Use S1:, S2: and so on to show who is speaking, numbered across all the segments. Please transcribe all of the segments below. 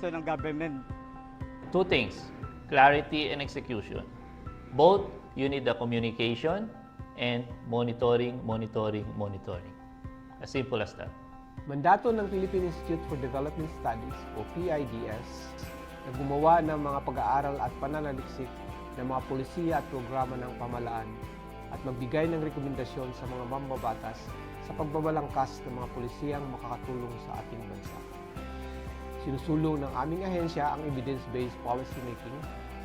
S1: gusto ng government.
S2: Two things, clarity and execution. Both, you need the communication and monitoring. As simple as that.
S3: Mandato ng Philippine Institute for Development Studies o PIDS na gumawa ng mga pag-aaral at pananaliksik ng mga polisiya at programa ng pamahalaan at magbigay ng rekomendasyon sa mga mambabatas sa pagbabalangkas ng mga polisiyang makakatulong sa ating bansa. Sinusulong ng aming ahensya ang evidence-based policy making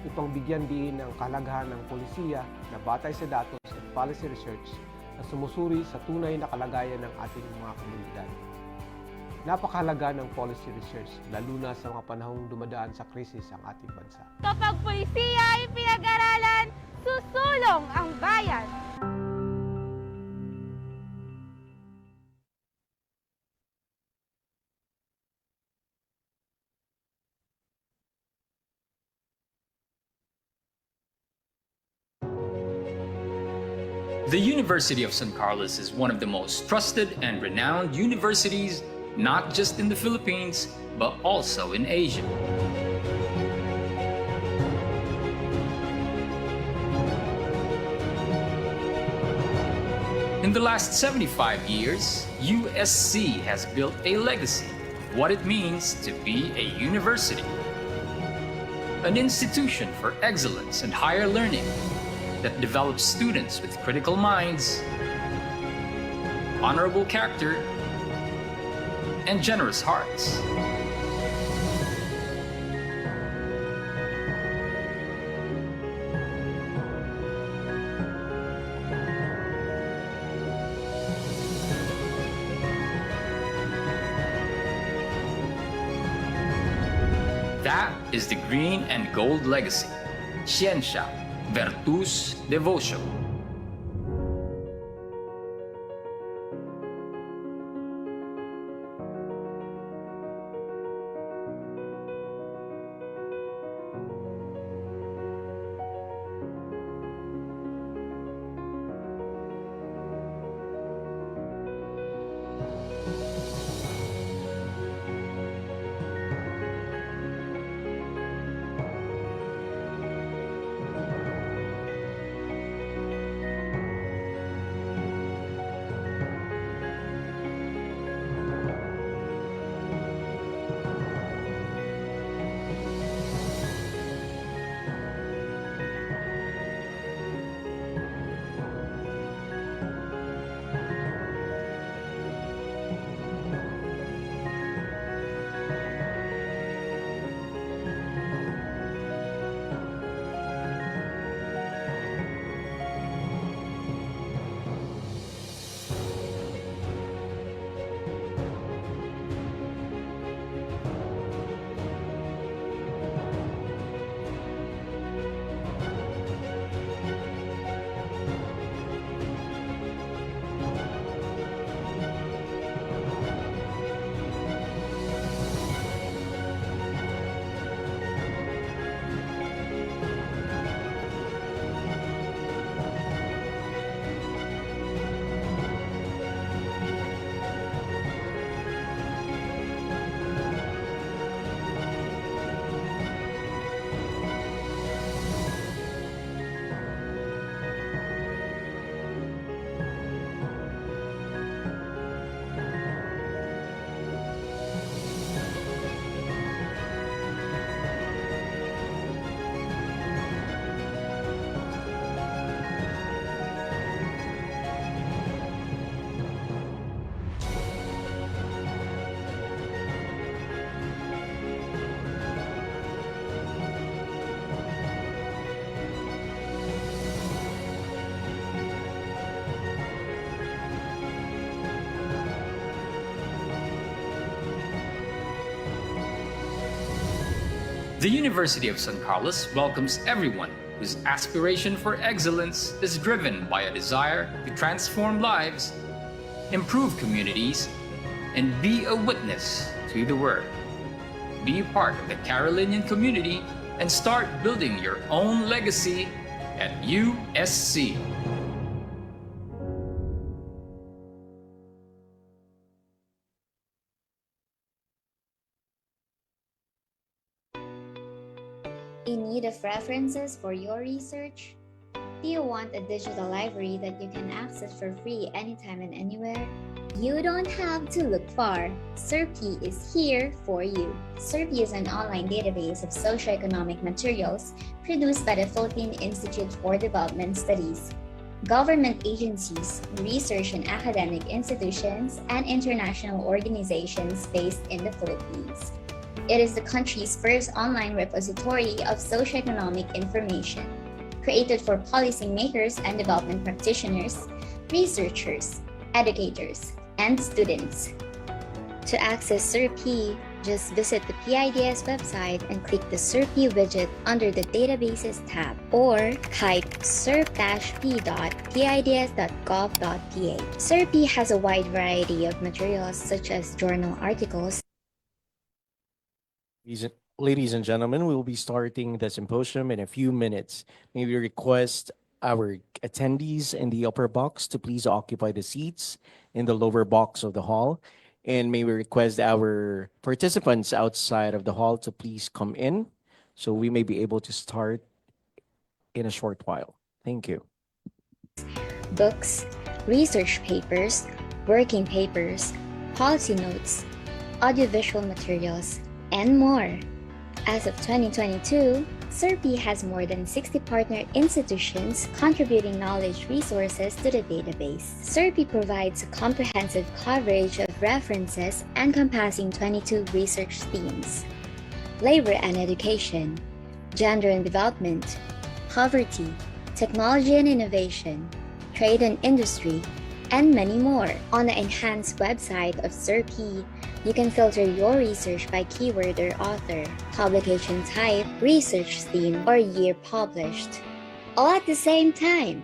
S3: upang bigyan diin ng kahalagahan ng polisiya na batay sa datos at policy research na sumusuri sa tunay na kalagayan ng ating mga komunidad. Napakahalaga ng policy research, lalo na sa mga panahong dumadaan sa krisis ang ating bansa.
S4: Kapag pulisiya ay pinag-aralan, susulong ang bayan.
S5: The University of San Carlos is one of the most trusted and renowned universities, not just in the Philippines, but also in Asia. In the last 75 years, USC has built a legacy of what it means to be a university. An institution for excellence and higher learning that develops students with critical minds, honorable character, and generous hearts. That is the green and gold legacy. Ciencia, Virtus, Devotion. The University of San Carlos welcomes everyone whose aspiration for excellence is driven by a desire to transform lives, improve communities, and be a witness to the world. Be part of the Carolinian community and start building your own legacy at USC.
S1: You need of references for your research? Do you want a digital library that you can access for free anytime and anywhere? You don't have to look far. SERPI is here for you. SERPI is an online database of socioeconomic materials produced by the Philippine Institute for Development Studies, government agencies, research and academic institutions, and international organizations based in the Philippines. It is the country's first online repository of socioeconomic information, created for policymakers and development practitioners, researchers, educators, and students. To access SERPI, just visit the PIDS website and click the SERPI widget under the Databases tab, or type serp-p.pids.gov.ph. SERPI has a wide variety of materials such as journal articles.
S6: Ladies and gentlemen, we will be starting the symposium in a few minutes. May we request our attendees in the upper box to please occupy the seats in the lower box of the hall. And may we request our participants outside of the hall to please come in so we may be able to start in a short while. Thank you.
S1: Books, research papers, working papers, policy notes, audiovisual materials, and more. As of 2022, SERPI has more than 60 partner institutions contributing knowledge resources to the database. SERPI provides a comprehensive coverage of references encompassing 22 research themes: labor and education, gender and development, poverty, technology and innovation, trade and industry, and many more. On the enhanced website of SERPI, you can filter your research by keyword or author, publication type, research theme, or year published, all at the same time.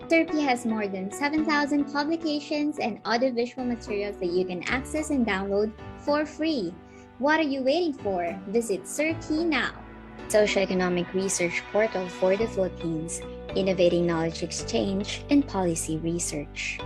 S1: SERPI has more than 7,000 publications and audiovisual materials that you can access and download for free. What are you waiting for? Visit SERPI now. Socioeconomic Research Portal for the Philippines, innovating knowledge exchange and policy research.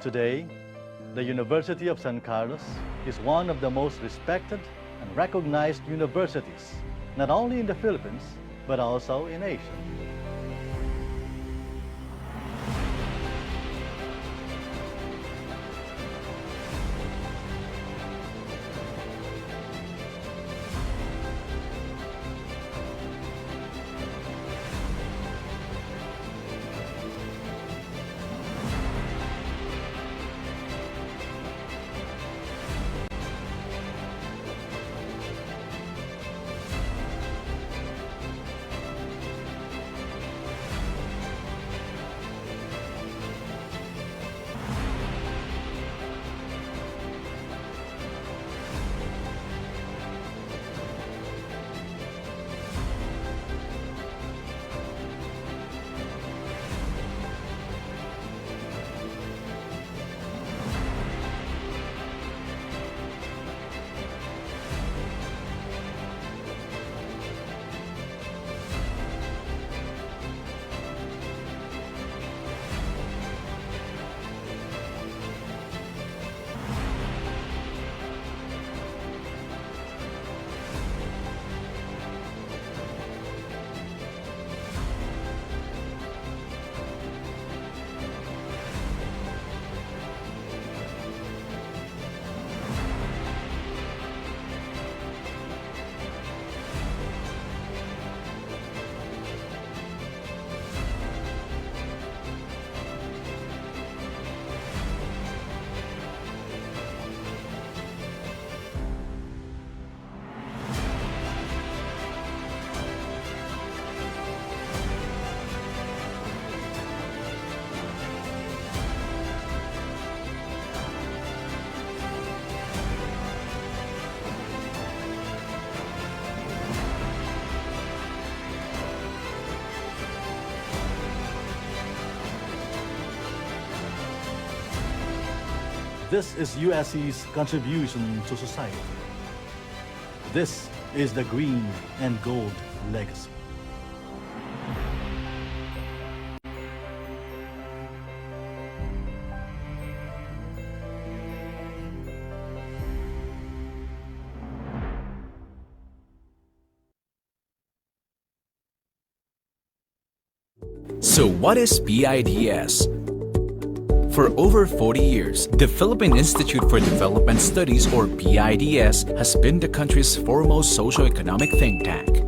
S7: Today, the University of San Carlos is one of the most respected and recognized universities, not only in the Philippines, but also in Asia. This is USC's contribution to society. This is the green and gold legacy.
S8: So what is PIDS? For over 40 years, the Philippine Institute for Development Studies, or PIDS, has been the country's foremost socio-economic think tank.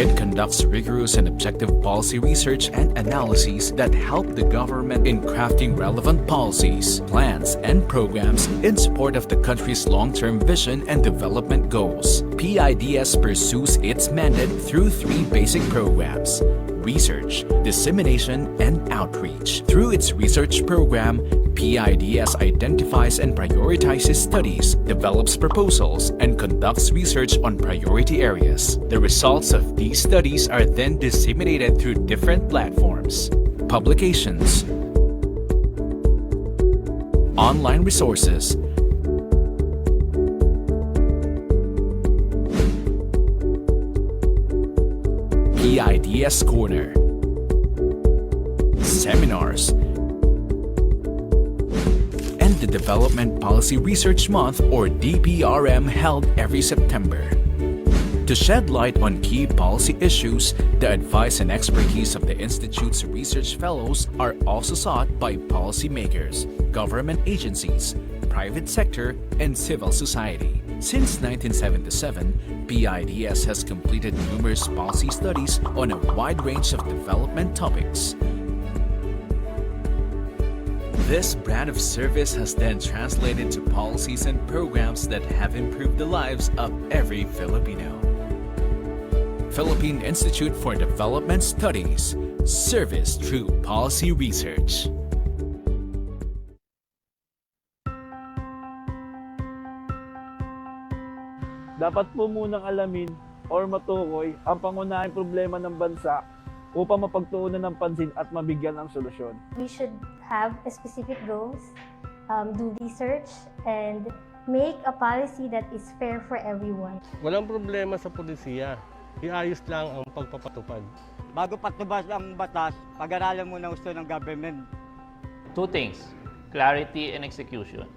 S8: It conducts rigorous and objective policy research and analyses that help the government in crafting relevant policies, plans, and programs in support of the country's long-term vision and development goals. PIDS pursues its mandate through three basic programs: research, dissemination, and outreach. Through its research program, PIDS identifies and prioritizes studies, develops proposals, and conducts research on priority areas. The results of these studies are then disseminated through different platforms, publications, online resources, PIDS Corner, seminars, and the Development Policy Research Month, or DPRM, held every September. To shed light on key policy issues, the advice and expertise of the Institute's research fellows are also sought by policymakers, government agencies, private sector, and civil society. Since 1977, PIDS has completed numerous policy studies on a wide range of development topics. This brand of service has then translated to policies and programs that have improved the lives of every Filipino. Philippine Institute for Development Studies, service through policy research.
S9: Dapat po munang alamin or matukoy ang pangunahing problema ng bansa upang mapagtuunan ng pansin at mabigyan ng solusyon.
S10: We should have specific goals, do research, and make a policy that is fair for everyone.
S11: Walang problema sa pulisiya. Iayos lang ang pagpapatupad.
S12: Bago patubas ang batas, pag-aralan muna gusto ng government.
S2: Two things, clarity and execution.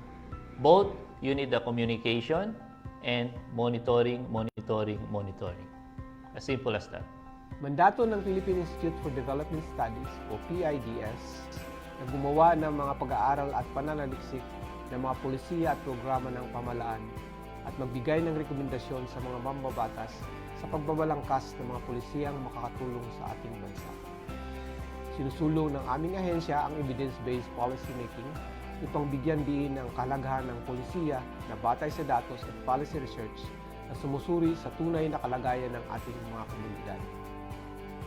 S2: Both, you need the communication and monitoring. As simple as that.
S3: Mandato ng Philippine Institute for Development Studies o PIDS na gumawa ng mga pag-aaral at pananaliksik ng mga polisiya at programa ng pamahalaan at magbigay ng rekomendasyon sa mga mambabatas sa pagbabalangkas ng mga polisiyang makakatulong sa ating bansa. Sinusulong ng aming ahensya ang evidence-based policy making upang bigyan diin ng kahalagahan ng polisiya na batay sa datos at policy research na sumusuri sa tunay na kalagayan ng ating mga komunidad.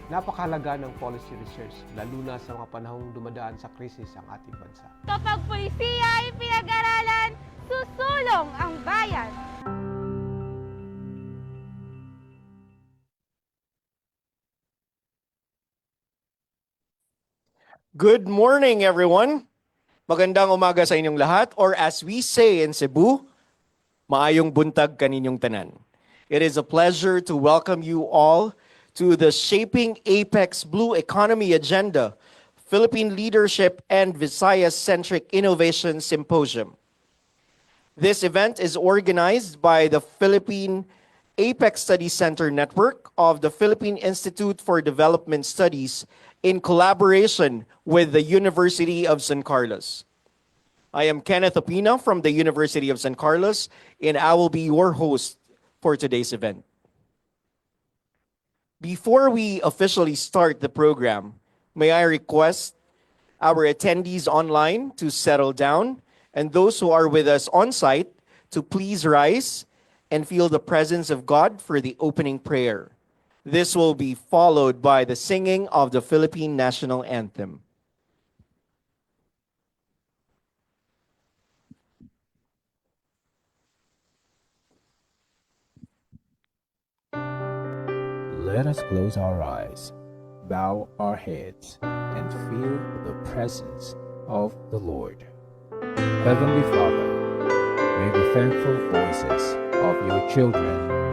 S3: Napakahalaga ng policy research, lalo na sa mga panahong dumadaan sa krisis ang ating bansa.
S4: Kapag pulisiya ay pinag-aralan, susulong ang bayan.
S6: Good morning, everyone. Magandang umaga sa inyong lahat, or as we say in Cebu, maayong buntag kaninyong tanan. It is a pleasure to welcome you all to the Shaping APEC's Blue Economy Agenda, Philippine Leadership and Visayas-Centric Innovation Symposium. This event is organized by the Philippine APEC Study Center Network of the Philippine Institute for Development Studies in collaboration with the University of San Carlos. I am Kenneth Opina from the University of San Carlos, and I will be your host for today's event. Before we officially start the program, may I request our attendees online to settle down and those who are with us on site to please rise and feel the presence of God for the opening prayer. This will be followed by the singing of the Philippine National Anthem.
S13: Let us close our eyes, bow our heads, and feel the presence of the Lord. Heavenly Father, may the thankful voices of your children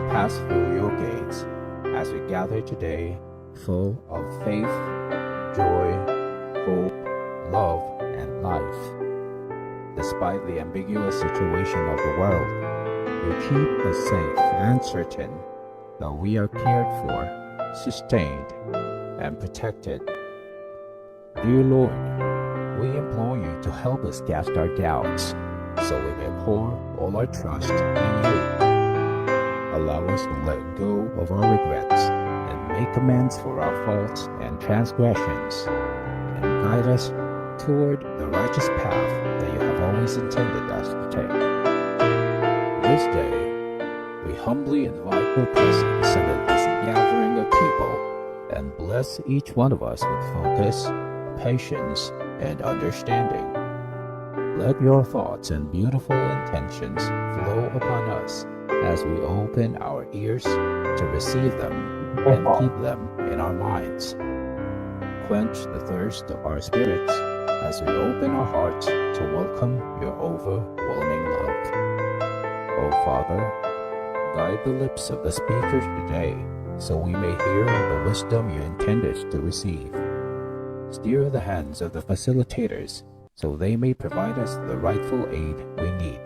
S13: pass through your gates as we gather today full of faith, joy, hope, love, and life. Despite the ambiguous situation of the world, you keep us safe and certain that we are cared for, sustained, and protected. Dear Lord, we implore you to help us cast our doubts so we may pour all our trust in you. Allow us to let go of our regrets and make amends for our faults and transgressions, and guide us toward the righteous path that you have always intended us to take. This day, we humbly invite your presence into this gathering of people and bless each one of us with focus, patience, and understanding. Let your thoughts and beautiful intentions flow upon us as we open our ears to receive them and keep them in our minds. Quench the thirst of our spirits as we open our hearts to welcome your overwhelming love. O Father, guide the lips of the speakers today so we may hear the wisdom you intended to receive. Steer the hands of the facilitators so they may provide us the rightful aid we need.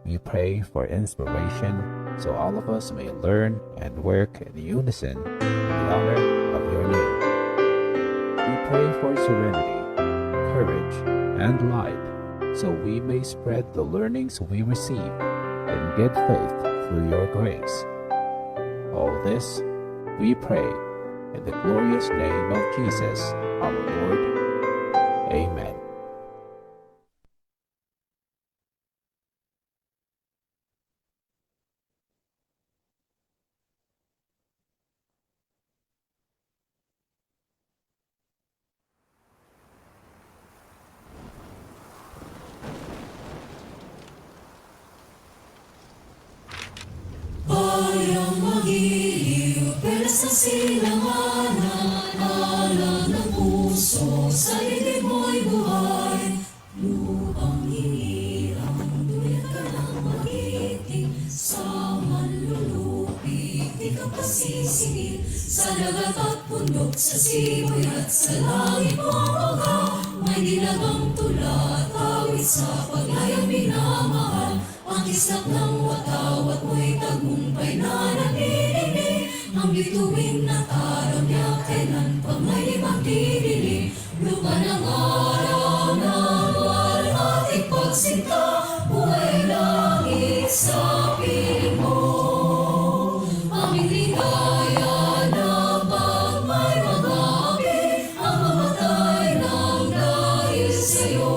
S13: We pray for inspiration so all of us may learn and work in unison in the honor of your name. We pray for serenity, courage, and light so we may spread the learnings we receive in good faith through your grace. All this we pray in the glorious name of Jesus, our Lord. Amen.
S14: Bayang mag-iiw, pelas ng silanganan, alam ng puso, sa lilig mo'y buhay. Lupang hinirang, duyan ka ng magiting, sa manlulupi, di ka pa nagsisingil sa dagat at bundok, sa simoy at sa langit mo mga may nilagang tula at awit sa paglayang minamahal. Ang kislap ng watawat mo'y tagumpay na naninili, ang bituin na taraw niya kailan pa may magdidili. Lupa ng araw na luwal ating pagsinta, buhay langit sa piling mo. Aming ligaya na pag may mag-aapi, ang mamatay ng dahil sa'yo.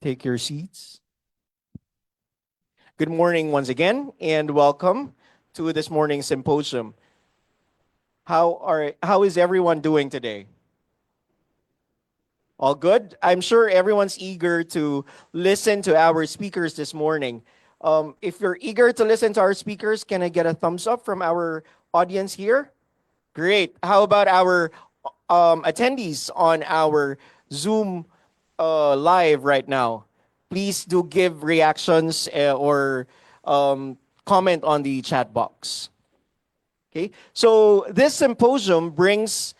S6: Take your seats. Good morning once again, and welcome to this morning's symposium. How is everyone doing today? All good? I'm sure everyone's eager to listen to our speakers this morning. If you're eager to listen to our speakers, can I get a thumbs up from our audience here? Great. How about our attendees on our Zoom live right now? Please do give reactions or comment on the chat box. Okay, so this symposium brings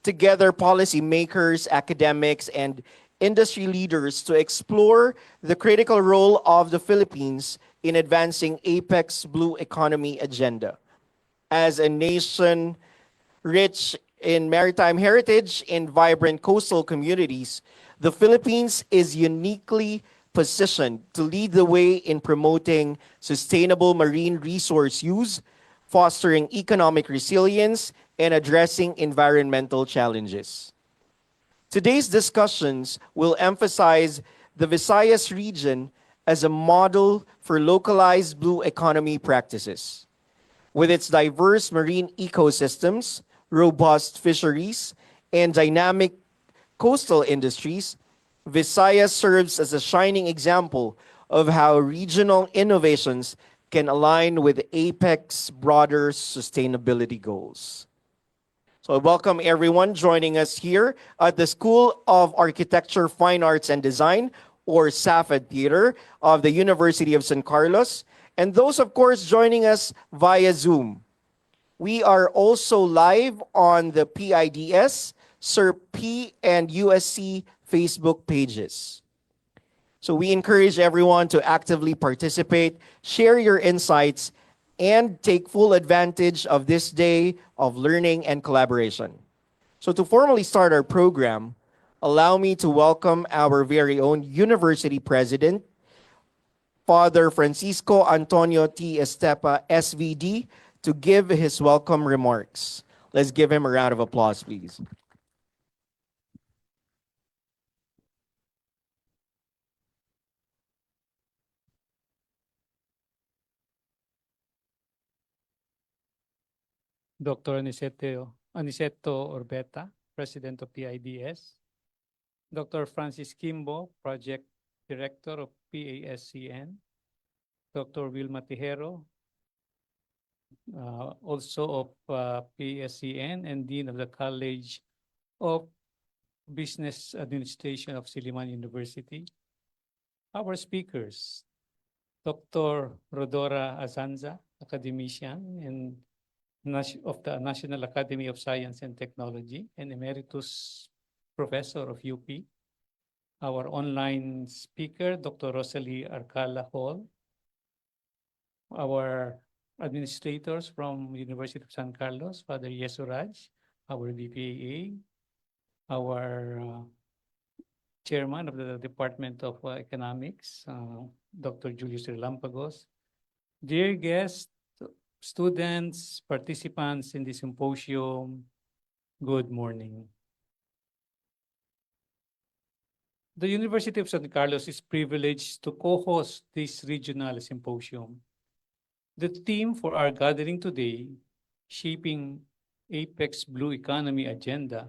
S6: together policymakers, academics, and industry leaders to explore the critical role of the Philippines in advancing APEC's blue economy agenda. As a nation rich in maritime heritage and vibrant coastal communities, the Philippines is uniquely positioned to lead the way in promoting sustainable marine resource use, fostering economic resilience, and addressing environmental challenges. Today's discussions will emphasize the Visayas region as a model for localized blue economy practices. With its diverse marine ecosystems, robust fisheries, and dynamic coastal industries, Visayas serves as a shining example of how regional innovations can align with APEC's broader sustainability goals. So I welcome everyone joining us here at the School of Architecture, Fine Arts and Design, or SAFED Theater of the University of San Carlos, and those, of course, joining us via Zoom. We are also live on the PIDS, SERP, and USC Facebook pages. So we encourage everyone to actively participate, share your insights, and take full advantage of this day of learning and collaboration. So to formally start our program, allow me to welcome our very own University President, Father Francisco Antonio T. Estepa, SVD, to give his welcome remarks. Let's give him a round of applause, please.
S15: Dr. Aniceto Orbeta, President of PIDS, Dr. Francis Kimbo, Project Director of PASCN, Dr. Wilma Tejero, also of PASCN and Dean of the College of Business Administration of Silliman University. Our speakers, Dr. Rodora Azanza, academician and of the National Academy of Science and Technology and Emeritus Professor of UP. Our online speaker, Dr. Rosalie Arcala Hall. Our administrators from University of San Carlos, Father Yesuraj, our BPAA, our chairman of the Department of Economics, Dr. Julius Relampagos. Dear guests, students, participants in the symposium, good morning. The University of San Carlos is privileged to co-host this regional symposium. The theme for our gathering today, Shaping APEC's Blue Economy Agenda,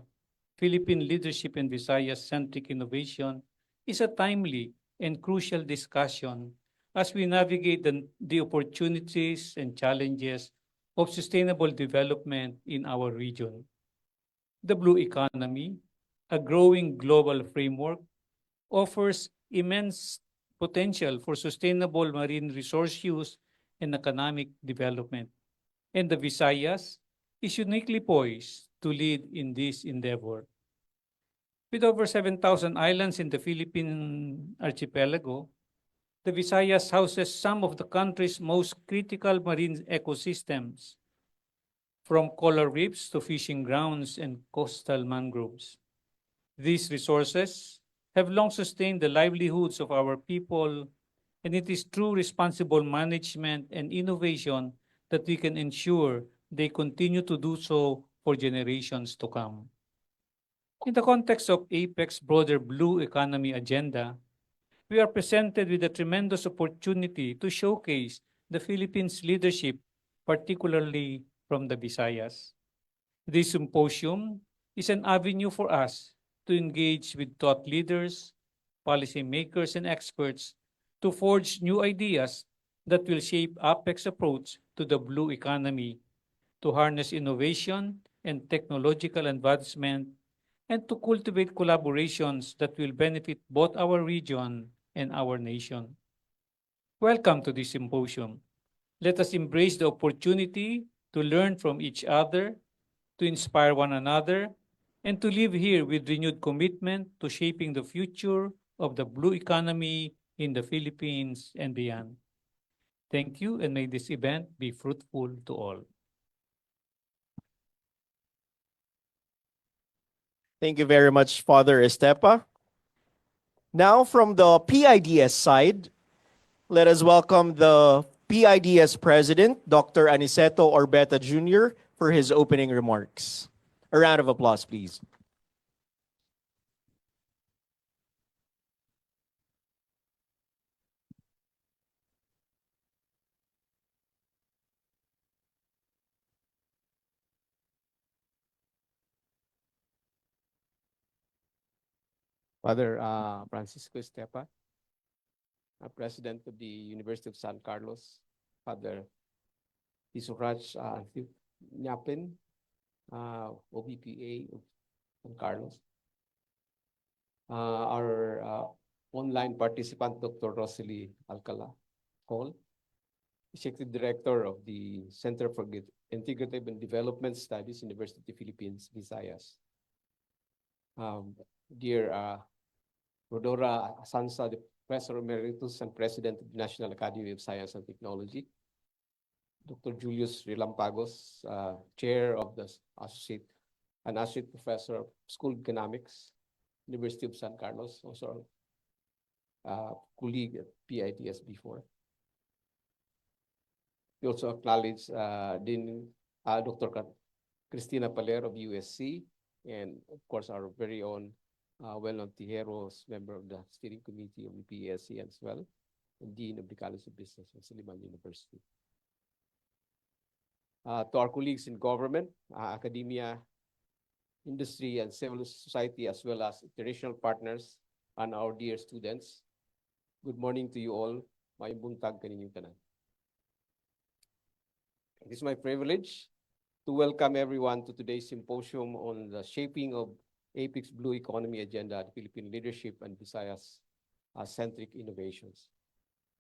S15: Philippine Leadership in Visayas-Centric Innovation, is a timely and crucial discussion as we navigate the opportunities and challenges of sustainable development in our region. The blue economy, a growing global framework, offers immense potential for sustainable marine resource use and economic development. And the Visayas is uniquely poised to lead in this endeavor. With over 7,000 islands in the Philippine archipelago, the Visayas houses some of the country's most critical marine ecosystems, from coral reefs to fishing grounds and coastal mangroves. These resources have long sustained the livelihoods of our people, and it is through responsible management and innovation that we can ensure they continue to do so for generations to come. In the context of APEC's broader blue economy agenda, we are presented with a tremendous opportunity to showcase the Philippines' leadership, particularly from the Visayas. This symposium is an avenue for us to engage with thought leaders, policymakers, and experts to forge new ideas that will shape APEC's approach to the blue economy, to harness innovation and technological advancement, and to cultivate collaborations that will benefit both our region and our nation. Welcome to this symposium. Let us embrace the opportunity to learn from each other, to inspire one another, and to live here with renewed commitment to shaping the future of the blue economy in the Philippines and beyond. Thank you, and may this event be fruitful to all.
S6: Thank you very much, Father Estepa. Now, from the PIDS side, let us welcome the PIDS President, Dr. Aniceto Orbeta Jr., for his opening remarks. A round of applause, please.
S3: Father Francisco Estepa, President of the University of San Carlos, Father Isuraj Nyapin, OBPA of San Carlos, our online participant, Dr. Rosalie Alcala Hall, Executive Director of the Center for Integrative and Development Studies, University of the Philippines, Visayas. Dear Rodora Asansa, the Professor Emeritus and President of the National Academy of Science and Technology, Dr. Julius Relampagos, Chair of the Associate Professor of School of Economics, University of San Carlos, also colleague at PIDS before. We also acknowledge Dr. Cristina Paler of USC, and of course our very own well-known Tijeros, member of the steering committee of the PASCN as well, and Dean of the College of Business of Talamban University. To our colleagues in government, academia, industry, and civil society, as well as international partners, and our dear students, good morning to you all. Maayong buntag kaninyong tanan. It is my privilege to welcome everyone to today's symposium on the shaping of APEC's Blue Economy Agenda, the Philippine Leadership and Visayas-Centric Innovations.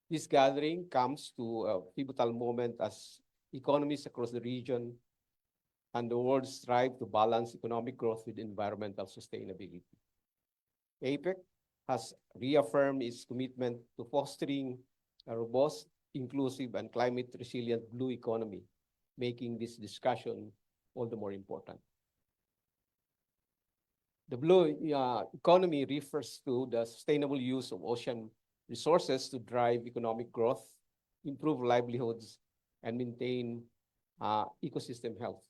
S3: This gathering comes to a pivotal moment as economies across the region and the world strive to balance economic growth with environmental sustainability. APEC has reaffirmed its commitment to fostering a robust, inclusive, and climate-resilient blue economy, making this discussion all the more important. The blue economy refers to the sustainable use of ocean resources to drive economic growth, improve livelihoods, and maintain ecosystem health.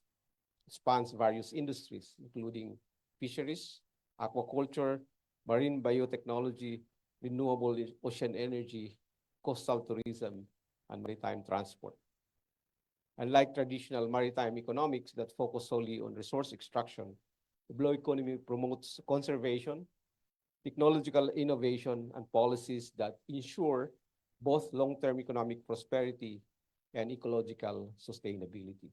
S3: It spans various industries, including fisheries, aquaculture, marine biotechnology, renewable ocean energy, coastal tourism, and maritime transport. Unlike traditional maritime economics that focus solely on resource extraction, the blue economy promotes conservation, technological innovation, and policies that ensure both long-term economic prosperity and ecological sustainability.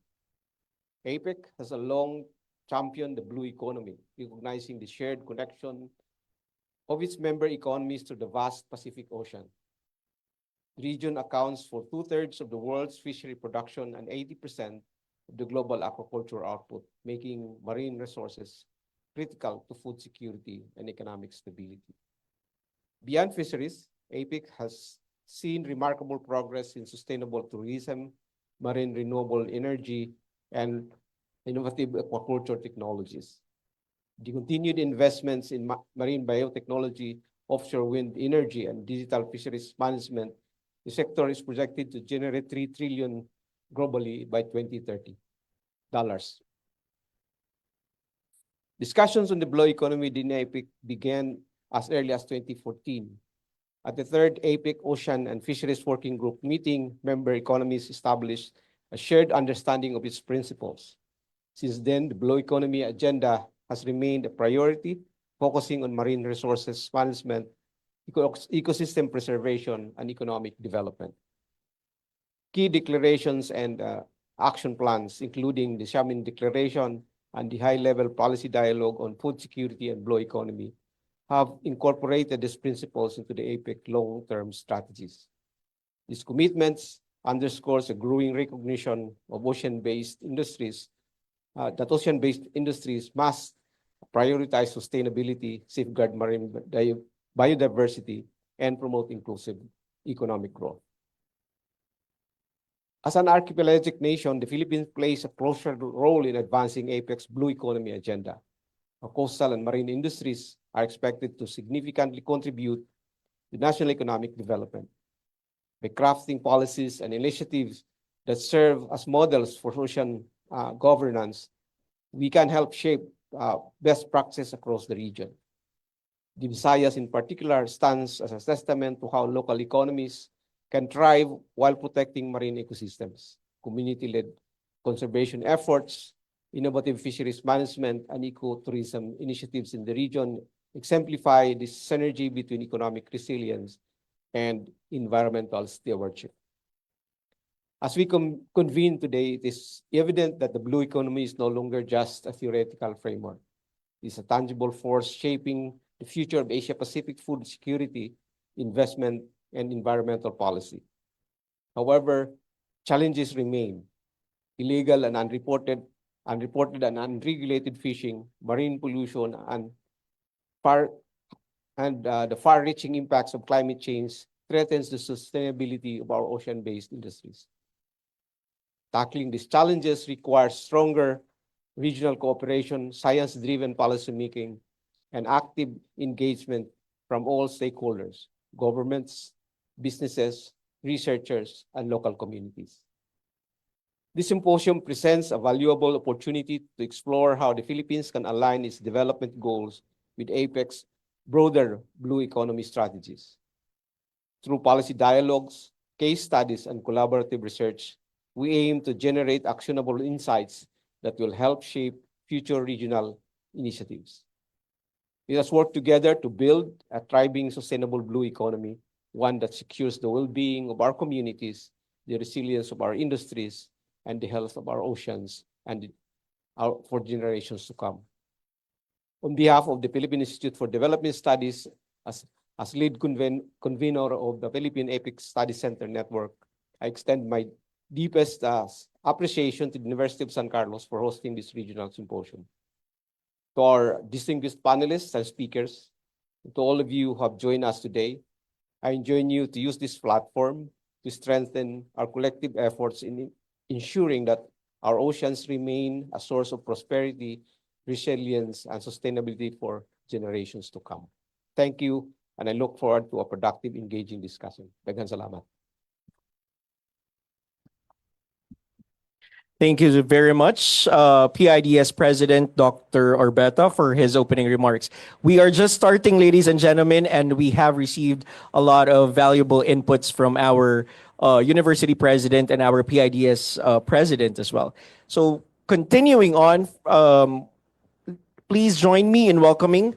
S3: APEC has a long championed the blue economy, recognizing the shared connection of its member economies to the vast Pacific Ocean The region accounts for 2/3 of the world's fishery production and 80% of the global aquaculture output, making marine resources critical to food security and economic stability. Beyond fisheries, APEC has seen remarkable progress in sustainable tourism, marine renewable energy, and innovative aquaculture technologies. The continued investments in marine biotechnology, offshore wind energy, and digital fisheries management, the sector is projected to generate $3 trillion globally by 2030. Discussions on the blue economy in APEC began as early as 2014. At the third APEC Ocean and Fisheries Working Group meeting, member economies established a shared understanding of its principles. Since then, the blue economy agenda has remained a priority, focusing on marine resources management, ecosystem preservation, and economic development. Key declarations and action plans, including the Xiamen Declaration and the high-level policy dialogue on food security and blue economy, have incorporated these principles into the APEC long-term strategies. These commitments underscores a growing recognition of ocean-based industries, that ocean-based industries must prioritize sustainability, safeguard marine biodiversity, and promote inclusive economic growth. As an archipelagic nation, the Philippines plays a crucial role in advancing APEC's blue economy agenda. Our coastal and marine industries are expected to significantly contribute to national economic development. By crafting policies and initiatives that serve as models for ocean governance, we can help shape best practices across the region. The Visayas in particular stands as a testament to how local economies can thrive while protecting marine ecosystems. Community-led conservation efforts, innovative fisheries management, and ecotourism initiatives in the region exemplify this synergy between economic resilience and environmental stewardship. As we convene today, it is evident that the blue economy is no longer just a theoretical framework. It is a tangible force shaping the future of Asia-Pacific food security, investment, and environmental policy. However, challenges remain. Illegal and unreported and unregulated fishing, marine pollution, and the far-reaching impacts of climate change threatens the sustainability of our ocean-based industries. Tackling these challenges requires stronger regional cooperation, science-driven policymaking, and active engagement from all stakeholders, governments, businesses, researchers, and local communities. This symposium presents a valuable opportunity to explore how the Philippines can align its development goals with APEC's broader blue economy strategies. Through policy dialogues, case studies, and collaborative research, we aim to generate actionable insights that will help shape future regional initiatives. Let us work together to build a thriving, sustainable blue economy, one that secures the well-being of our communities, the resilience of our industries, and the health of our oceans and for generations to come. On behalf of the Philippine Institute for Development Studies, as lead convener of the Philippine APEC Study Center Network, I extend my deepest appreciation to the University of San Carlos for hosting this regional symposium. To our distinguished panelists and speakers, and to all of you who have joined us today, I enjoin you to use this platform to strengthen our collective efforts in ensuring that our oceans remain a source of prosperity, resilience, and sustainability for generations to come. Thank you, and I look forward to a productive, engaging discussion. Daghang salamat.
S6: Thank you very much, PIDS President Dr. Orbeta, for his opening remarks. We are just starting, ladies and gentlemen, and we have received a lot of valuable inputs from our university president and our PIDS president as well. So continuing on, please join me in welcoming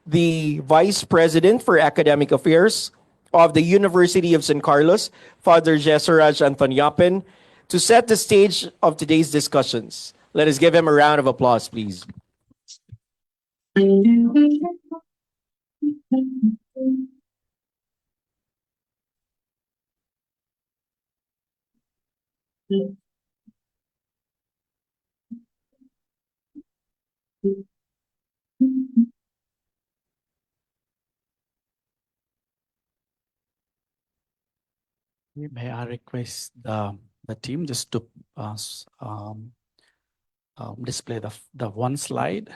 S6: the Vice President for Academic Affairs of the University of San Carlos, Father Jesuraj Antoniapen, to set the stage of today's discussions. Let us give him a round of applause, please.
S16: May I request the team just to display the one slide?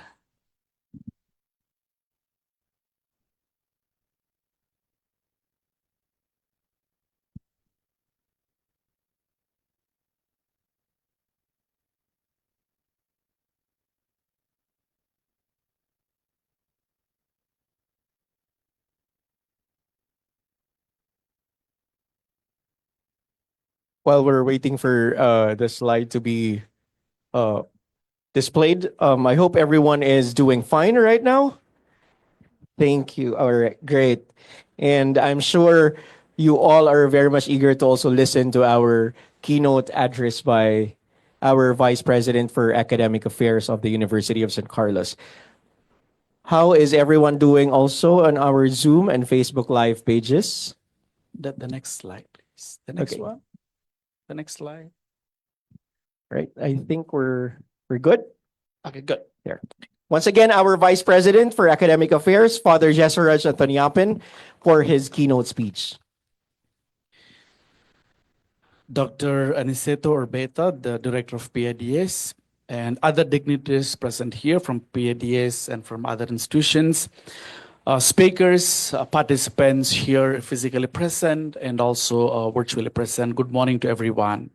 S6: While we're waiting for the slide to be uh, displayed, I hope everyone is doing fine right now. Thank you. All right, great. And I'm sure you all are very much eager to also listen to our keynote address by our Vice President for Academic Affairs of the University of San Carlos. How is everyone doing also on our Zoom and Facebook Live pages?
S16: The next slide, please. The next
S6: Okay.
S16: one. The next slide.
S6: Right. I think we're good.
S16: Okay, good.
S6: There. Once again, our Vice President for Academic Affairs, Father Jesuraj Antoniapin, for his keynote speech.
S16: Dr. Aniceto Orbeta, the Director of PIDS, and other dignitaries present here from PIDS and from other institutions, speakers, participants here physically present and also virtually present. Good morning to everyone.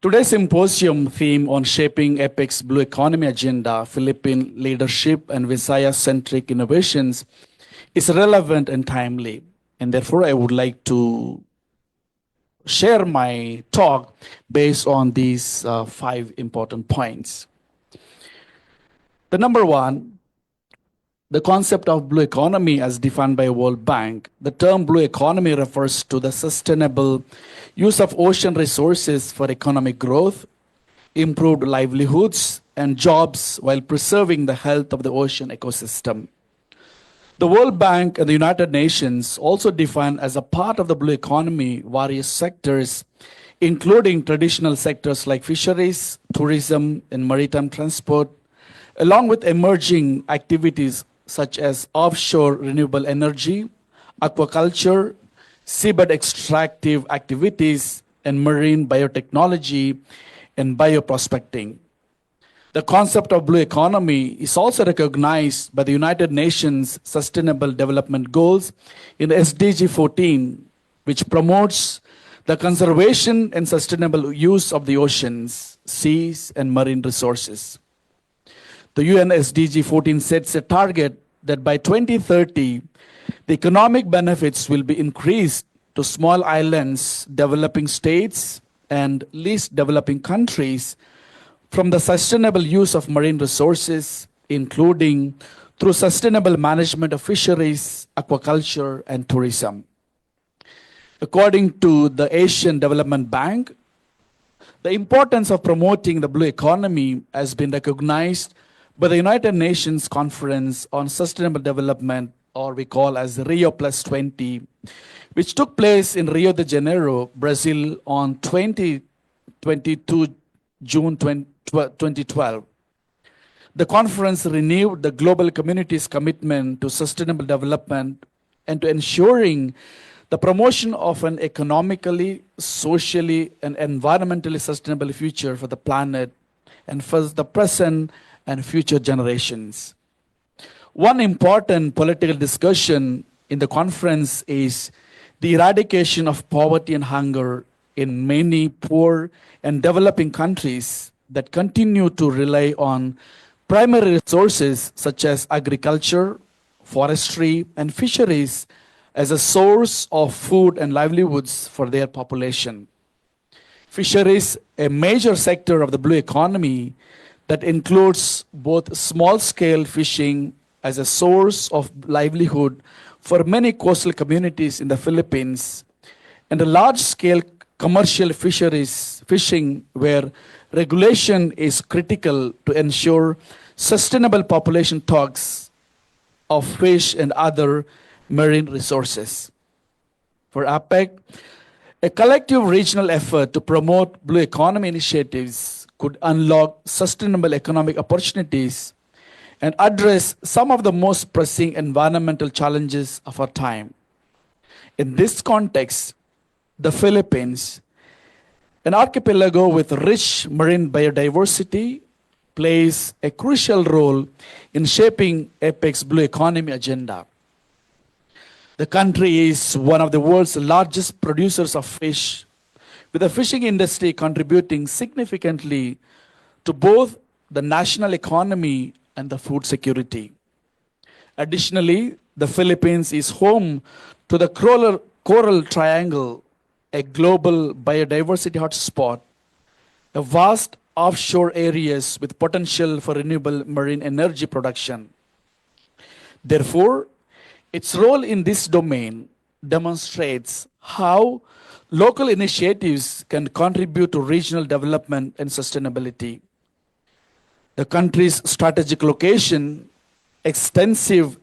S16: Today's symposium theme on shaping APEC's Blue Economy Agenda, Philippine Leadership and Visayas-Centric Innovations is relevant and timely. And therefore, I would like to share my talk based on these 5 important points. The number one, the concept of blue economy as defined by World Bank. The term blue economy refers to the sustainable use of ocean resources for economic growth, improved livelihoods, and jobs while preserving the health of the ocean ecosystem. The World Bank and the United Nations also define as a part of the blue economy various sectors, including traditional sectors like fisheries, tourism, and maritime transport, along with emerging activities such as offshore renewable energy, aquaculture, seabed extractive activities, and marine biotechnology and bioprospecting. The concept of blue economy is also recognized by the United Nations Sustainable Development Goals in SDG 14, which promotes the conservation and sustainable use of the oceans, seas, and marine resources. The UN SDG 14 sets a target that by 2030, the economic benefits will be increased to small islands, developing states, and least developing countries from the sustainable use of marine resources, including through sustainable management of fisheries, aquaculture, and tourism. According to the Asian Development Bank, the importance of promoting the blue economy has been recognized by the United Nations Conference on Sustainable Development, or we call as Rio Plus 20, which took place in Rio de Janeiro, Brazil on 22 June 2012. The conference renewed the global community's commitment to sustainable development and to ensuring the promotion of an economically, socially, and environmentally sustainable future for the planet and for the present and future generations. One important political discussion in the conference is the eradication of poverty and hunger in many poor and developing countries that continue to rely on primary resources such as agriculture, forestry, and fisheries as a source of food and livelihoods for their population. Fisheries, a major sector of the blue economy that includes both small-scale fishing as a source of livelihood for many coastal communities in the Philippines, and a large-scale commercial fishing where regulation is critical to ensure sustainable population stocks of fish and other marine resources. For APEC, A collective regional effort to promote blue economy initiatives could unlock sustainable economic opportunities and address some of the most pressing environmental challenges of our time. In this context, the Philippines, an archipelago with rich marine biodiversity, plays a crucial role in shaping APEC's blue economy agenda. The country is one of the world's largest producers of fish, with the fishing industry contributing significantly to both the national economy and the food security. Additionally, the Philippines is home to the Coral Triangle, a global biodiversity hotspot, a vast offshore areas with potential for renewable marine energy production. Therefore, its role in this domain demonstrates how local initiatives can contribute to regional development and sustainability. The country's strategic location, extensive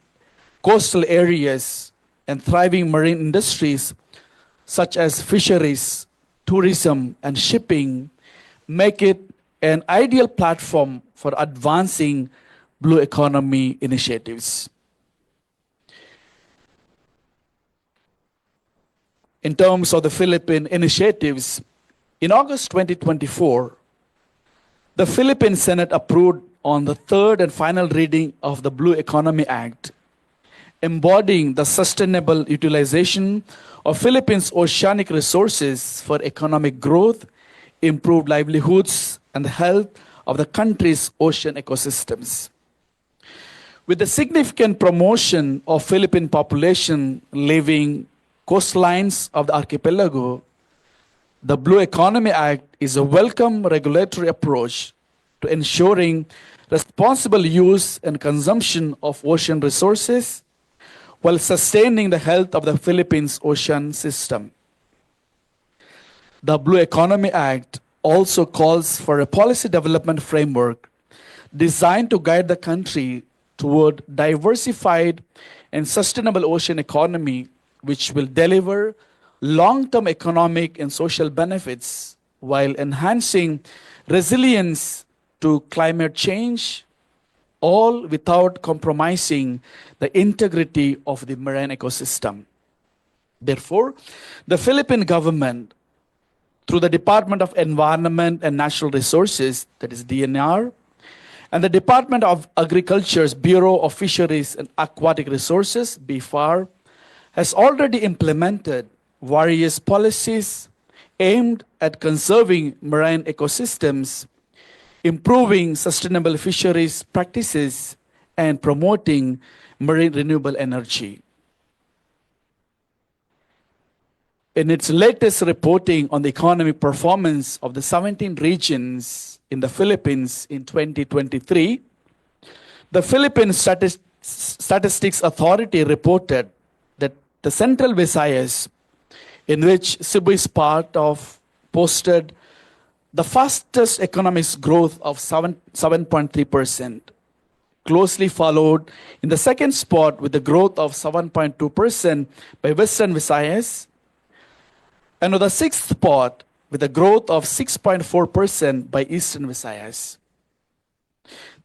S16: coastal areas, and thriving marine industries such as fisheries, tourism, and shipping make it an ideal platform for advancing blue economy initiatives. In terms of the Philippine initiatives, in August 2024, the Philippine Senate approved on the third and final reading of the Blue Economy Act, embodying the sustainable utilization of Philippines' oceanic resources for economic growth, improved livelihoods, and the health of the country's ocean ecosystems. With the significant promotion of Philippine population living coastlines of the archipelago, the Blue Economy Act is a welcome regulatory approach to ensuring responsible use and consumption of ocean resources while sustaining the health of the Philippines' ocean system. The Blue Economy Act also calls for a policy development framework designed to guide the country toward diversified and sustainable ocean economy, which will deliver long-term economic and social benefits while enhancing resilience to climate change, all without compromising the integrity of the marine ecosystem. Therefore, the Philippine government, through the Department of Environment and Natural Resources, that is DNR, and the Department of Agriculture's Bureau of Fisheries and Aquatic Resources, BFAR, has already implemented various policies aimed at conserving marine ecosystems, improving sustainable fisheries practices, and promoting marine renewable energy. In its latest reporting on the economic performance of the 17 regions in the Philippines in 2023, the Philippine Statistics Authority reported that the Central Visayas, in which Cebu is part of, posted the fastest economic growth of 7.3%, closely followed in the second spot with the growth of 7.2% by Western Visayas, and on the sixth spot with a growth of 6.4% by Eastern Visayas.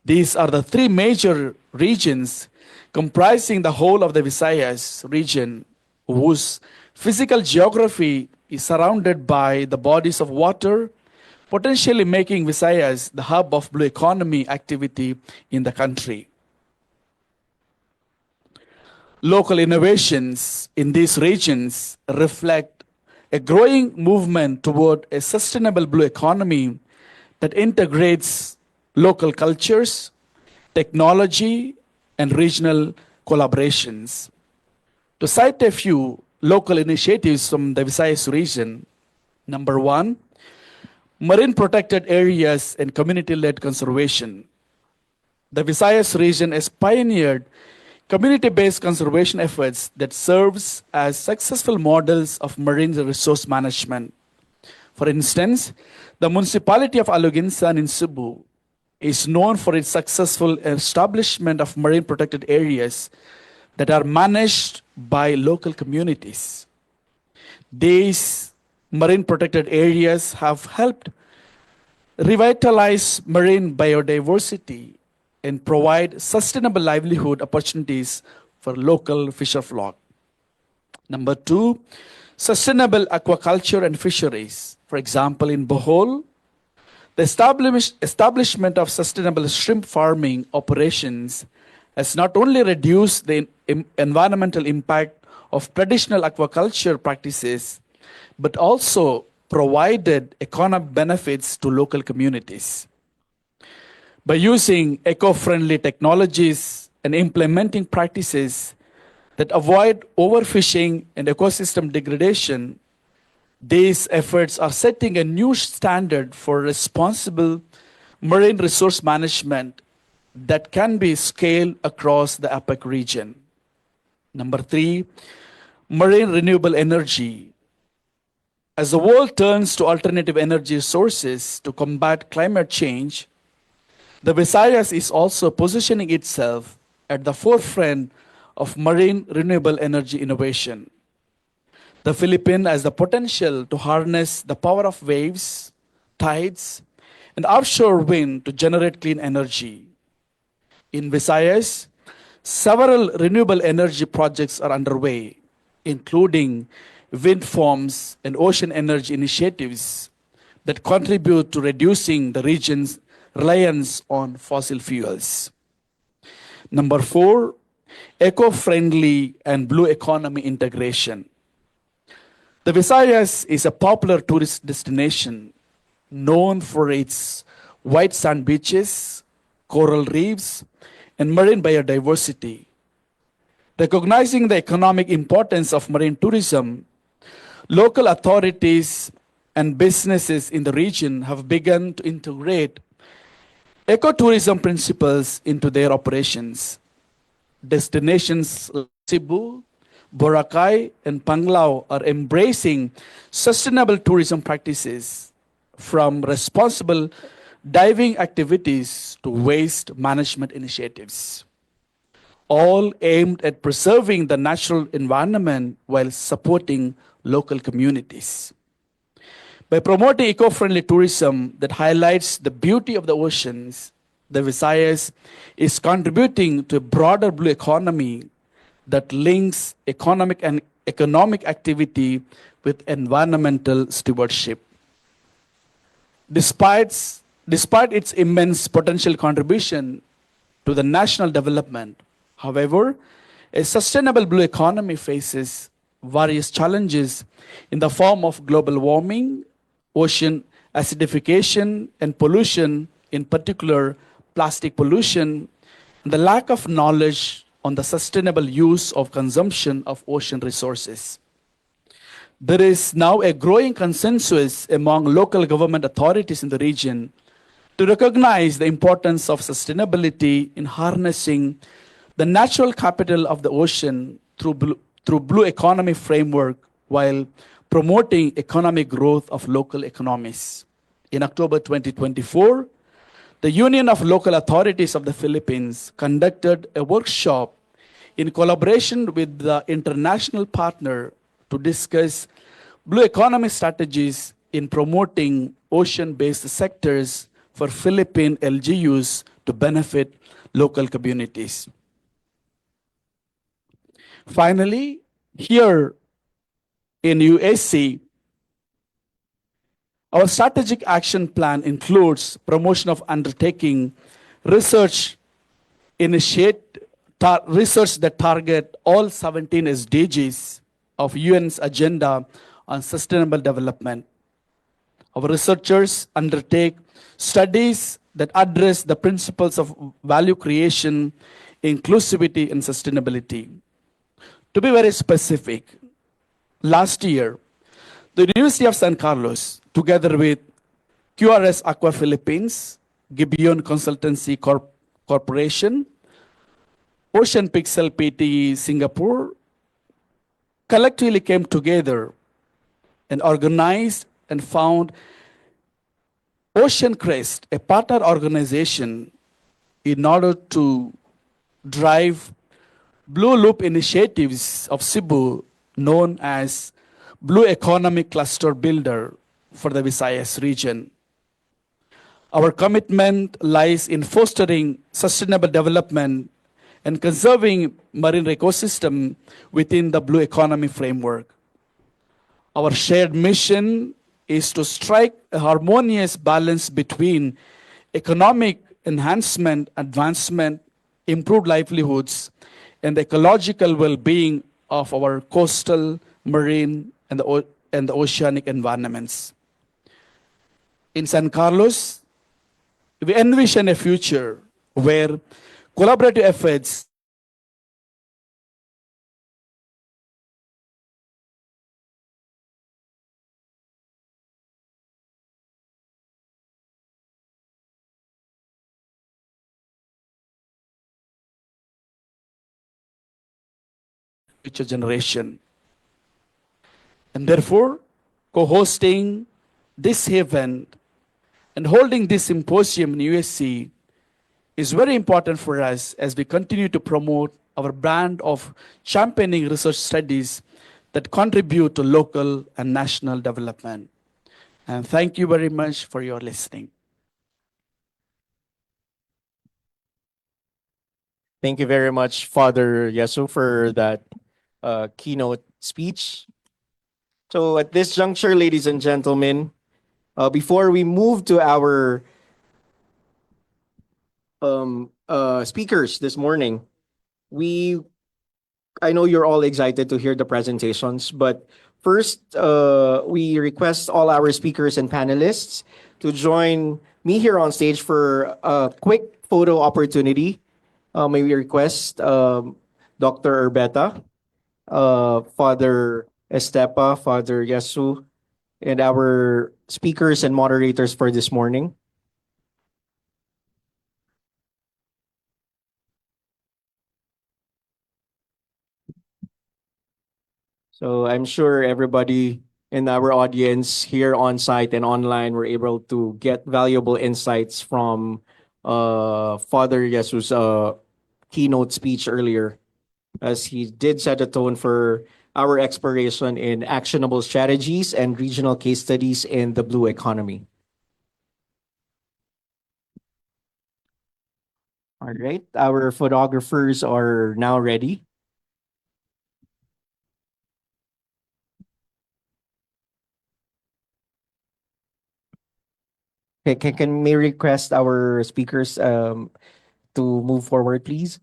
S16: These are the three major regions comprising the whole of the Visayas region, whose physical geography is surrounded by the bodies of water, potentially making Visayas the hub of blue economy activity in the country. Local innovations in these regions reflect a growing movement toward a sustainable blue economy that integrates local cultures, technology, and regional collaborations. To cite a few local initiatives from the Visayas region, number one, marine protected areas and community-led conservation. The Visayas region has pioneered community-based conservation efforts that serves as successful models of marine resource management. For instance, the municipality of Aluginsan in Cebu is known for its successful establishment of marine protected areas that are managed by local communities. These marine protected areas have helped revitalize marine biodiversity and provide sustainable livelihood opportunities for local fisher flock. Number two, sustainable aquaculture and fisheries. For example, in Bohol, the establishment of sustainable shrimp farming operations has not only reduced the environmental impact of traditional aquaculture practices, but also provided economic benefits to local communities. By using eco-friendly technologies and implementing practices that avoid overfishing and ecosystem degradation, these efforts are setting a new standard for responsible marine resource management that can be scaled across the APEC region. Number three, marine renewable energy. As the world turns to alternative energy sources to combat climate change, the Visayas is also positioning itself at the forefront of marine renewable energy innovation. The Philippines has the potential to harness the power of waves, tides, and offshore wind to generate clean energy. In Visayas, several renewable energy projects are underway, including wind farms and ocean energy initiatives that contribute to reducing the region's reliance on fossil fuels. Number four, eco-friendly and blue economy integration. The Visayas is a popular tourist destination known for its white sand beaches, coral reefs, and marine biodiversity. Recognizing the economic importance of marine tourism, local authorities and businesses in the region have begun to integrate ecotourism principles into their operations. Destinations like Cebu, Boracay, and Panglao are embracing sustainable tourism practices, from responsible diving activities to waste management initiatives, all aimed at preserving the natural environment while supporting local communities. By promoting eco-friendly tourism that highlights the beauty of the oceans, the Visayas is contributing to a broader blue economy that links economic activity with environmental stewardship. Despite its immense potential contribution to the national development, however, a sustainable blue economy faces various challenges in the form of global warming, ocean acidification, and pollution, in particular plastic pollution, and the lack of knowledge on the sustainable use of consumption of ocean resources. There is now a growing consensus among local government authorities in the region to recognize the importance of sustainability in harnessing the natural capital of the ocean through blue economy framework while promoting economic growth of local economies. In October 2024, the Union of Local Authorities of the Philippines conducted a workshop in collaboration with the international partner to discuss blue economy strategies in promoting ocean-based sectors for Philippine LGUs to benefit local communities. Finally, here in USC, our strategic action plan includes promotion of undertaking research research that target all 17 SDGs of UN's agenda on sustainable development. Our researchers undertake studies that address the principles of value creation, inclusivity, and sustainability. To be very specific, last year, the University of San Carlos, together with QRS Aqua Philippines, Gibeon Consultancy Corporation, Ocean Pixel PT Singapore, collectively came together and organized and found Ocean Crest, a partner organization, in order to drive Blue Loop initiatives of Cebu, known as blue economy cluster builder for the Visayas region. Our commitment lies in fostering sustainable development and conserving marine ecosystem within the blue economy framework. Our shared mission is to strike a harmonious balance between economic enhancement, advancement, improved livelihoods, and the ecological well-being of our coastal, marine, and the oceanic environments. In San Carlos, we envision a future where collaborative efforts future generation. And therefore, co-hosting this event and holding this symposium in USC is very important for us as we continue to promote our brand of championing research studies that contribute to local and national development. And thank you very much for your listening.
S6: Thank you very much, Father Yesu, for that keynote speech. So at this juncture, ladies and gentlemen, before we move to our speakers this morning, I know you're all excited to hear the presentations, but first, we request all our speakers and panelists to join me here on stage for a quick photo opportunity. May we request Dr. Urbeta, Father Estepa, Father Yesu, and our speakers and moderators for this morning. So I'm sure everybody in our audience here on site and online were able to get valuable insights from Father Yesu's keynote speech earlier, as he did set a tone for our exploration in actionable strategies and regional case studies in the blue economy. All right, our photographers are now ready. Okay, can we request our speakers to move forward, please?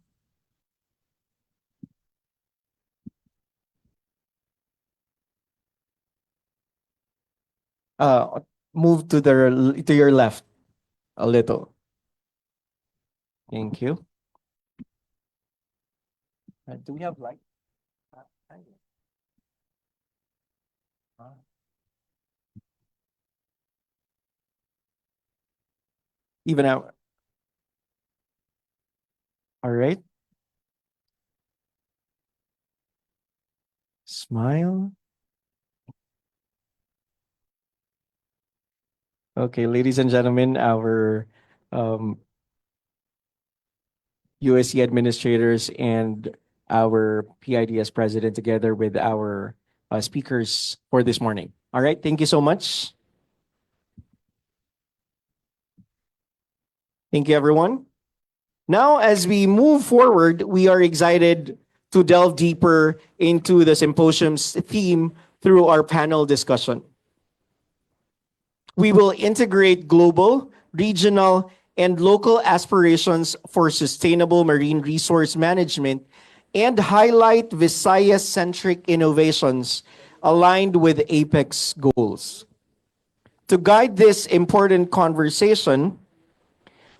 S6: Move to your left a little. Thank you. Do we have light? Even out. All right. Smile. Okay, ladies and gentlemen, our USC administrators and our PIDS president together with our speakers for this morning. All right, thank you so much. Thank you, everyone. Now, as we move forward, we are excited to delve deeper into the symposium's theme through our panel discussion. We will integrate global, regional, and local aspirations for sustainable marine resource management and highlight Visayas-centric innovations aligned with APEC's goals. To guide this important conversation,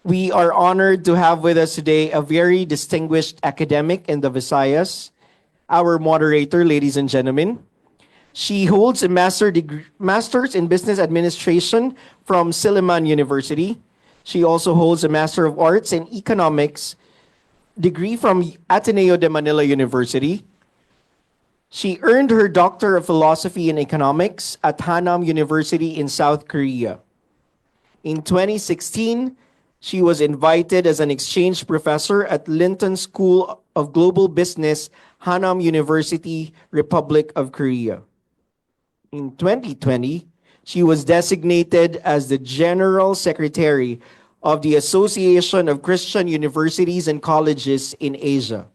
S6: we are honored to have with us today a very distinguished academic in the Visayas, our moderator, ladies and gentlemen. She holds a master's in business administration from Silliman University. She also holds a Master of Arts in Economics degree from Ateneo de Manila University. She earned her Doctor of Philosophy in Economics at Hanam University in South Korea. In 2016, she was invited as an exchange professor at Linton School of Global Business, Hanam University, Republic of Korea. In 2020, she was designated as the General Secretary of the Association of Christian Universities and Colleges in Asia,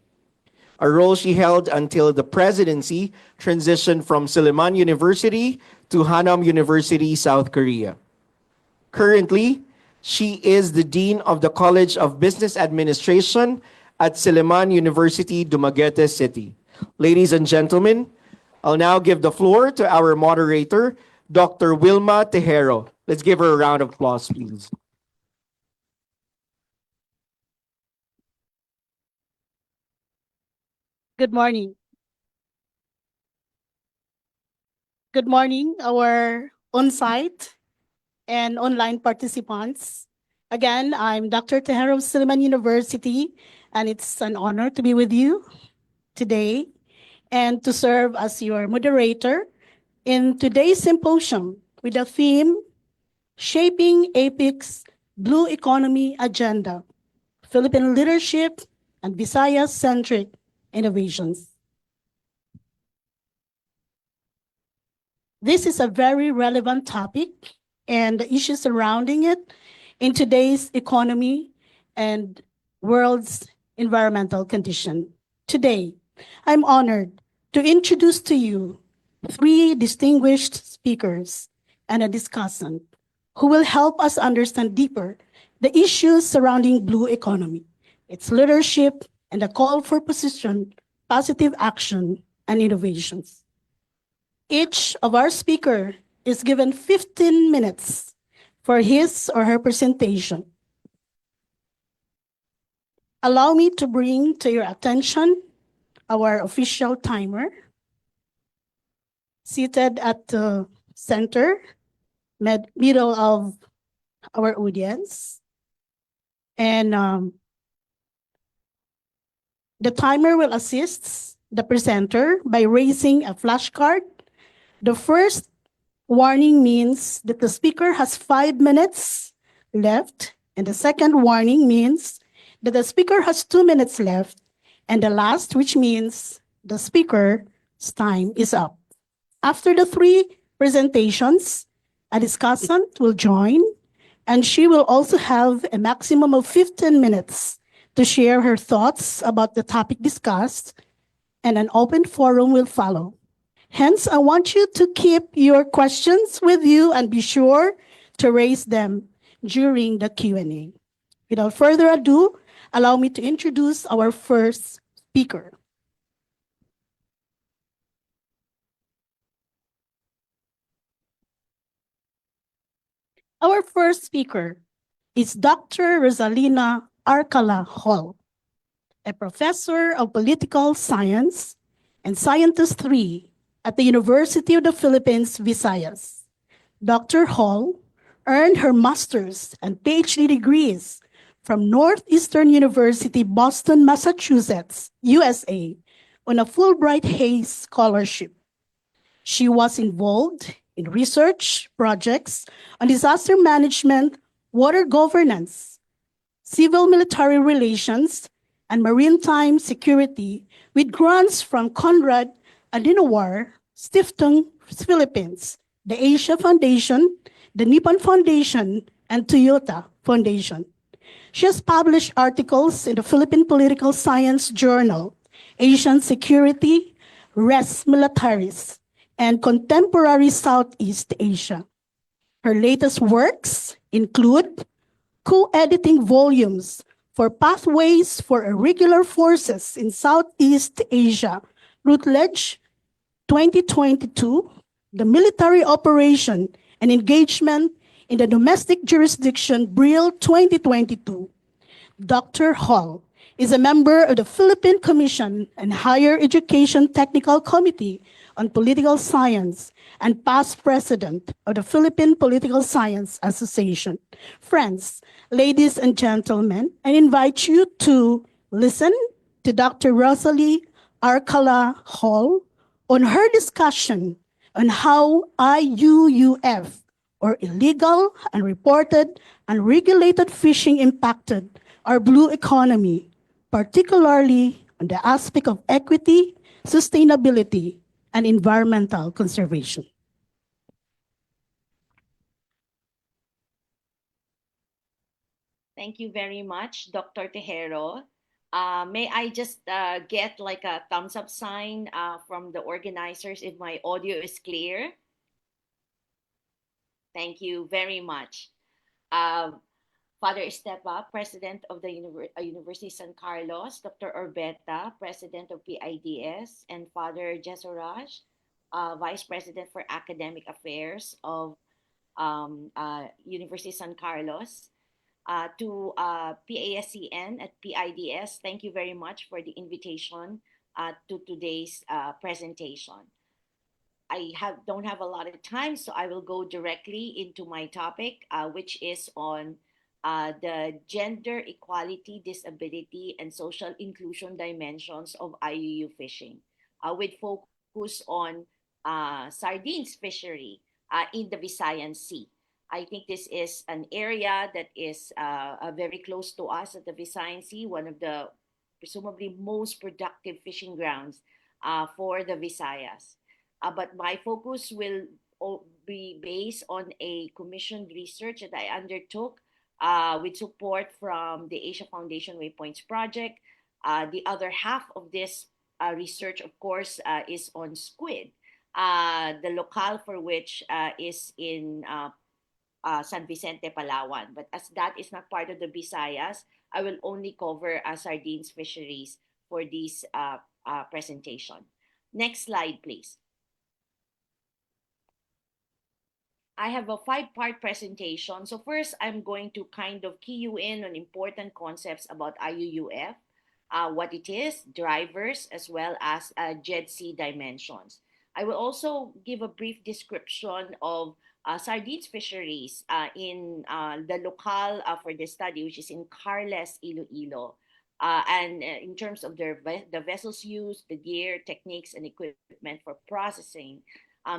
S6: a role she held until the presidency transitioned from Silliman University to Hanam University, South Korea. Currently, she is the Dean of the College of Business Administration at Silliman University, Dumaguete City. Ladies and gentlemen, I'll now give the floor to our moderator, Dr. Wilma Tejero. Let's give her a round of applause, please.
S17: Good morning. Good morning, our on-site and online participants. Again, I'm Dr. Tejero of Silliman University, and it's an honor to be with you today and to serve as your moderator in today's symposium with the theme, Shaping APEC's Blue Economy Agenda, Philippine Leadership and Visayas-Centric Innovations. This is a very relevant topic and the issues surrounding it in today's economy and world's environmental condition. Today, I'm honored to introduce to you 3 distinguished speakers and a discussant who will help us understand deeper the issues surrounding blue economy, its leadership, and the call for positive action and innovations. Each of our speaker is given 15 minutes for his or her presentation. Allow me to bring to your attention our official timer, seated at the center, middle of our audience. And the timer will assist the presenter by raising a flashcard. The first warning means that the speaker has 5 minutes left, and the second warning means that the speaker has 2 minutes left, and the last, which means the speaker's time is up. After the 3 presentations, a discussant will join, and she will also have a maximum of 15 minutes to share her thoughts about the topic discussed, and an open forum will follow. Hence, I want you to keep your questions with you and be sure to raise them during the Q&A. Without further ado, allow me to introduce our first speaker. Our first speaker is Dr. Rosalina Arcala Hall, a professor of political science and Scientist 3 at the University of the Philippines, Visayas. Dr. Hall earned her master's and PhD degrees from Northeastern University, Boston, Massachusetts, USA, on a Fulbright Hays Scholarship. She was involved in research projects on disaster management, water governance, civil-military relations, and maritime security with grants from Conrad Adenauer Stiftung Philippines, the Asia Foundation, the Nippon Foundation, and Toyota Foundation. She has published articles in the Philippine Political Science Journal, Asian Security, Res Militaris, and Contemporary Southeast Asia. Her latest works include co-editing volumes for Pathways for Irregular Forces in Southeast Asia, Routledge 2022, The Military Operation and Engagement in the Domestic Jurisdiction, Brill 2022. Dr. Hall is a member of the Philippine Commission and Higher Education Technical Committee on Political Science and past president of the Philippine Political Science Association. Friends, ladies and gentlemen, I invite you to listen to Dr. Rosalie Arcala Hall on her discussion on how IUUF, or illegal, unreported, unregulated fishing, impacted our blue economy, particularly on the aspect of equity, sustainability, and environmental conservation.
S18: Thank you very much, Dr. Tejero. May I just get like a thumbs up sign from the organizers if my audio is clear? Thank you very much. Uh, Father Estepa, President of the University San Carlos, Dr. Orbeta, President of PIDS, and Father Jesoraj, Vice President for Academic Affairs of University San Carlos, to PASCN at PIDS. Thank you very much for the invitation to today's presentation. Don't have a lot of time, so I will go directly into my topic, which is on the gender equality, disability, and social inclusion dimensions of IUU fishing, with focus on sardines fishery in the Visayan Sea. I think this is an area that is very close to us at the Visayan Sea, one of the presumably most productive fishing grounds for the Visayas. But my focus will be based on a commissioned research that I undertook with support from the Asia Foundation Waypoints Project. The other half of this research, of course, is on squid, the locale for which is in San Vicente, Palawan. But as that is not part of the Visayas, I will only cover sardines fisheries for this presentation. Next slide, please. I have a 5-part presentation. So first, I'm going to kind of key you in on important concepts about IUUF, what it is, drivers, as well as JEDC dimensions. I will also give a brief description of sardines fisheries in the locale for the study, which is in Carles, Iloilo. And in terms of the vessels used, the gear, techniques, and equipment for processing,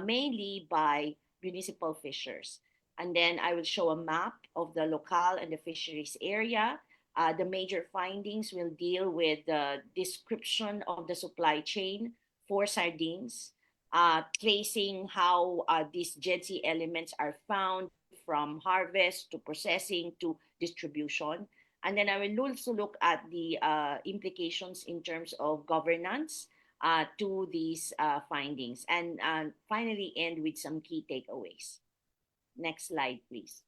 S18: mainly by municipal fishers. And then I will show a map of the locale and the fisheries area. The major findings will deal with the description of the supply chain for sardines, tracing how these JEDC elements are found from harvest to processing to distribution. And then I will also look at the implications in terms of governance to these findings, and finally end with some key takeaways. Next slide, please.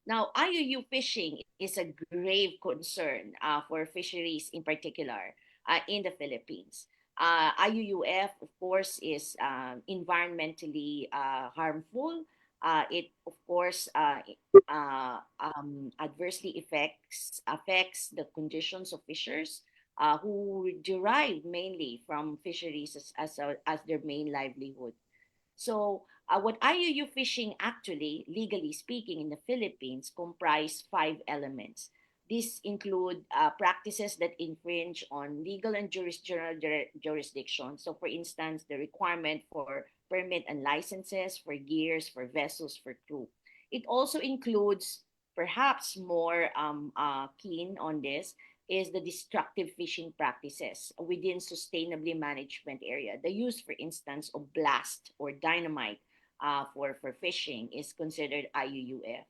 S18: Now, IUU fishing is a grave concern for fisheries in particular in the Philippines. IUUF, of course, is environmentally harmful. It, of course, adversely affects the conditions of fishers who derive mainly from fisheries as their main livelihood. So what IUU fishing actually, legally speaking, in the Philippines comprise 5 elements. These include practices that infringe on legal and jurisdictional jurisdiction. So for instance, the requirement for permit and licenses for gears, for vessels, for crew. It also includes, perhaps more keen on this, is the destructive fishing practices within sustainably management area. The use, for instance, of blast or dynamite for fishing is considered IUUF.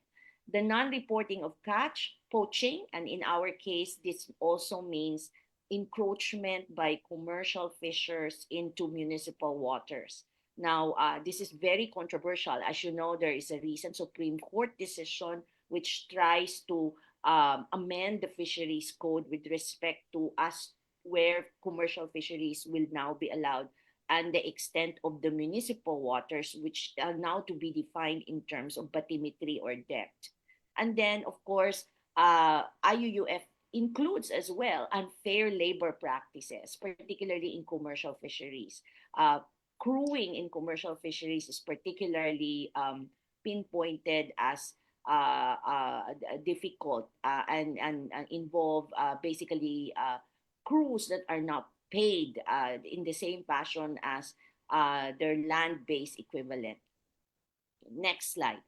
S18: The non-reporting of catch, poaching, and in our case, this also means encroachment by commercial fishers into municipal waters. Now, this is very controversial. As you know, there is a recent Supreme Court decision which tries to amend the fisheries code with respect to where commercial fisheries will now be allowed, and the extent of the municipal waters, which are now to be defined in terms of bathymetry or depth. And then, of course, IUUF includes as well unfair labor practices, particularly in commercial fisheries. Crewing in commercial fisheries is particularly pinpointed as difficult and involve basically crews that are not paid in the same fashion as their land-based equivalent. Next slide.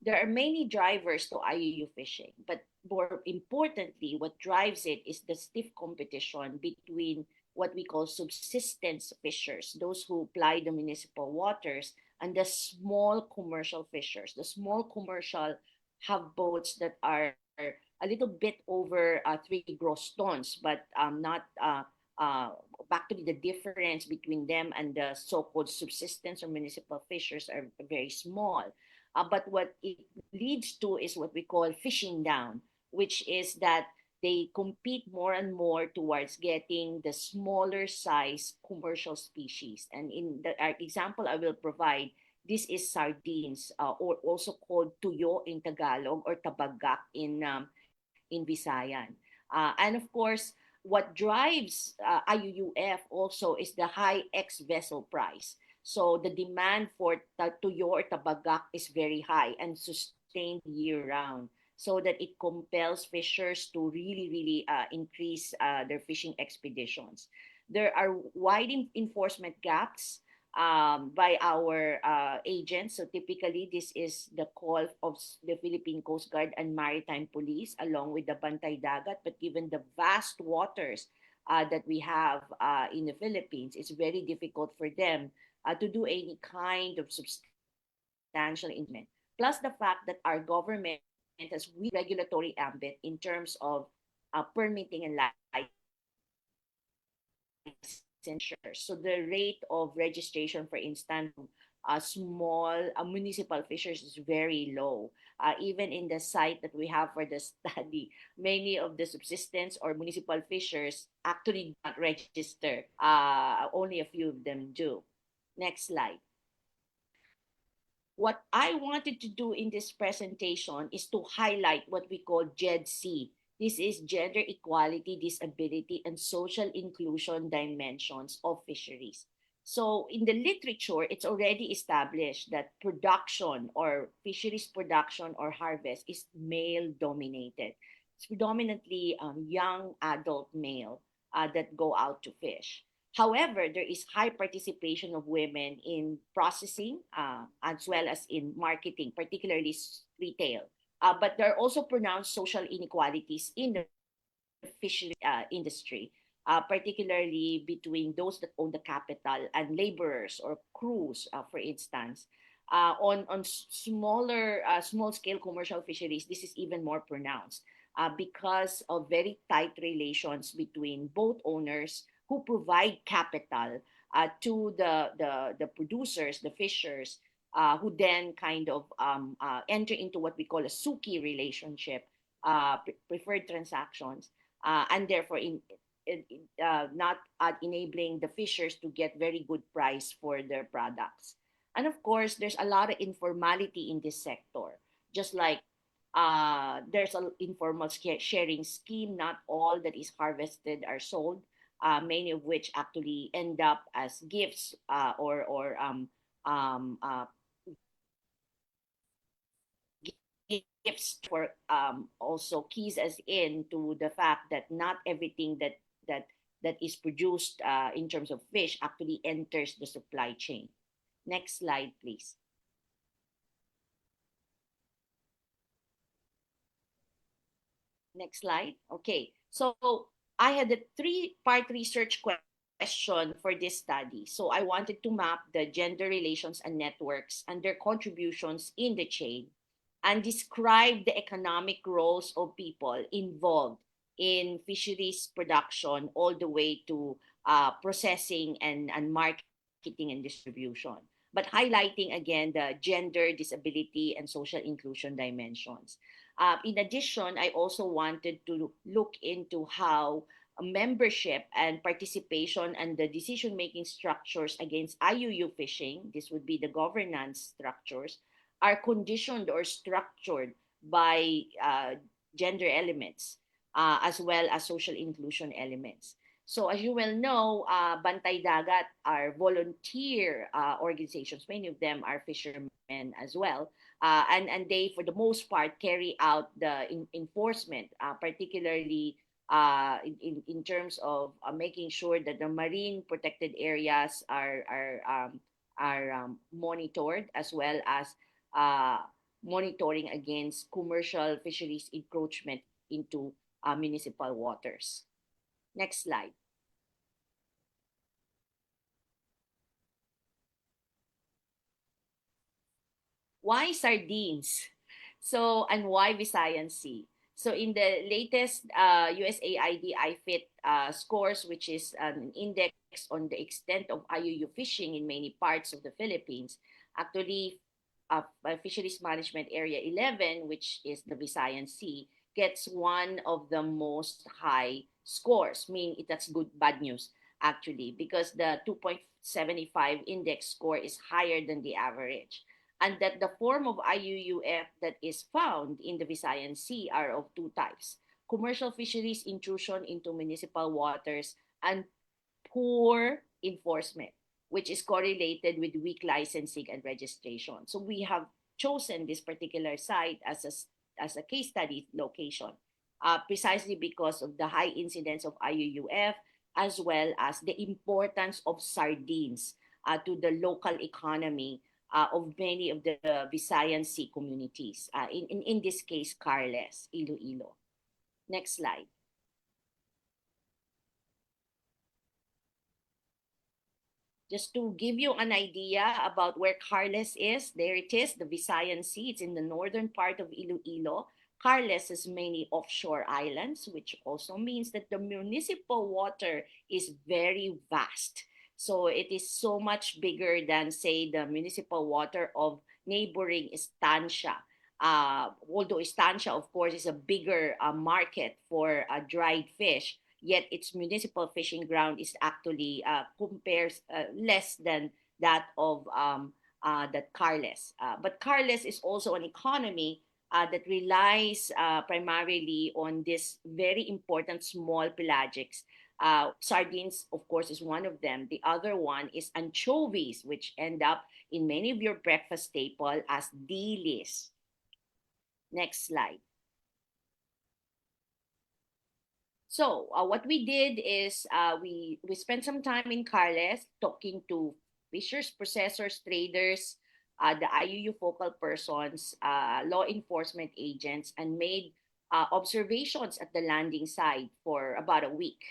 S18: There are many drivers to IUU fishing, but more importantly, what drives it is the stiff competition between what we call subsistence fishers, those who ply the municipal waters, and the small commercial fishers. The small commercial have boats that are a little bit over 3 gross tons, but not uh, actually the difference between them and the so-called subsistence or municipal fishers are very small. But what it leads to is what we call fishing down, which is that they compete more and more towards getting the smaller size commercial species. And in the example I will provide, this is sardines, or also called tuyo in Tagalog or tabagak in Visayan. And of course, what drives IUUF also is the high ex-vessel price. So the demand for tuyo or tabagak is very high and sustained year-round, so that it compels fishers to really increase their fishing expeditions. There are wide enforcement gaps by our agents. So typically, this is the call of the Philippine Coast Guard and Maritime Police along with the Bantay Dagat. But given the vast waters that we have in the Philippines, it's very difficult for them to do any kind of substantial investment. Plus the fact that our government has weak regulatory ambit in terms of permitting and licensure. So the rate of registration, for instance, small municipal fishers is very low. Even in the site that we have for the study, many of the subsistence or municipal fishers actually do not register. Only a few of them do. Next slide. What I wanted to do in this presentation is to highlight what we call GED-C. This is gender equality, disability, and social inclusion dimensions of fisheries. So in the literature, it's already established that production or fisheries production or harvest is male dominated. It's predominantly young adult male that go out to fish. However, there is high participation of women in processing as well as in marketing, particularly retail. But there are also pronounced social inequalities in the fishery industry, particularly between those that own the capital and laborers or crews, for instance. On smaller, small-scale commercial fisheries, this is even more pronounced because of very tight relations between both owners who provide capital to the producers, the fishers, who then kind of enter into what we call a suki relationship, preferred transactions, and therefore not enabling the fishers to get very good price for their products. And of course, there's a lot of informality in this sector, just like there's an informal sharing scheme. Not all that is harvested are sold, many of which actually end up as gifts or gifts for also keys as in to the fact that not everything that is produced in terms of fish actually enters the supply chain. Next slide, please. Next slide. Okay, so I had a three-part research question for this study. So I wanted to map the gender relations and networks and their contributions in the chain and describe the economic roles of people involved in fisheries production all the way to processing and marketing and distribution, but highlighting again the gender, disability, and social inclusion dimensions. In addition, I also wanted to look into how membership and participation and the decision-making structures against IUU fishing, this would be the governance structures, are conditioned or structured by gender elements as well as social inclusion elements. So as you well know, Bantay Dagat are volunteer organizations. Many of them are fishermen as well. And they, for the most part, carry out the enforcement, particularly in terms of making sure that the marine protected areas are monitored, as well as monitoring against commercial fisheries encroachment into municipal waters. Next slide. why sardines? So, and why Visayan Sea? So in the latest USAID IFIT scores, which is an index on the extent of IUU fishing in many parts of the Philippines, actually Fisheries Management Area 11, which is the Visayan Sea, gets one of the most high scores, meaning that's good, bad news, actually, because the 2.75 index score is higher than the average. And that the form of IUUF that is found in the Visayan Sea are of two types: commercial fisheries intrusion into municipal waters and poor enforcement, which is correlated with weak licensing and registration. So we have chosen this particular site as a case study location, precisely because of the high incidence of IUUF, as well as the importance of sardines to the local economy of many of the Visayan Sea communities. In this case, Carles, Iloilo. Next slide. Just to give you an idea about where Carles is, there it is, the Visayan Sea. It's in the northern part of Iloilo. Carles has many offshore islands, which also means that the municipal water is very vast. So it is so much bigger than, say, the municipal water of neighboring Estancia. Although Estancia, of course, is a bigger market for dried fish, yet its municipal fishing ground is actually compares less than that of that Carles. But Carles is also an economy that relies primarily on this very important small pelagics. Sardines, of course, is one of them. The other one is anchovies, which end up in many of your breakfast staple as dilis. Next slide. So what we did is we spent some time in Carles talking to fishers, processors, traders, the IUU focal persons, law enforcement agents, and made observations at the landing site for about a week.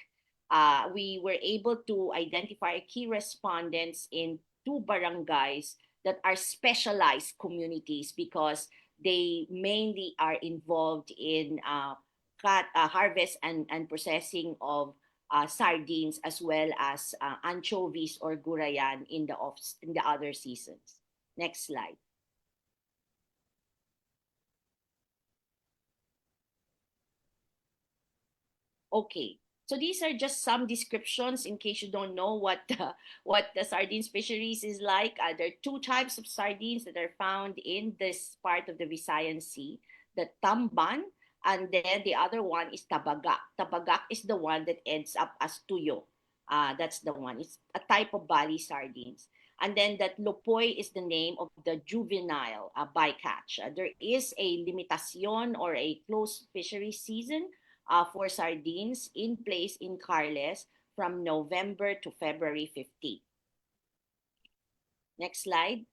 S18: We were able to identify key respondents in 2 barangays that are specialized communities because they mainly are involved in harvest and processing of sardines, as well as anchovies or gurayan in the other seasons. Next slide. Okay, so these are just some descriptions in case you don't know what the sardines fisheries is like. There are 2 types of sardines that are found in this part of the Visayan Sea: the tamban, and then the other one is tabagak. Tabagak is the one that ends up as tuyo. That's the one. It's a type of bali sardines. And then that lopoy is the name of the juvenile bycatch. There is a limitación or a closed fishery season for sardines in place in Carles from November to February 15. Next slide.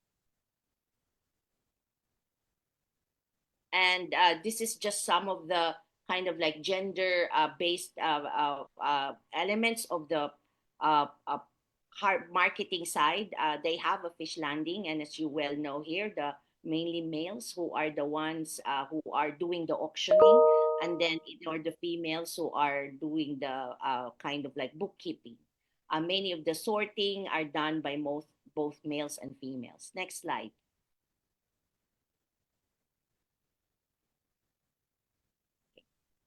S18: And this is just some of the kind of like gender based elements of the marketing side. They have a fish landing, and as you well know here, the mainly males who are the ones who are doing the auctioning, and then or the females who are doing the kind of like bookkeeping. Many of the sorting are done by both males and females. Next slide.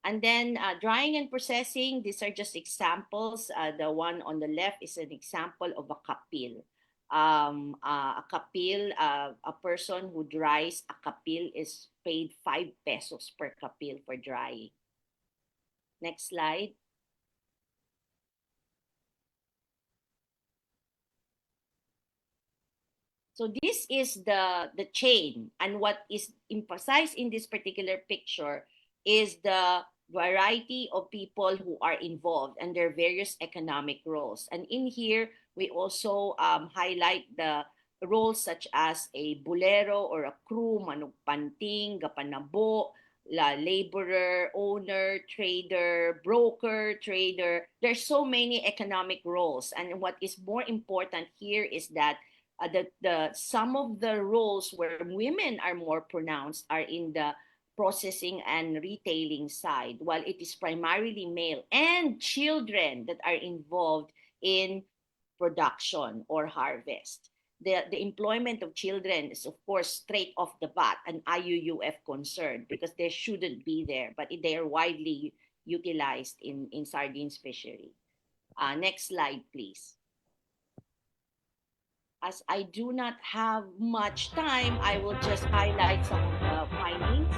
S18: And then drying and processing, these are just examples. The one on the left is an example of a kapil. A kapil, a person who dries a kapil is paid 5 pesos per kapil for drying. Next slide. So this is the chain, and what is emphasized in this particular picture is the variety of people who are involved and their various economic roles. And in here, we also highlight the roles such as a bulero or a crew, manugpanting, gapanabo, laborer, owner, trader, broker, trader. There's so many economic roles. And what is more important here is that some of the roles where women are more pronounced are in the processing and retailing side, while it is primarily male and children that are involved in production or harvest. The employment of children is, of course, straight off the bat an IUUF concern because they shouldn't be there, but they are widely utilized in sardines fishery. Next slide, please. As I do not have much time, I will just highlight some of the findings.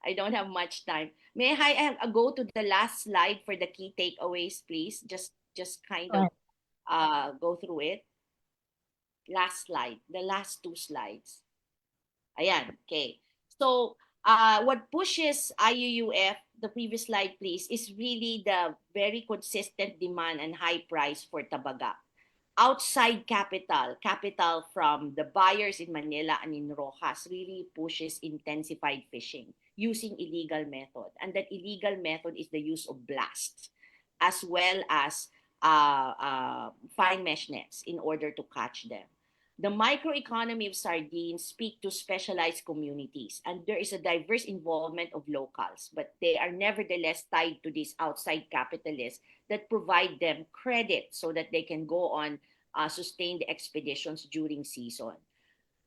S18: I don't have much time. May I go to the last slide for the key takeaways, please? Just kind of go through it. Last slide, the last two slides. Ayan, okay. So what pushes IUUF, the previous slide please, is really the very consistent demand and high price for tabaga. Outside capital from the buyers in Manila and in Rojas really pushes intensified fishing using illegal method. And that illegal method is the use of blasts as well as fine mesh nets in order to catch them. The microeconomy of sardines speak to specialized communities, and there is a diverse involvement of locals, but they are nevertheless tied to these outside capitalists that provide them credit so that they can go on sustained expeditions during season.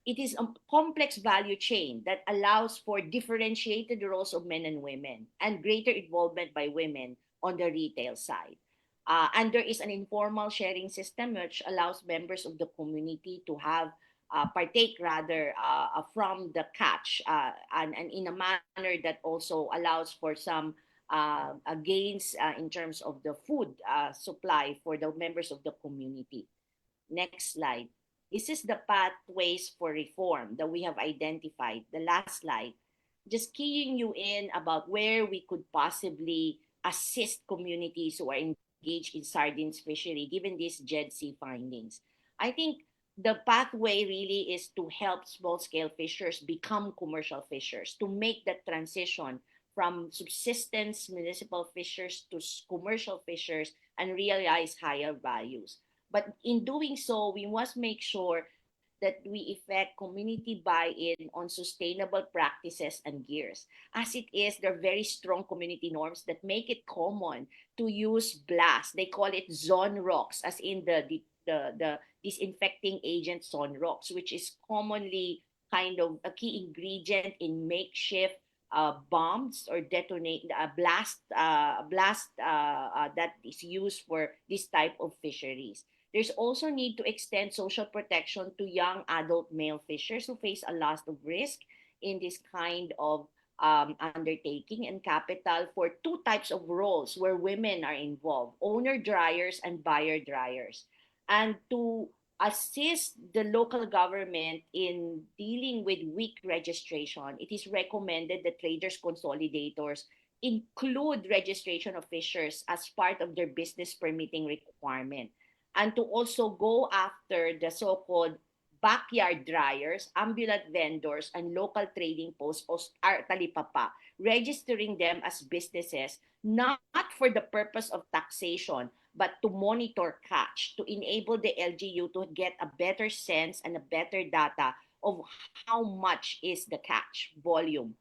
S18: It is a complex value chain that allows for differentiated roles of men and women and greater involvement by women on the retail side. And there is an informal sharing system which allows members of the community to have partake rather from the catch and in a manner that also allows for some gains in terms of the food supply for the members of the community. Next slide. This is the pathways for reform that we have identified. The last slide. Just keying you in about where we could possibly assist communities who are engaged in sardines fishery, given these JEDC findings. I think the pathway really is to help small-scale fishers become commercial fishers, to make that transition from subsistence municipal fishers to commercial fishers and realize higher values. But in doing so, we must make sure that we effect community buy-in on sustainable practices and gears. As it is, there are very strong community norms that make it common to use blast. They call it zone rocks, as in the disinfecting agent zone rocks, which is commonly kind of a key ingredient in makeshift bombs or detonate blast that is used for this type of fisheries. There's also need to extend social protection to young adult male fishers who face a lot of risk in this kind of undertaking, and capital for two types of roles where women are involved, owner dryers and buyer dryers. And to assist the local government in dealing with weak registration, it is recommended that traders consolidators include registration of fishers as part of their business permitting requirement, and to also go after the so-called backyard dryers, ambulant vendors, and local trading posts or talipapa, registering them as businesses not for the purpose of taxation, but to monitor catch, to enable the LGU to get a better sense and a better data of how much is the catch volume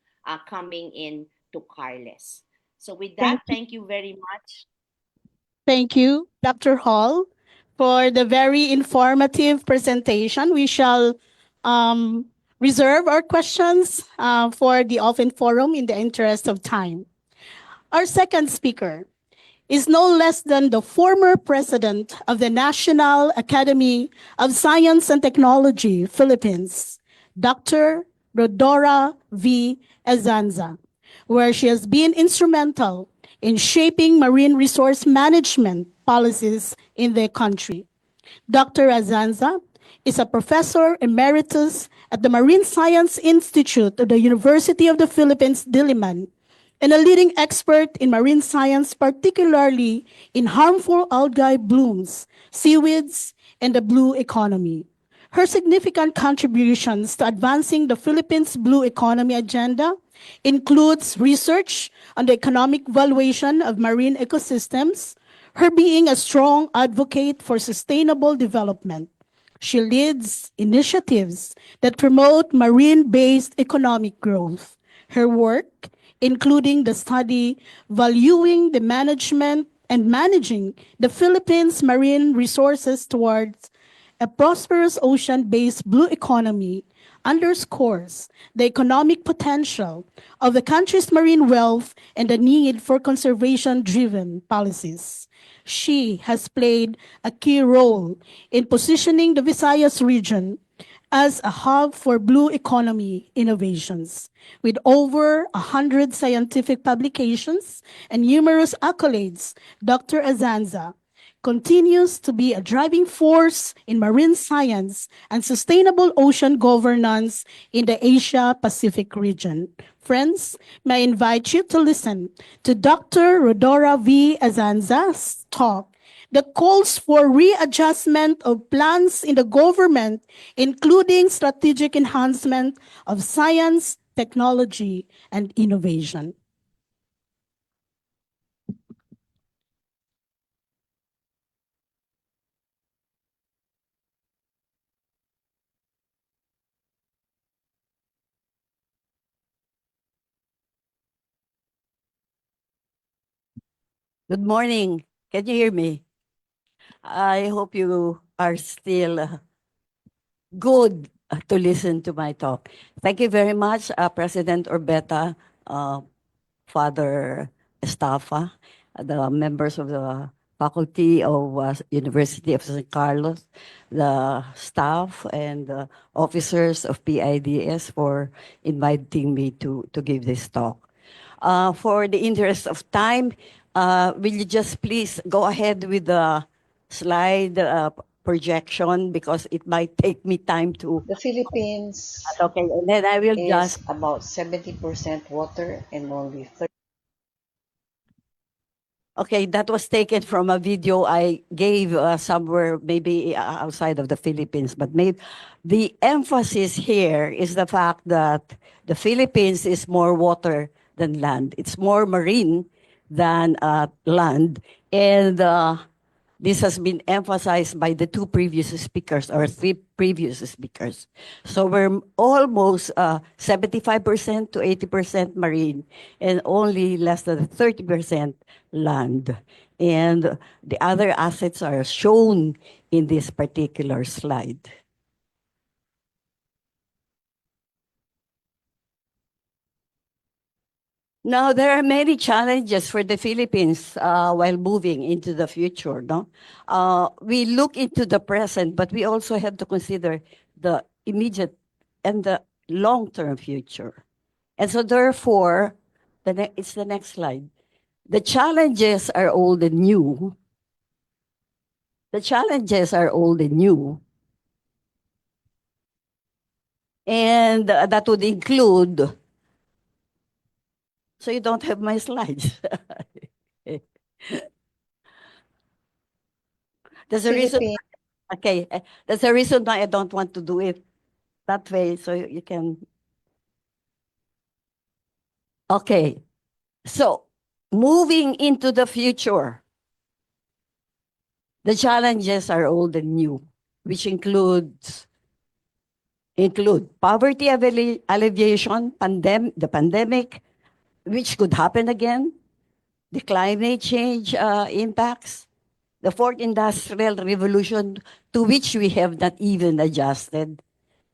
S18: coming in to Carles. So with that, thank you very much.
S17: Thank you, Dr. Hall, for the very informative presentation. We shall reserve our questions for the open forum in the interest of time. Our second speaker is no less than the former president of the National Academy of Science and Technology, Philippines, Dr. Rodora V. Azanza, where she has been instrumental in shaping marine resource management policies in the country. Dr. Azanza is a professor emeritus at the Marine Science Institute of the University of the Philippines, Diliman, and a leading expert in marine science, particularly in harmful algae blooms, seaweeds, and the blue economy. Her significant contributions to advancing the Philippines' blue economy agenda includes research on the economic valuation of marine ecosystems. her being a strong advocate for sustainable development. She leads initiatives that promote marine-based economic growth. Her work, including the study valuing the management and managing the Philippines' marine resources towards a prosperous ocean-based blue economy, underscores the economic potential of the country's marine wealth and the need for conservation-driven policies. She has played a key role in positioning the Visayas region as a hub for blue economy innovations. With over 100 scientific publications and numerous accolades, Dr. Azanza continues to be a driving force in marine science and sustainable ocean governance in the Asia-Pacific region. Friends, may I invite you to listen to Dr. Rodora V. Azanza's talk that calls for readjustment of plans in the government, including strategic enhancement of science, technology, and innovation.
S19: Good morning. Can you hear me? I hope you are still good to listen to my talk. Thank you very much, President Orbeta, Father Estafa, the members of the faculty of University of San Carlos, the staff and the officers of PIDS for inviting me to give this talk. For the interest of time, will you just please go ahead with the slide projection because it might take me time to.
S20: The Philippines
S19: Okay, and then I will
S20: is
S19: just.
S20: about 70% water and only 30.
S19: Okay, that was taken from a video I gave somewhere maybe outside of the Philippines, but maybe the emphasis here is the fact that the Philippines is more water than land. It's more marine than land. And this has been emphasized by the two previous speakers or three previous speakers. So we're almost 75% to 80% marine and only less than 30% land. And the other assets are shown in this particular slide. Now, there are many challenges for the Philippines while moving into the future. No? We look into the present, but we also have to consider the immediate and the long-term future. And so therefore, it's the next slide. The challenges are old and new. The challenges are old and new. And that would include. So you don't have my slides. There's a reason. Okay, there's a reason why I don't want to do it that way, so you can. Okay, so moving into the future, the challenges are old and new, which include poverty alleviation, the pandemic, which could happen again, the climate change impacts, the fourth industrial revolution, to which we have not even adjusted,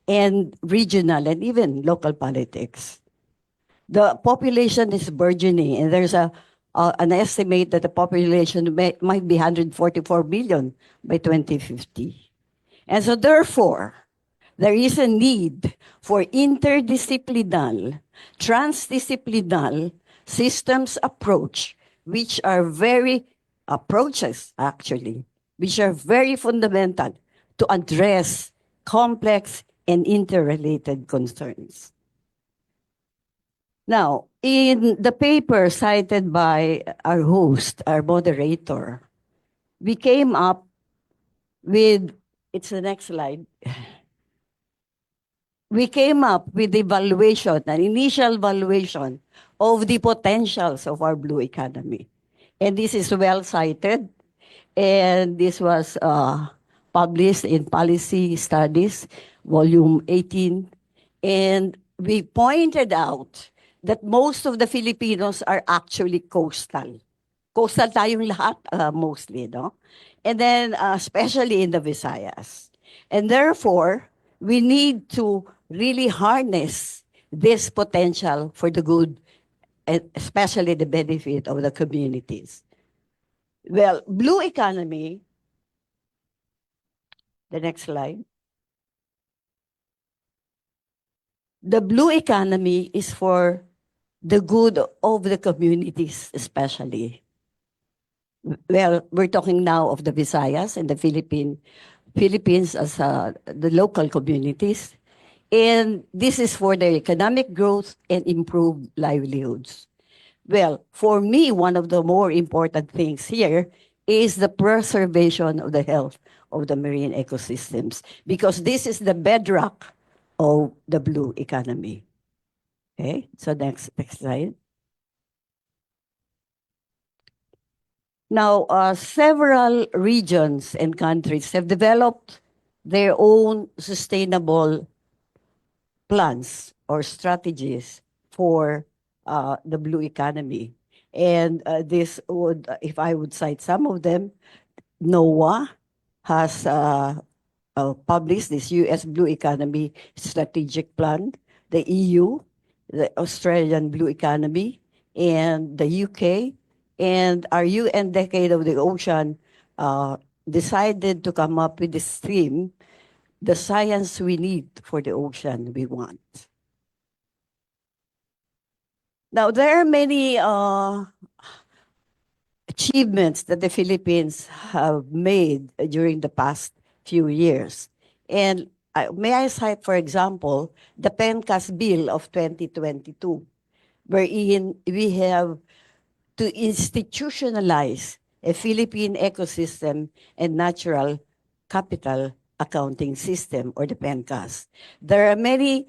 S19: and regional and even local politics. The population is burgeoning, and there's an estimate that the population might be 144 million by 2050. And so therefore, there is a need for interdisciplinary, transdisciplinary systems approach, which are very which are very fundamental to address complex and interrelated concerns. Now, in the paper cited by our host, our moderator, we came up with, it's the next slide. We came up with evaluation, an initial evaluation of the potentials of our blue economy. And this is well cited. And this was published in Policy Studies, Volume 18. And we pointed out that most of the Filipinos are actually coastal. Coastal tayong lahat, mostly, no? And then, especially in the Visayas. And therefore, we need to really harness this potential for the good, and especially the benefit of the communities. Well, blue economy, the next slide. The blue economy is for the good of the communities, especially. Well, we're talking now of the Visayas and the Philippines as the local communities. And this is for their economic growth and improved livelihoods. Well, for me, one of the more important things here is the preservation of the health of the marine ecosystems, because this is the bedrock of the blue economy. Okay, so next slide. Now, several regions and countries have developed their own sustainable plans or strategies for the blue economy. And this would, if I would cite some of them, NOAA has published this US Blue Economy Strategic Plan, the EU, the Australian Blue Economy, and the UK, and our UN Decade of the Ocean decided to come up with this theme, the science we need for the ocean we want. Now, there are many achievements that the Philippines have made during the past few years. And may I cite, for example, the PENCAS Bill of 2022, wherein we have to institutionalize a Philippine ecosystem and natural capital accounting system, or the PENCAS. There are many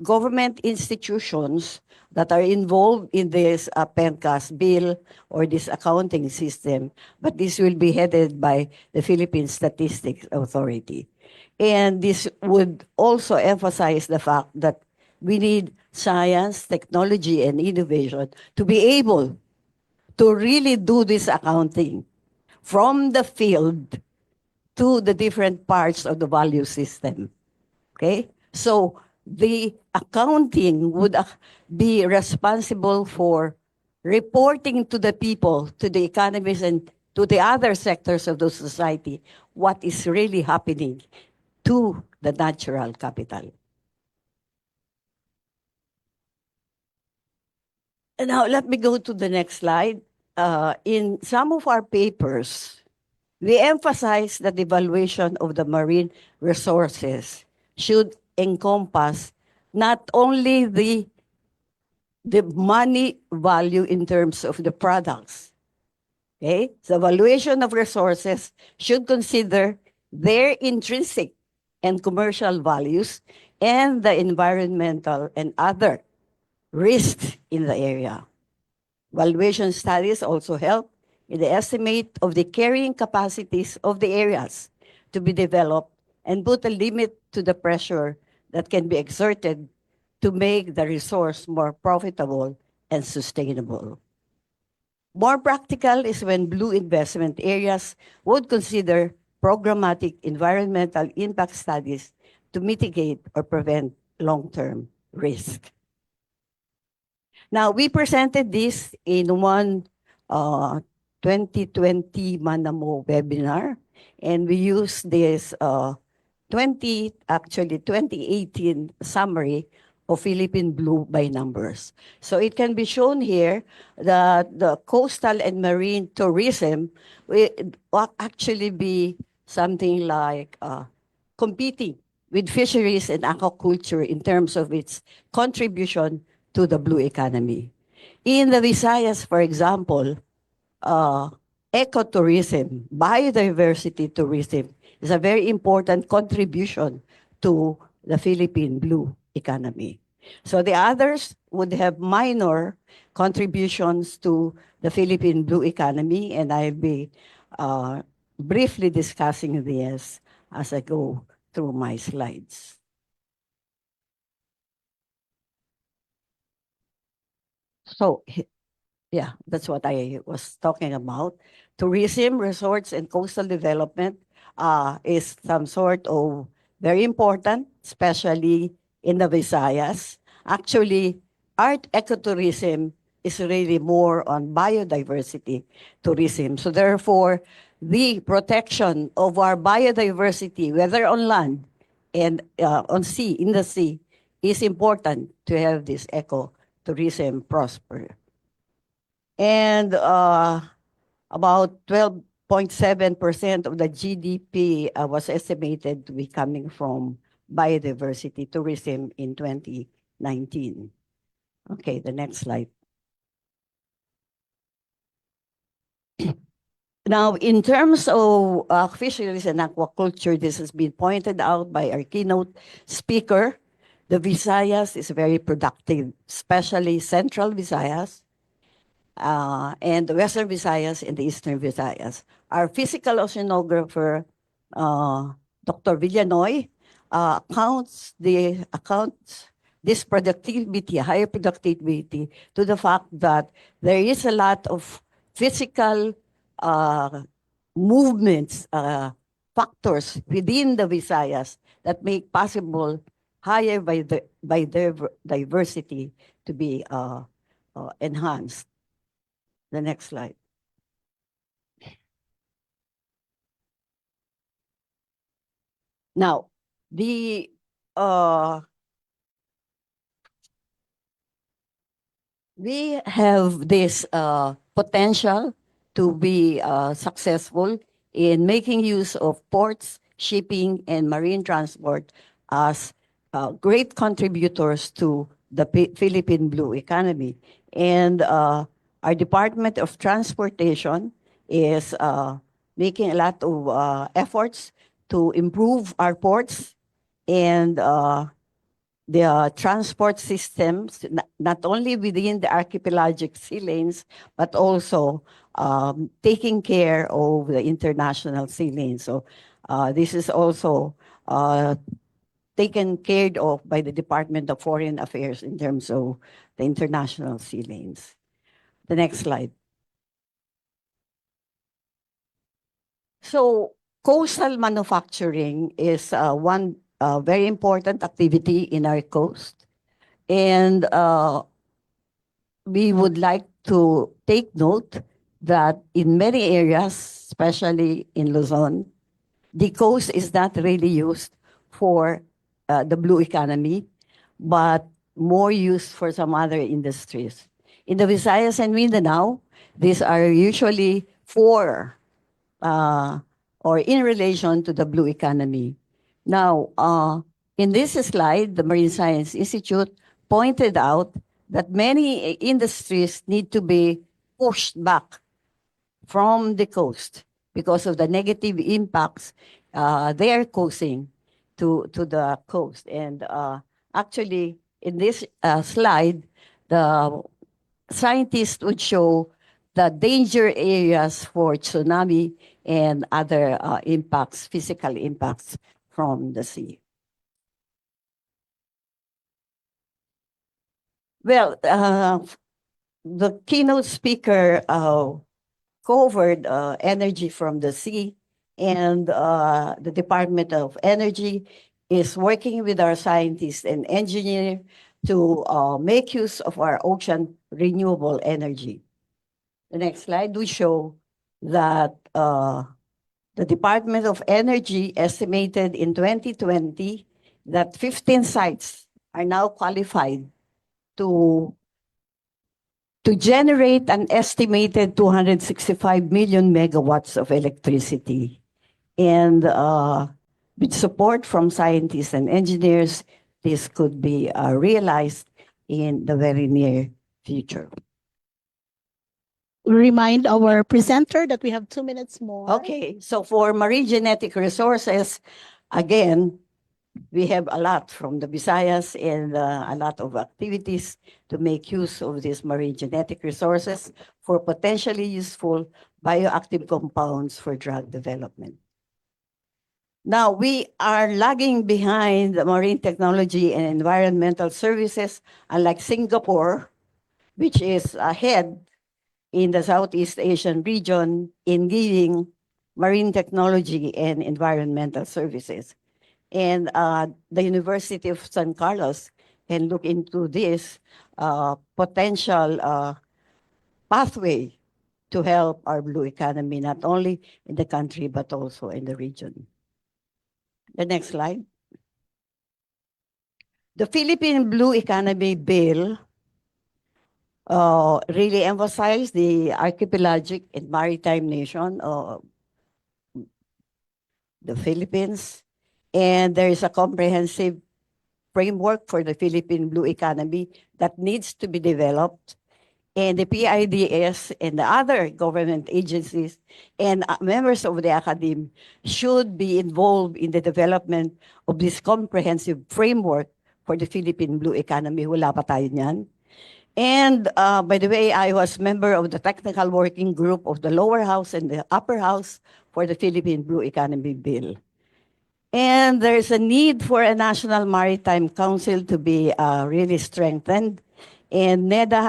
S19: government institutions that are involved in this PENCAS bill or this accounting system, but this will be headed by the Philippine Statistics Authority. And this would also emphasize the fact that we need science, technology, and innovation to be able to really do this accounting from the field to the different parts of the value system. Okay? So the accounting would be responsible for reporting to the people, to the economies, and to the other sectors of the society what is really happening to the natural capital. And now let me go to the next slide. In some of our papers, we emphasize that the evaluation of the marine resources should encompass not only the money value in terms of the products. Okay? The evaluation of resources should consider their intrinsic and commercial values and the environmental and other risks in the area. Valuation studies also help in the estimate of the carrying capacities of the areas to be developed and put a limit to the pressure that can be exerted to make the resource more profitable and sustainable. More practical is when blue investment areas would consider programmatic environmental impact studies to mitigate or prevent long-term risk. Now, we presented this in one 2020 Manamo webinar, and we used this 2018 summary of Philippine Blue by numbers. So it can be shown here that the coastal and marine tourism will actually be something like competing with fisheries and aquaculture in terms of its contribution to the blue economy. In the Visayas, for example, ecotourism, biodiversity tourism is a very important contribution to the Philippine blue economy. So the others would have minor contributions to the Philippine blue economy, and I'll be briefly discussing this as I go through my slides. So, yeah, that's what I was talking about. Tourism, resorts, and coastal development is some sort of very important, especially in the Visayas. Actually, art ecotourism is really more on biodiversity tourism. So therefore, the protection of our biodiversity, whether on land and on sea, in the sea, is important to have this ecotourism prosper. And about 12.7% of the GDP was estimated to be coming from biodiversity tourism in 2019. Okay, the next slide. Now, in terms of fisheries and aquaculture, this has been pointed out by our keynote speaker. The Visayas is very productive, especially Central Visayas, and the Western Visayas and the Eastern Visayas. Our physical oceanographer, Dr. Villanoy, accounts this productivity, higher productivity, to the fact that there is a lot of physical movements, factors within the Visayas that make possible higher diversity to be enhanced. The next slide. Now, we have this potential to be successful in making use of ports, shipping, and marine transport as great contributors to the Philippine blue economy. And our Department of Transportation is making a lot of efforts to improve our ports and the transport systems, not only within the archipelagic sea lanes, but also taking care of the international sea lanes. So this is also taken care of by the Department of Foreign Affairs in terms of the international sea lanes. The next slide. So coastal manufacturing is one very important activity in our coast. And we would like to take note that in many areas, especially in Luzon, the coast is not really used for the blue economy, but more used for some other industries. In the Visayas and Mindanao, these are usually for or in relation to the blue economy. Now, in this slide, the Marine Science Institute pointed out that many industries need to be pushed back from the coast because of the negative impacts they are causing to the coast. And actually, in this slide, the scientists would show the danger areas for tsunami and other impacts, physical impacts from the sea. Well, the keynote speaker covered energy from the sea, and the Department of Energy is working with our scientists and engineers to make use of our ocean renewable energy. The next slide will show that the Department of Energy estimated in 2020 that 15 sites are now qualified to generate an estimated 265 million megawatts of electricity. And with support from scientists and engineers, this could be realized in the very near future.
S17: We remind our presenter that we have 2 minutes more.
S19: Okay, so for marine genetic resources, again, We have a lot from the Visayas and a lot of activities to make use of these marine genetic resources for potentially useful bioactive compounds for drug development. Now, we are lagging behind the marine technology and environmental services, unlike Singapore, which is ahead in the Southeast Asian region in giving marine technology and environmental services. And the University of San Carlos can look into this potential pathway to help our blue economy, not only in the country, but also in the region. The next slide. The Philippine Blue Economy Bill really emphasized the archipelagic and maritime nation of the Philippines. And there is a comprehensive framework for the Philippine Blue Economy that needs to be developed. And the PIDS and the other government agencies and members of the academy should be involved in the development of this comprehensive framework for the Philippine Blue Economy. Wala pa tayo niyan. And by the way, I was member of the technical working group of the lower house and the upper house for the Philippine Blue Economy Bill. And there's a need for a National Maritime Council to be really strengthened. And NEDA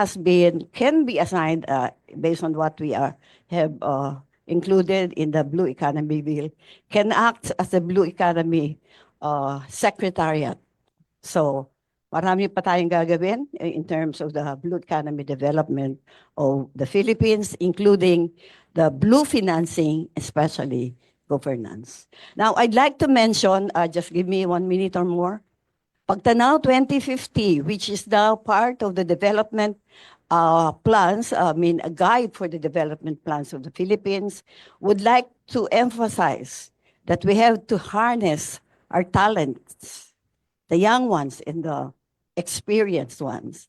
S19: can be assigned based on what we have included in the Blue Economy Bill, can act as the Blue Economy Secretariat. So marami pa tayong gagawin in terms of the Blue Economy development of the Philippines, including the blue financing, especially governance. Now, I'd like to mention, just give me 1 minute or more, Pagtanaw 2050, which is now part of the development plans, a guide for the development plans of the Philippines, would like to emphasize that we have to harness our talents, the young ones and the experienced ones,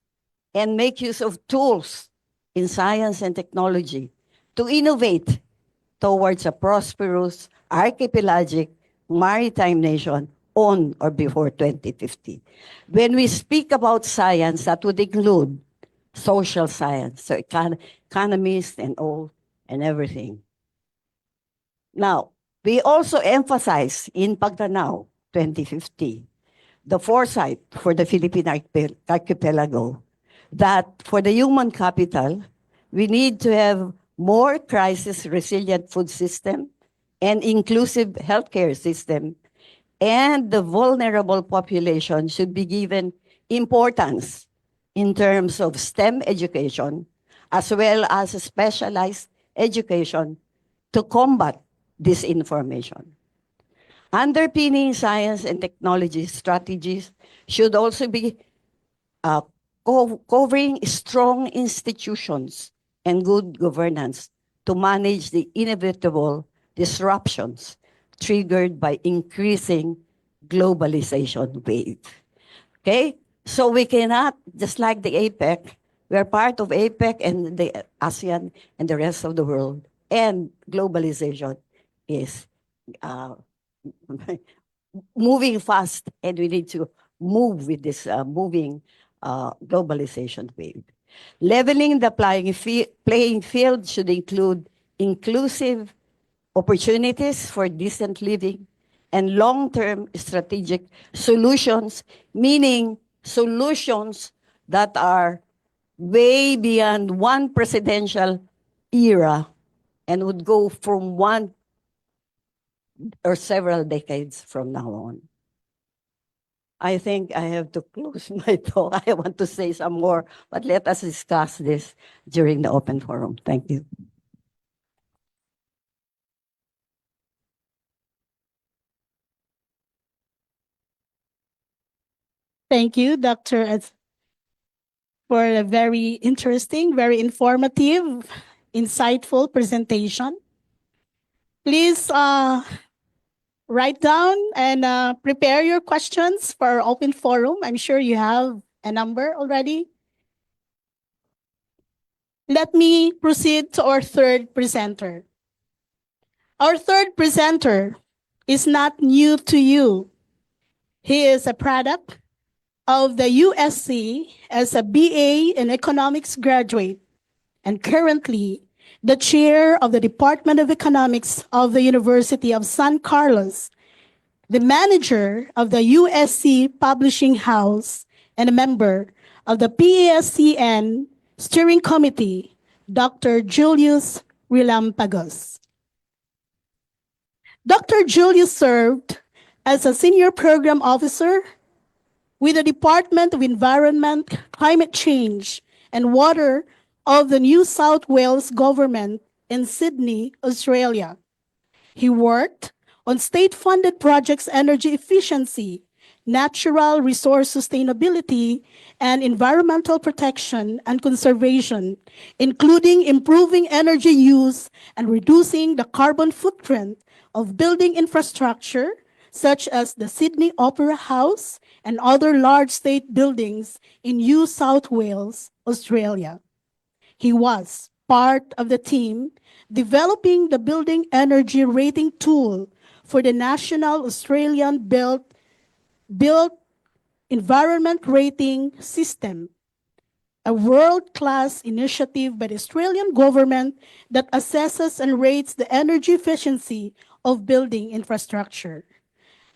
S19: and make use of tools in science and technology to innovate towards a prosperous, archipelagic, maritime nation on or before 2050. When we speak about science, that would include social science, so economists and all and everything. Now, we also emphasize in Pagtanaw 2050 the foresight for the Philippine archipelago that for the human capital, we need to have more crisis-resilient food system and inclusive healthcare system, and the vulnerable population should be given importance in terms of STEM education, as well as specialized education to combat disinformation. Underpinning science and technology strategies should also be covering strong institutions and good governance to manage the inevitable disruptions triggered by increasing globalization wave. Okay? So we cannot, just like the APEC, we are part of APEC and the ASEAN and the rest of the world, and globalization is moving fast, and we need to move with this moving globalization wave. Leveling the playing field should include inclusive opportunities for decent living and long-term strategic solutions, meaning solutions that are way beyond one presidential era and would go from one or several decades from now on. I think I have to close my talk. I want to say some more, but let us discuss this during the open forum. Thank you.
S17: Thank you, Dr. for a very interesting, very informative, insightful presentation. Please write down and prepare your questions for our open forum. I'm sure you have a number already. Let me proceed to our third presenter. Our third presenter is not new to you. He is a product of the USC as a BA in Economics graduate and currently the chair of the Department of Economics of the University of San Carlos, the manager of the USC Publishing House, and a member of the PASCN Steering Committee, Dr. Julius Rilampagos. Dr. Julius served as a senior program officer with the Department of Environment, Climate Change, and Water of the New South Wales government in Sydney, Australia. He worked on state-funded projects, energy efficiency, natural resource sustainability, and environmental protection and conservation, including improving energy use and reducing the carbon footprint of building infrastructure, such as the Sydney Opera House and other large state buildings in New South Wales, Australia. He was part of the team developing the building energy rating tool for the National Australian Built Environment Rating System, a world-class initiative by the Australian government that assesses and rates the energy efficiency of building infrastructure.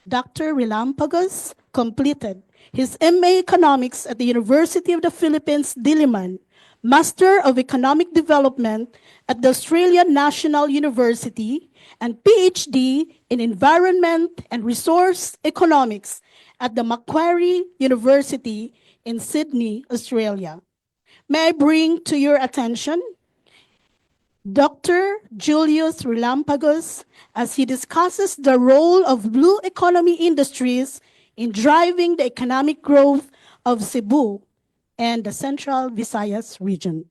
S17: Dr. Rilampagos completed his MA Economics at the University of the Philippines, Diliman, Master of Economic Development at the Australian National University, and PhD in Environment and Resource Economics at the Macquarie University in Sydney, Australia. May I bring to your attention Dr. Julius Rilampagos as he discusses the role of blue economy industries in driving the economic growth of Cebu and the Central Visayas region.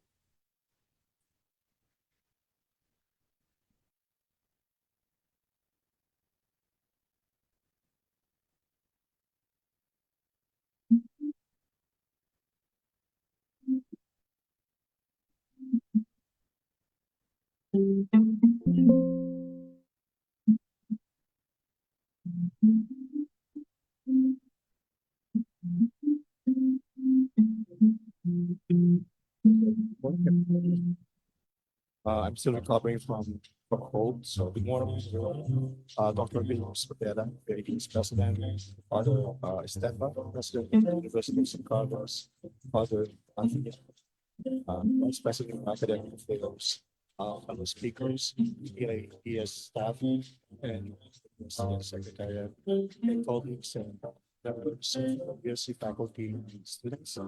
S6: I'm still recovering from cold, so good morning, everyone. Dr. Williams Patera, Philippines President, Father Estefa, President of the University of San Carlos, Father Anthony, Vice President of Academic Affairs, fellow speakers, ES staff, and Secretariat, and colleagues and members of USC faculty and students.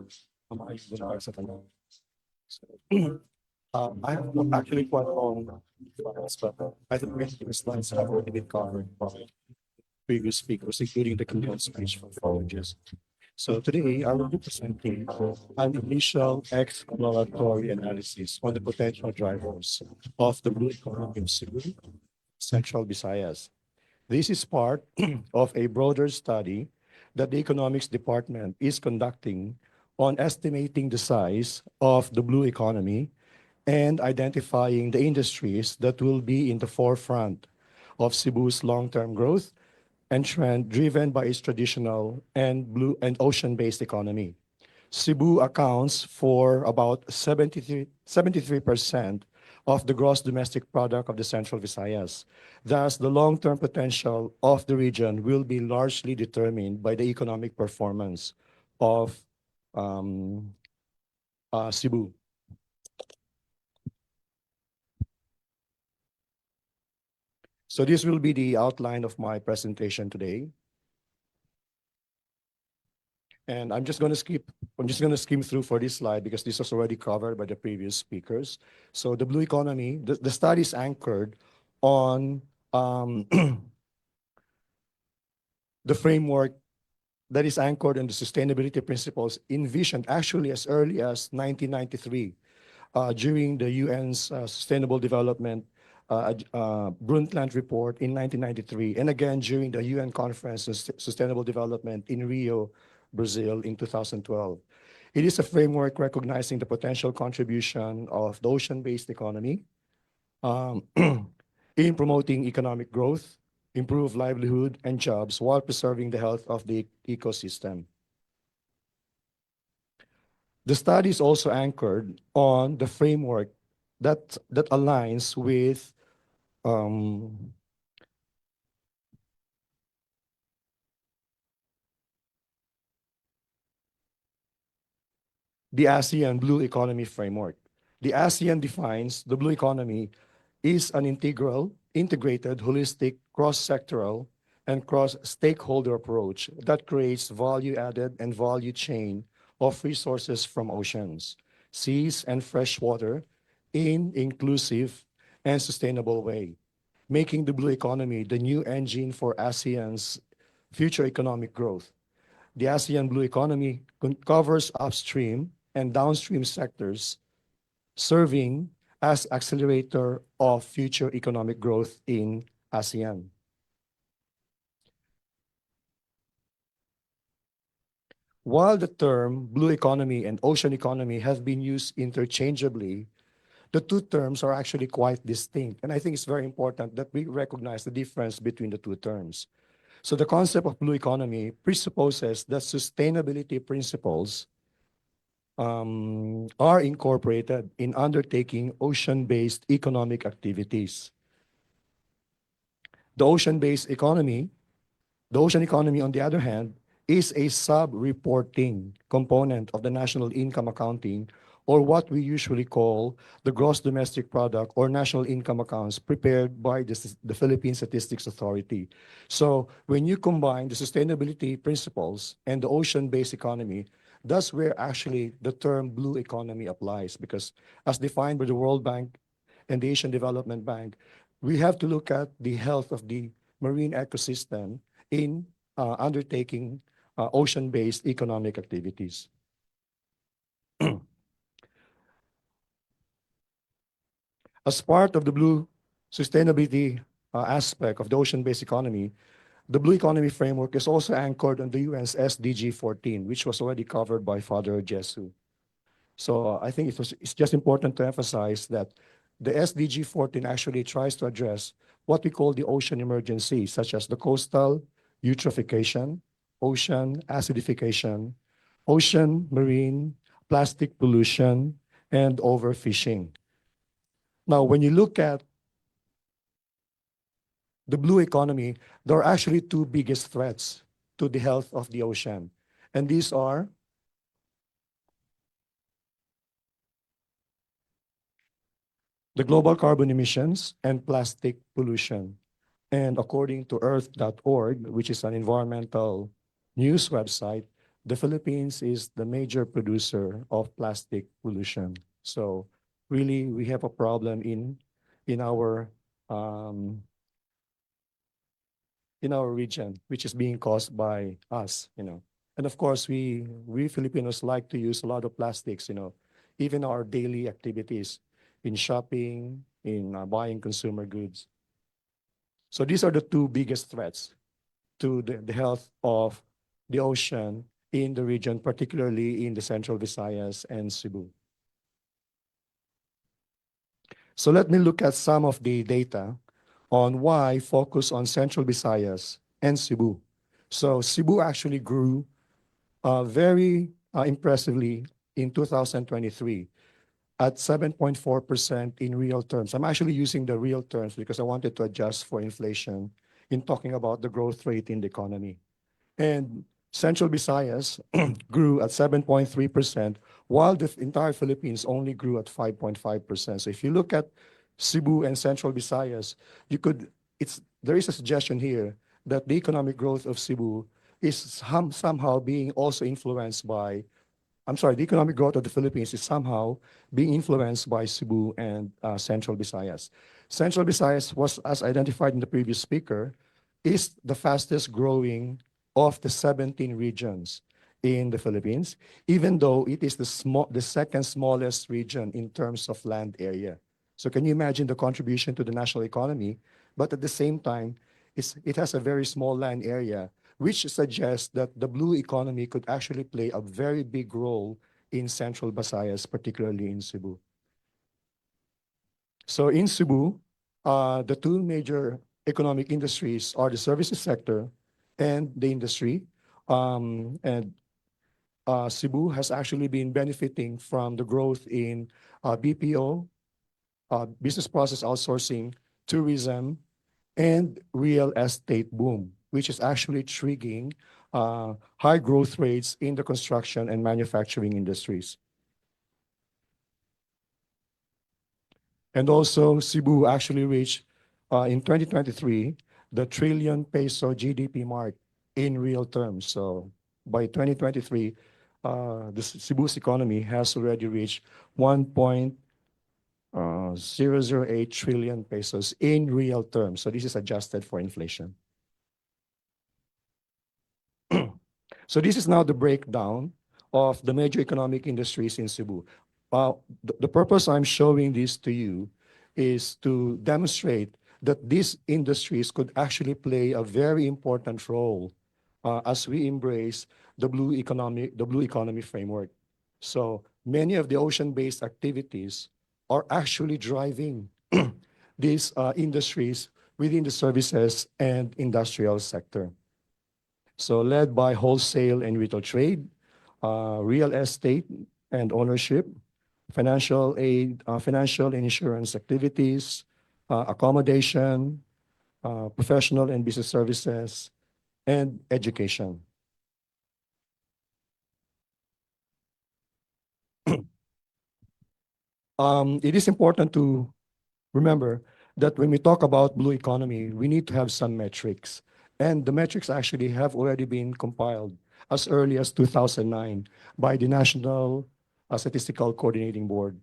S6: I have actually quite long slides, but I think many of the slides have already been covered by previous speakers, including the keynote speech from colleges. So today I will be presenting an initial exploratory analysis on the potential drivers of the blue economy of Cebu, Central Visayas. This is part of a broader study that the economics department is conducting on estimating the size of the blue economy and identifying the industries that will be in the forefront of Cebu's long-term growth and trend driven by its traditional and blue and ocean-based economy. Cebu accounts for about 73% of the gross domestic product of the Central Visayas. Thus, the long-term potential of the region will be largely determined by the economic performance of Cebu. So this will be the outline of my presentation today. And I'm just going to skim through for this slide because this was already covered by the previous speakers. So the blue economy, the study is anchored on the framework that is anchored in the sustainability principles envisioned actually as early as 1993 during the UN's Sustainable Development Brundtland Report in 1993, and again during the UN Conference on Sustainable Development in Rio, Brazil in 2012. It is a framework recognizing the potential contribution of the ocean-based economy in promoting economic growth
S21: improve livelihood and jobs while preserving the health of the ecosystem. The study is also anchored on the framework that aligns with the ASEAN Blue Economy Framework. The ASEAN defines the blue economy is an integrated, holistic, cross-sectoral, and cross-stakeholder approach that creates value-added and value chain of resources from oceans, seas, and fresh water in inclusive and sustainable way, making the blue economy the new engine for ASEAN's future economic growth. The ASEAN Blue Economy covers upstream and downstream sectors, serving as accelerator of future economic growth in ASEAN. While the term blue economy and ocean economy have been used interchangeably, the two terms are actually quite distinct. And I think it's very important that we recognize the difference between the two terms. So the concept of blue economy presupposes that sustainability principles are incorporated in undertaking ocean-based economic activities. The ocean-based economy, the ocean economy, on the other hand, is a sub-reporting component of the national income accounting, or what we usually call the gross domestic product or national income accounts prepared by the Philippine Statistics Authority. So when you combine the sustainability principles and the ocean-based economy, that's where actually the term blue economy applies, because as defined by the World Bank and the Asian Development Bank, we have to look at the health of the marine ecosystem in undertaking ocean-based economic activities. As part of the blue sustainability aspect of the ocean-based economy, the Blue Economy Framework is also anchored on the UN's SDG 14, which was already covered by Father Jesu. So I think it's just important to emphasize that the SDG 14 actually tries to address what we call the ocean emergencies, such as the coastal eutrophication, ocean acidification, ocean marine plastic pollution, and overfishing. Now, when you look at the blue economy, there are actually two biggest threats to the health of the ocean. And these are the global carbon emissions and plastic pollution. And according to earth.org, which is an environmental news website, the Philippines is the major producer of plastic pollution. So really, we have a problem in our region, which is being caused by us, And of course, we Filipinos like to use a lot of plastics, even our daily activities in shopping, in buying consumer goods. So these are the two biggest threats to the health of the ocean in the region, particularly in the Central Visayas and Cebu. So let me look at some of the data on why focus on Central Visayas and Cebu. So Cebu actually grew very impressively in 2023 at 7.4% in real terms. I'm actually using the real terms because I wanted to adjust for inflation in talking about the growth rate in the economy. And Central Visayas grew at 7.3%, while the entire Philippines only grew at 5.5%. So if you look at Cebu and Central Visayas, there is a suggestion here that the economic growth of Cebu is somehow being also influenced by, the economic growth of the Philippines is somehow being influenced by Cebu and Central Visayas. Central Visayas was, as identified in the previous speaker, is the fastest growing of the 17 regions in the Philippines, even though it is the second smallest region in terms of land area. So can you imagine the contribution to the national economy? But at the same time, it has a very small land area, which suggests that the blue economy could actually play a very big role in Central Visayas, particularly in Cebu. So in Cebu, the two major economic industries are the services sector and the industry. Cebu has actually been benefiting from the growth in BPO, business process outsourcing, tourism, and real estate boom, which is actually triggering high growth rates in the construction and manufacturing industries. And also, Cebu actually reached, in 2023, the trillion peso GDP mark in real terms. So by 2023, the Cebu's economy has already reached 1.008 trillion pesos in real terms. So this is adjusted for inflation. So this is now the breakdown of the major economic industries in Cebu. The purpose I'm showing this to you is to demonstrate that these industries could actually play a very important role as we embrace the blue economy framework. So many of the ocean-based activities are actually driving these industries within the services and industrial sector. So led by wholesale and retail trade, real estate and ownership, financial aid, financial and insurance activities, accommodation, professional and business services, and education. It is important to remember that when we talk about blue economy, we need to have some metrics. And the metrics actually have already been compiled as early as 2009 by the National Statistical Coordinating Board.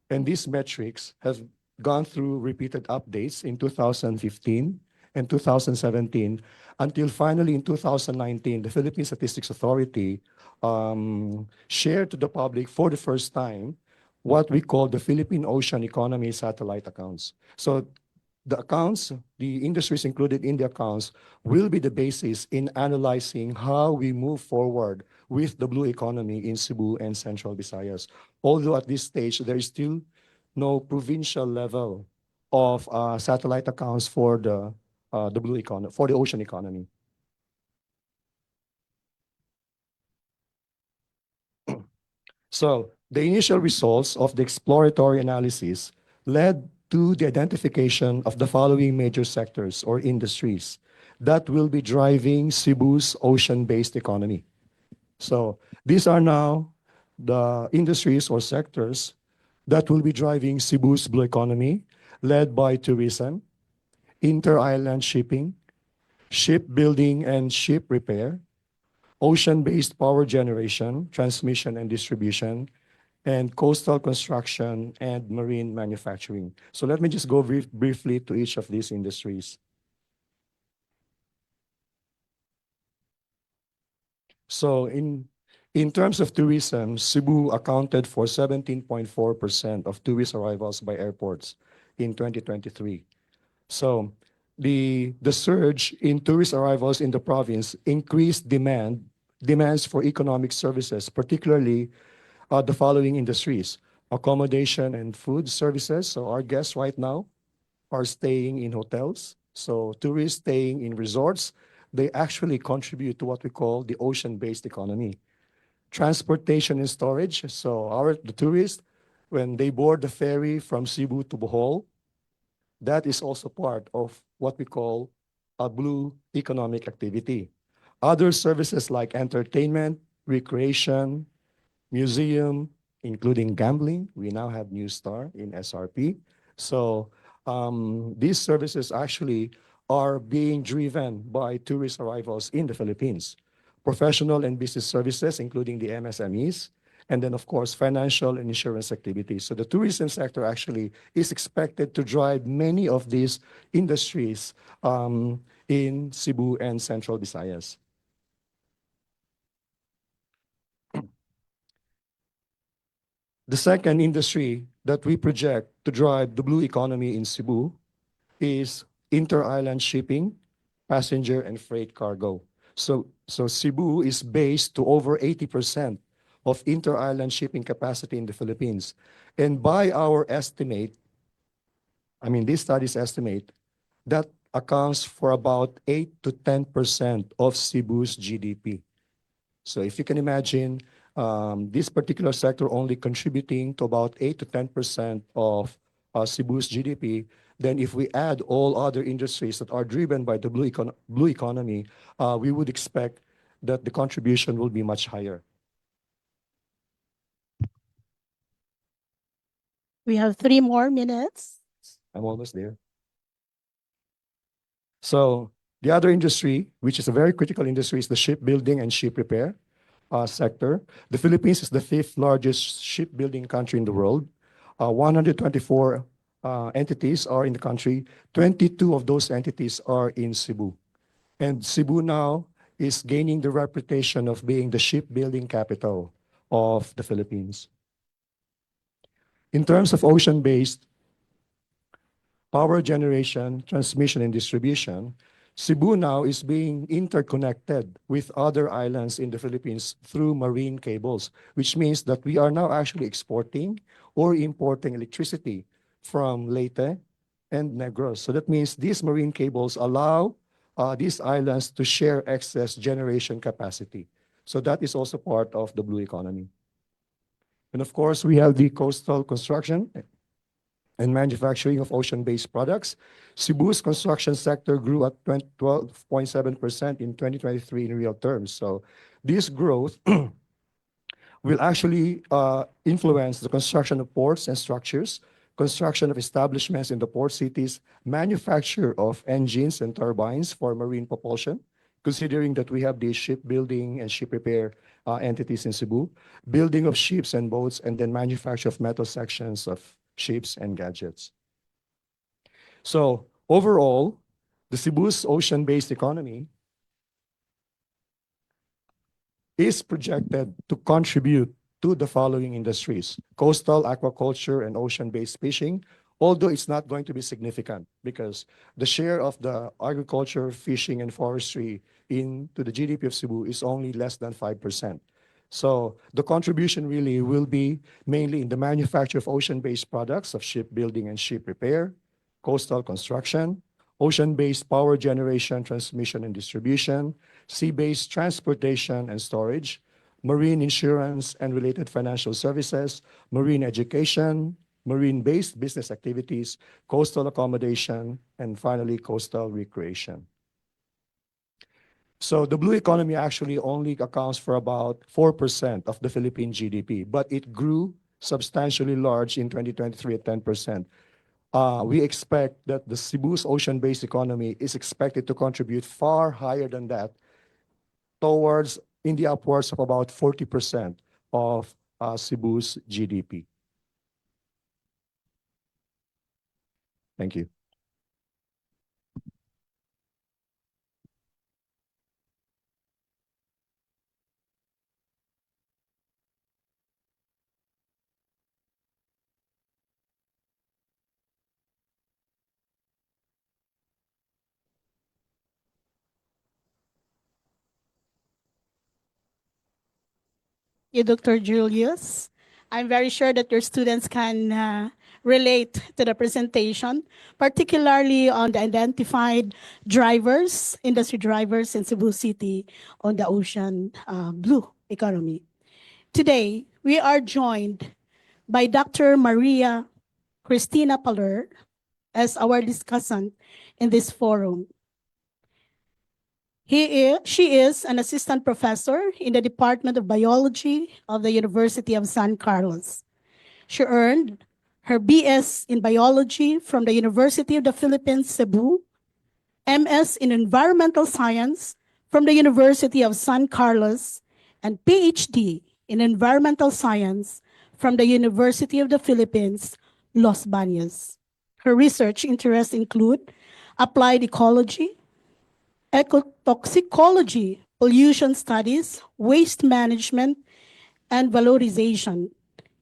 S21: And these metrics have gone through repeated updates in 2015 and 2017 until finally in 2019, the Philippine Statistics Authority shared to the public for the first time what we call the Philippine Ocean Economy Satellite Accounts. So the accounts, the industries included in the accounts, will be the basis in analyzing how we move forward with the blue economy in Cebu and Central Visayas. Although at this stage, there is still no provincial level of satellite accounts for the blue economy, for the ocean economy. So the initial results of the exploratory analysis led to the identification of the following major sectors or industries that will be driving Cebu's ocean-based economy. So these are now the industries or sectors that will be driving Cebu's blue economy, led by tourism, inter-island shipping, shipbuilding and ship repair, ocean-based power generation, transmission and distribution, and coastal construction and marine manufacturing. So let me just go briefly to each of these industries. So in terms of tourism, Cebu accounted for 17.4% of tourist arrivals by airports in 2023. So the surge in tourist arrivals in the province increased demands for economic services, particularly the following industries: accommodation and food services. So our guests right now are staying in hotels. So tourists staying in resorts, they actually contribute to what we call the ocean-based economy. Transportation and storage. So the tourists, when they board the ferry from Cebu to Bohol, that is also part of what we call a blue economic activity. Other services like entertainment, recreation, museum, including gambling. We now have New Star in SRP. So these services actually are being driven by tourist arrivals in the Philippines. Professional and business services, including the MSMEs, and then, of course, financial and insurance activities. So the tourism sector actually is expected to drive many of these industries in Cebu and Central Visayas. The second industry that we project to drive the blue economy in Cebu is inter-island shipping, passenger and freight cargo. So Cebu is based to over 80% of inter-island shipping capacity in the Philippines. And by our estimate, these studies estimate that accounts for about 8 to 10% of Cebu's GDP. So if you can imagine, this particular sector only contributing to about 8 to 10% of Cebu's GDP, then if we add all other industries that are driven by the blue economy, we would expect that the contribution will be much higher.
S17: We have 3 more minutes.
S21: I'm almost there. So the other industry, which is a very critical industry, is the shipbuilding and ship repair sector. The Philippines is the 5th largest shipbuilding country in the world. 124 entities are in the country. 22 of those entities are in Cebu. And Cebu now is gaining the reputation of being the shipbuilding capital of the Philippines. In terms of ocean-based power generation, transmission, and distribution, Cebu now is being interconnected with other islands in the Philippines through marine cables, which means that we are now actually exporting or importing electricity from Leyte and Negros. So that means these marine cables allow these islands to share excess generation capacity. So that is also part of the blue economy. And of course, we have the coastal construction and manufacturing of ocean-based products. Cebu's construction sector grew at 12.7% in 2023 in real terms. So this growth will actually influence the construction of ports and structures, construction of establishments in the port cities, manufacture of engines and turbines for marine propulsion, considering that we have these shipbuilding and ship repair entities in Cebu, building of ships and boats, and then manufacture of metal sections of ships and gadgets. So overall, the Cebu's ocean-based economy is projected to contribute to the following industries: coastal aquaculture and ocean-based fishing, although it's not going to be significant because the share of the agriculture, fishing, and forestry into the GDP of Cebu is only less than 5%. So the contribution really will be mainly in the manufacture of ocean-based products of shipbuilding and ship repair, coastal construction, ocean-based power generation, transmission, and distribution, sea-based transportation and storage, marine insurance and related financial services, marine education, marine-based business activities, coastal accommodation, and finally, coastal recreation. So the blue economy actually only accounts for about 4% of the Philippine GDP, but it grew substantially large in 2023 at 10%. We expect that the Cebu's ocean-based economy is expected to contribute far higher than that, towards in the upwards of about 40% of Cebu's GDP. Thank you.
S17: You, Dr. Julius. I'm very sure that your students can relate to the presentation, particularly on the identified drivers, industry drivers in Cebu City on the ocean blue economy. Today, we are joined by Dr. Maria Cristina Paler as our discussant in this forum. She is an assistant professor in the Department of Biology of the University of San Carlos. She earned her BS in Biology from the University of the Philippines, Cebu, MS in Environmental Science from the University of San Carlos, and PhD in Environmental Science from the University of the Philippines, Los Baños. Her research interests include applied ecology, ecotoxicology, pollution studies, waste management, and valorization,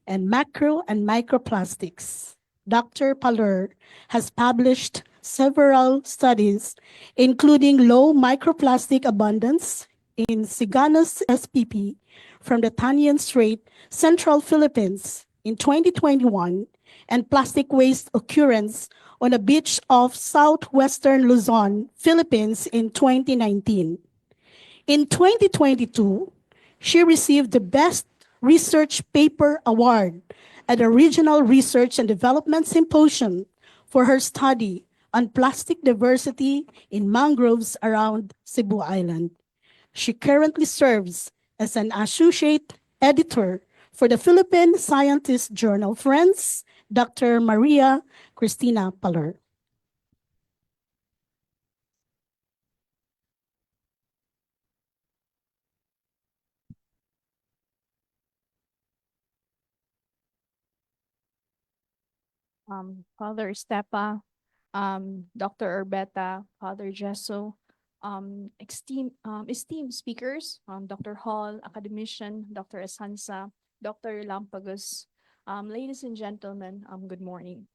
S17: and macro and microplastics. Dr. Paler has published several studies, including low microplastic abundance in Siganos SPP from the Tanian Strait, Central Philippines in 2021, and plastic waste occurrence on a beach of southwestern Luzon, Philippines in 2019. In 2022, she received the Best Research Paper Award at the Regional Research and Development Symposium for her study on plastic diversity in mangroves around Cebu Island. She currently serves as an associate editor for the Philippine Scientist Journal Friends, Dr. Maria Cristina Paler.
S5: Father Estepa, Dr. Urbeta, Father Jesso, esteemed speakers, Dr. Hall, academician, Dr. Esansa, Dr. Lampagos, ladies and gentlemen, good morning.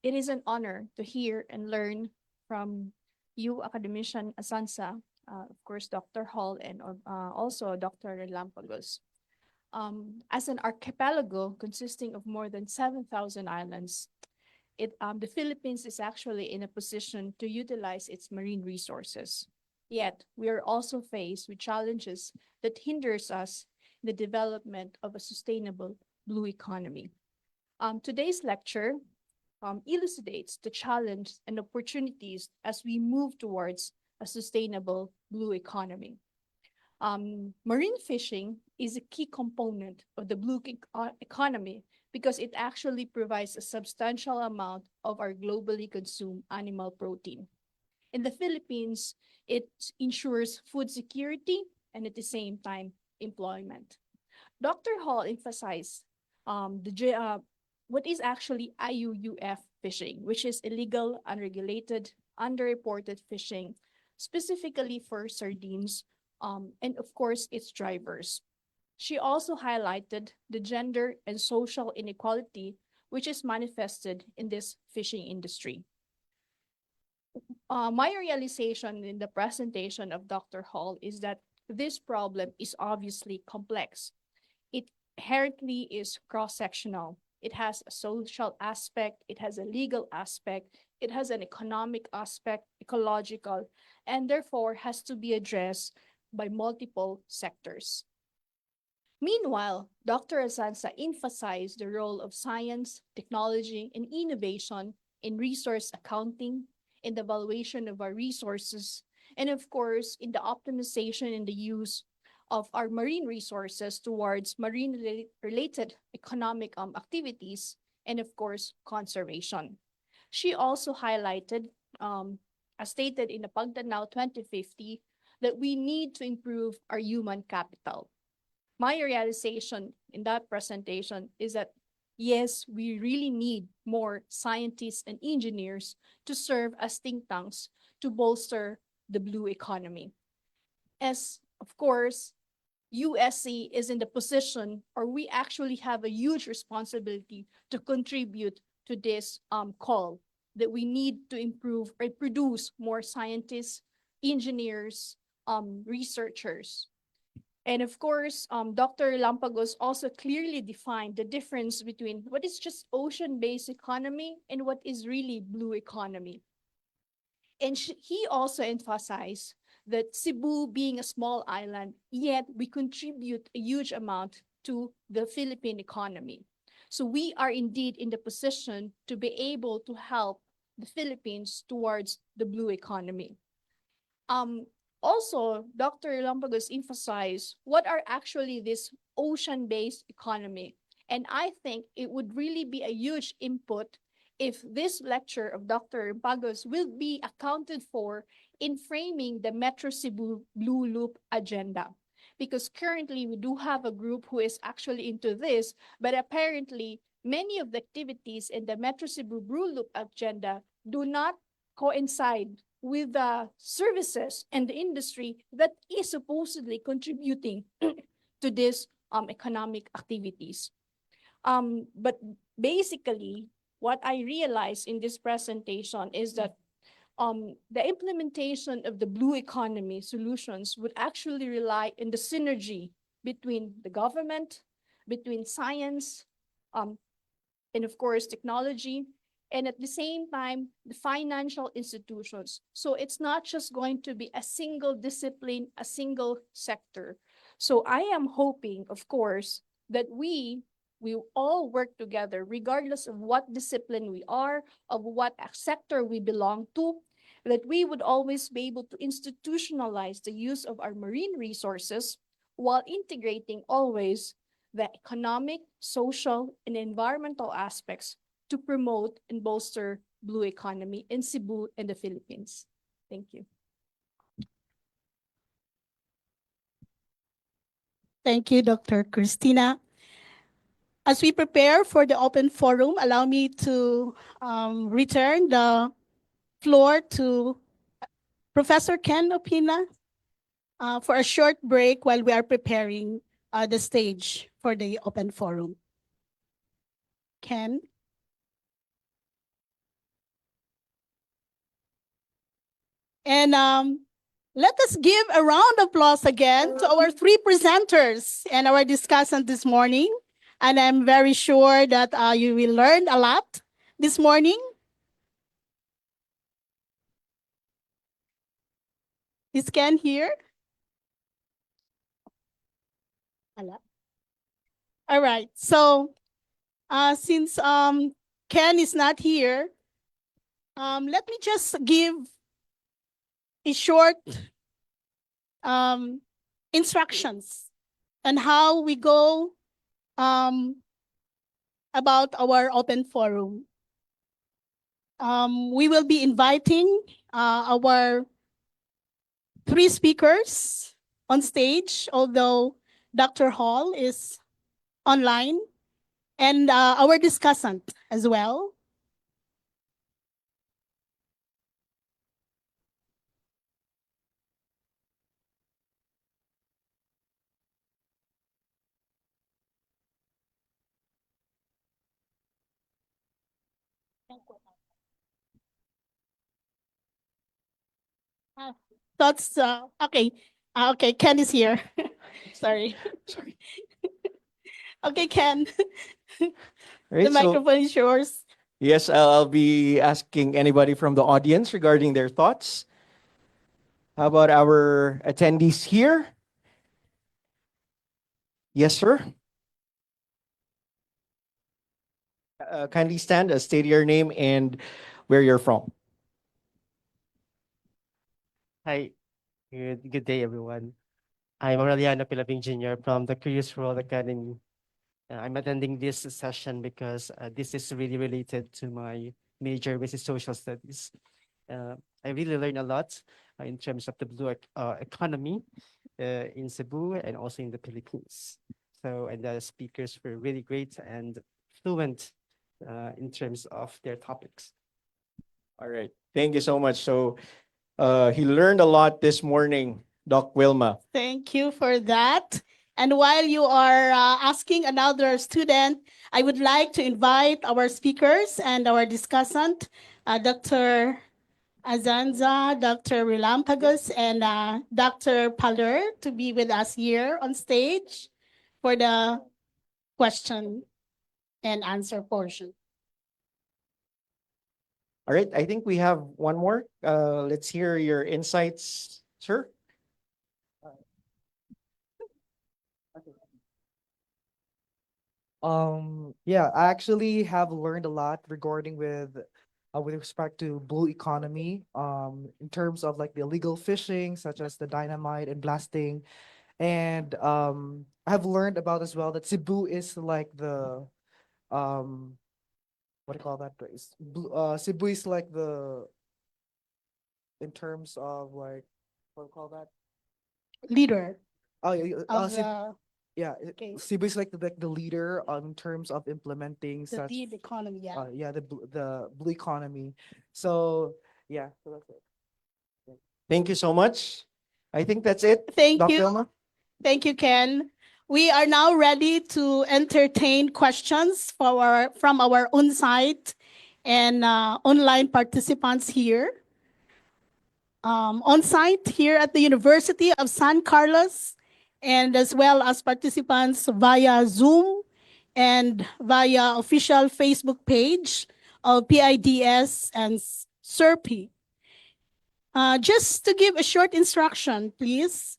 S5: It is an honor to hear and learn from you, academician Esansa, of course, Dr. Hall, and also Dr. Lampagos. As an archipelago consisting of more than 7,000 islands, the Philippines is actually in a position to utilize its marine resources. Yet, we are also faced with challenges that hinders us in the development of a sustainable blue economy. Today's lecture elucidates the challenge and opportunities as we move towards a sustainable blue economy. Marine fishing is a key component of the blue economy because it actually provides a substantial amount of our globally consumed animal protein. In the Philippines, it ensures food security and at the same time, employment. Dr. Hall emphasized what is actually IUUF fishing, which is illegal, unregulated, underreported fishing, specifically for sardines, and of course, its drivers. She also highlighted the gender and social inequality which is manifested in this fishing industry. My realization in the presentation of Dr. Hall is that this problem is obviously complex. It inherently is cross-sectional. It has a social aspect, it has a legal aspect, it has an economic aspect, ecological, and therefore has to be addressed by multiple sectors. Meanwhile, Dr. Asansa emphasized the role of science, technology, and innovation in resource accounting, in the valuation of our resources, and of course, in the optimization and the use of our marine resources towards marine-related economic activities, and of course, conservation. She also highlighted, as stated in the Pagdanao 2050, that we need to improve our human capital. My realization in that presentation is that, yes, we really need more scientists and engineers to serve as think tanks to bolster the blue economy. As, of course, USC is in the position, or we actually have a huge responsibility to contribute to this call that we need to improve or produce more scientists, engineers, researchers. And of course, Dr. Lampagos also clearly defined the difference between what is just ocean-based economy and what is really blue economy. And he also emphasized that Cebu being a small island, yet we contribute a huge amount to the Philippine economy. So we are indeed in the position to be able to help the Philippines towards the blue economy. Also, Dr. Lampagos emphasized what are actually this ocean-based economy. And I think it would really be a huge input if this lecture of Dr. Lampagos will be accounted for in framing the Metro Cebu Blue Loop agenda. Because currently we do have a group who is actually into this, but apparently many of the activities in the Metro Cebu Blue Loop agenda do not coincide with the services and the industry that is supposedly contributing to this economic activities. But basically, what I realized in this presentation is that the implementation of the blue economy solutions would actually rely on the synergy between the government, between science, and of course, technology, and at the same time, the financial institutions. So it's not just going to be a single discipline, a single sector. So I am hoping, of course, that we all work together, regardless of what discipline we are, of what sector we belong to, that we would always be able to institutionalize the use of our marine resources while integrating always the economic, social, and environmental aspects to promote and bolster blue economy in Cebu and the Philippines. Thank you.
S17: Thank you, Dr. Christina. As we prepare for the open forum, allow me to return the floor to Professor Ken Opina for a short break while we are preparing the stage for the open forum. Ken? And let us give a round of applause again to our three presenters and our discussant this morning. And I'm very sure that you will learn a lot this morning. Is Ken here? Hello. All right. So since Ken is not here, let me just give a short instructions on how we go about our open forum. We will be inviting our three speakers on stage, although Dr. Hall is online, and our discussant as well. Thoughts? Okay. Okay, Ken is here. Sorry. Okay, Ken.
S6: Right,
S17: The microphone is yours.
S6: Yes, I'll be asking anybody from the audience regarding their thoughts. How about our attendees here? Yes, sir. Kindly stand, state your name and where you're from.
S11: Hi, good day, everyone. I'm Aureliano Pilaping Jr. from the Curious World Academy. I'm attending this session because this is really related to my major, which is social studies. I really learned a lot in terms of the blue economy in Cebu and also in the Philippines. So, and the speakers were really great and fluent in terms of their topics.
S6: All right. Thank you so much. So he learned a lot this morning, Doc Wilma.
S17: Thank you for that. And while you are asking another student, I would like to invite our speakers and our discussant, Dr. Azanza, Dr. Relampagos, and Dr. Paler to be with us here on stage for the question and answer portion.
S6: All right. I think we have one more. Let's hear your insights, sir.
S1: Yeah, I actually have learned a lot regarding with respect to blue economy, in terms of like the illegal fishing, such as the dynamite and blasting. And I have learned about as well that Cebu is like the what do you call that place? Cebu is like the in terms of like what do you call that?
S17: Leader
S1: Oh yeah,
S17: of
S1: yeah,
S17: okay.
S1: Cebu is like the leader in terms of implementing
S17: the
S1: such
S17: deed economy. Yeah.
S1: yeah the blue economy. So yeah, so that's it.
S6: Thank you so much. I think that's it.
S17: Thank
S6: Doc
S17: you.
S6: Wilma.
S17: Thank you, Ken. We are now ready to entertain questions from our on-site and online participants here. On-site here at the University of San Carlos, and as well as participants via Zoom and via official Facebook page of PIDS and SERPI. Just to give a short instruction, please.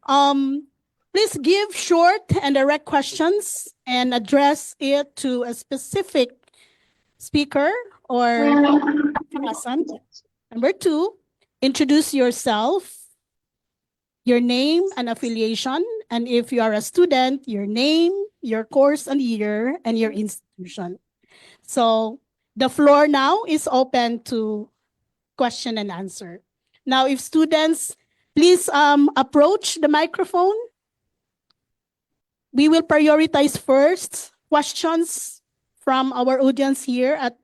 S17: Please give short and direct questions and address it to a specific speaker or person. Number two, introduce yourself, your name and affiliation, and if you are a student, your name, your course and year, and your institution. So the floor now is open to question and answer. Now, if students, please approach the microphone. We will prioritize first questions from our audience here at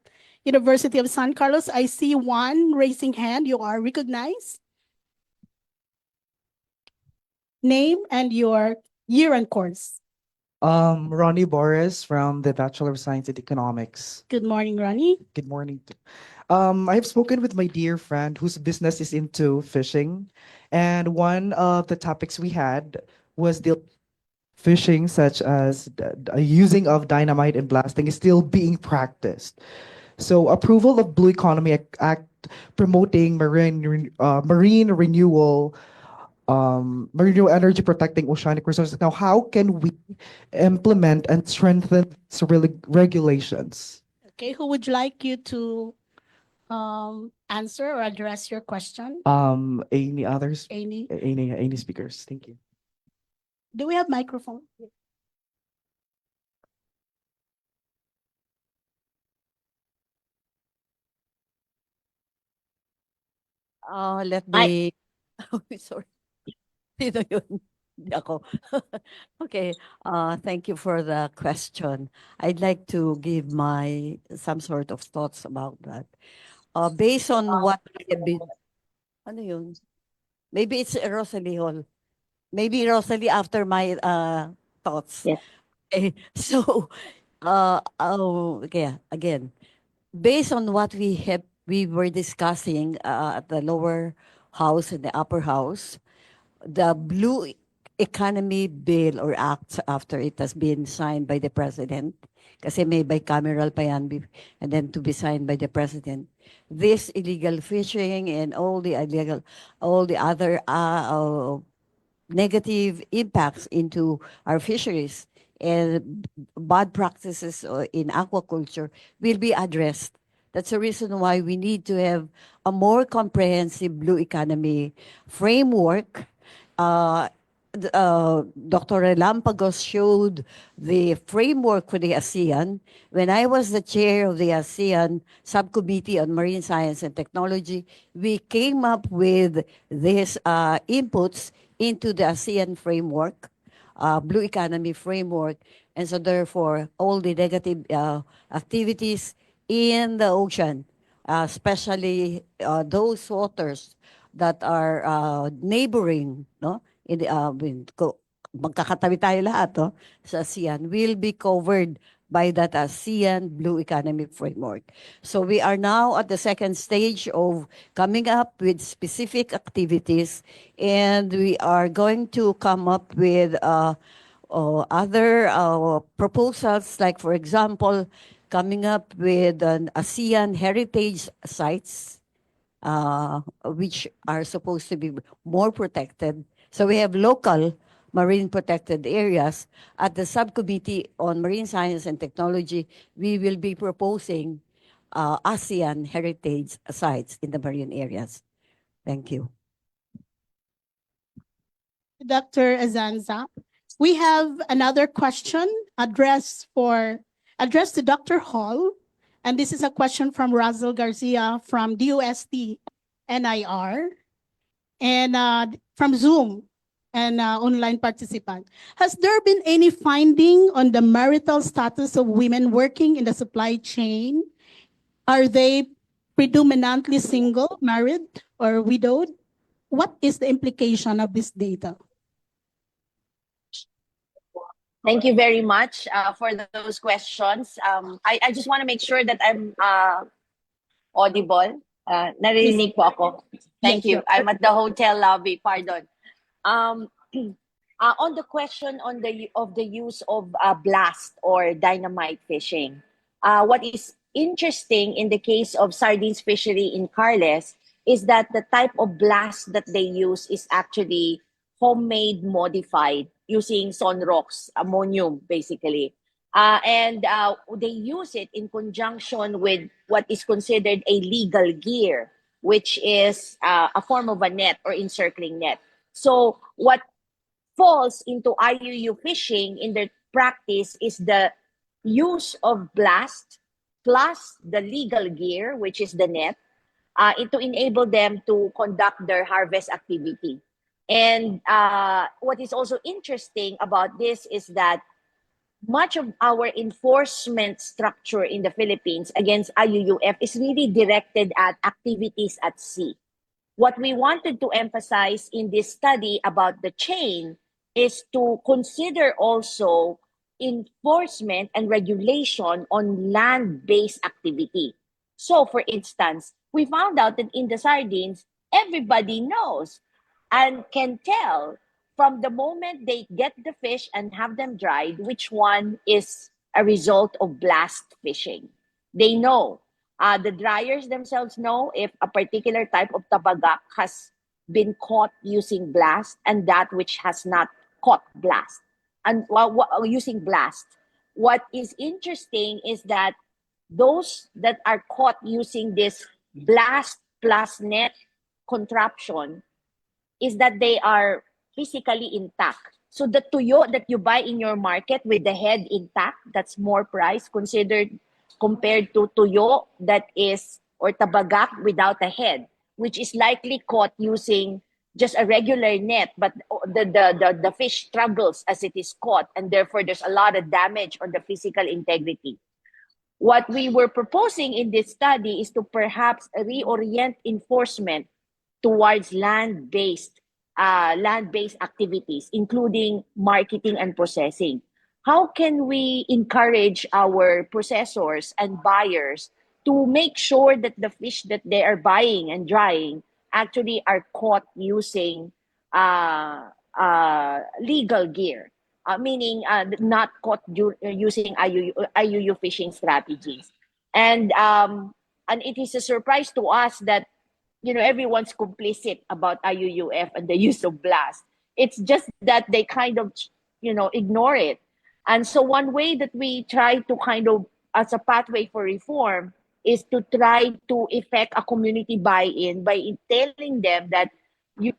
S17: University of San Carlos. I see one raising hand. You are recognized. Name and your year and course.
S1: Ronnie Boris from the Bachelor of Science in Economics.
S17: Good morning, Ronnie.
S1: Good morning. I've spoken with my dear friend whose business is into fishing, and one of the topics we had was the fishing, such as the using of dynamite and blasting, is still being practiced. So, approval of Blue Economy Act promoting marine renewal, renewable energy protecting oceanic resources. Now, how can we implement and strengthen these regulations?
S17: Okay, who would like you to answer or address your question?
S1: Any others?
S17: Amy,
S1: Any speakers? Thank you.
S17: do we have microphone?
S19: Let me... Sorry. Sino yun? Hindi ako. Okay. Thank you for the question. I'd like to give some sort of thoughts about that. Based on what we have been... Ano yun? Maybe it's Rosalie Hall. Maybe Rosalie after my thoughts.
S18: Yes.
S19: Okay. So, okay, again, based on what we were discussing at the lower house and the upper house, the Blue Economy Bill or Act, after it has been signed by the President, kasi may bicameral pa yan, and then to be signed by the President, this illegal fishing and all the other negative impacts into our fisheries and bad practices in aquaculture will be addressed. That's the reason why we need to have a more comprehensive blue economy framework. Dr. Relampagos showed the framework for the ASEAN. When I was the chair of the ASEAN Subcommittee on Marine Science and Technology, we came up with these inputs into the ASEAN framework, Blue Economy framework. And so therefore, all the negative activities in the ocean, especially those waters that are neighboring, no? Magkakatabi tayo lahat, no? Sa ASEAN, will be covered by that ASEAN Blue Economy Framework. So we are now at the second stage of coming up with specific activities, and we are going to come up with other proposals, like for example, coming up with an ASEAN heritage sites, which are supposed to be more protected. So we have local marine protected areas. At the Subcommittee on Marine Science and Technology, we will be proposing ASEAN heritage sites in the marine areas. Thank you.
S17: Dr. Azanza, we have another question addressed to Dr. Hall, and this is a question from Razel Garcia from DOST NIR and from Zoom and online participant. Has there been any finding on the marital status of women working in the supply chain? Are they predominantly single, married, or widowed? What is the implication of this data?
S18: Thank you very much for those questions. I just want to make sure that I'm audible. Narinig po ako. Thank you. I'm at the hotel lobby. Pardon. On the question of the use of blast or dynamite fishing, what is interesting in the case of sardines fishery in Carles is that the type of blast that they use is actually homemade modified using sunrox ammonium basically. And they use it in conjunction with what is considered a legal gear, which is a form of a net or encircling net. So what falls into IUU fishing in their practice is the use of blast plus the legal gear, which is the net, to enable them to conduct their harvest activity. And what is also interesting about this is that much of our enforcement structure in the Philippines against IUUF is really directed at activities at sea. What we wanted to emphasize in this study about the chain is to consider also enforcement and regulation on land-based activity. So, for instance, we found out that in the sardines, everybody knows and can tell from the moment they get the fish and have them dried, which one is a result of blast fishing. They know. The dryers themselves know if a particular type of tabagak has been caught using blast and that which has not caught blast and using blast. What is interesting is that those that are caught using this blast plus net contraption is that they are physically intact. So the tuyo that you buy in your market with the head intact, that's more price considered compared to tuyo that is, or tabagak without a head, which is likely caught using just a regular net, but the fish struggles as it is caught, and therefore there's a lot of damage on the physical integrity. What we were proposing in this study is to perhaps reorient enforcement towards land-based activities, including marketing and processing. How can we encourage our processors and buyers to make sure that the fish that they are buying and drying actually are caught using legal gear, meaning not caught using IUU fishing strategies. And it is a surprise to us that everyone's complicit about IUUF and the use of blast. It's just that they kind of ignore it. And so one way that we try to kind of, as a pathway for reform, is to try to effect a community buy-in by telling them that you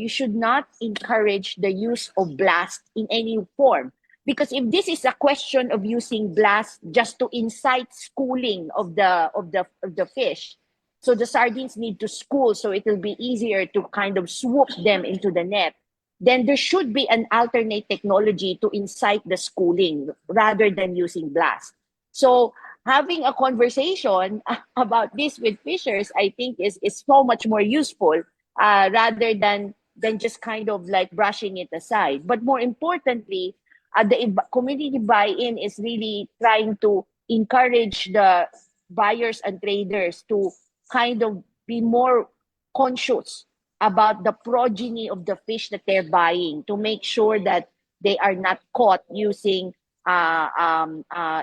S18: should not encourage the use of blast in any form. Because if this is a question of using blast just to incite schooling of the fish, so the sardines need to school so it will be easier to kind of swoop them into the net, then there should be an alternate technology to incite the schooling rather than using blast. So having a conversation about this with fishers, I think is so much more useful rather than just kind of like brushing it aside. But more importantly, the community buy-in is really trying to encourage the buyers and traders to kind of be more conscious about the progeny of the fish that they're buying to make sure that they are not caught using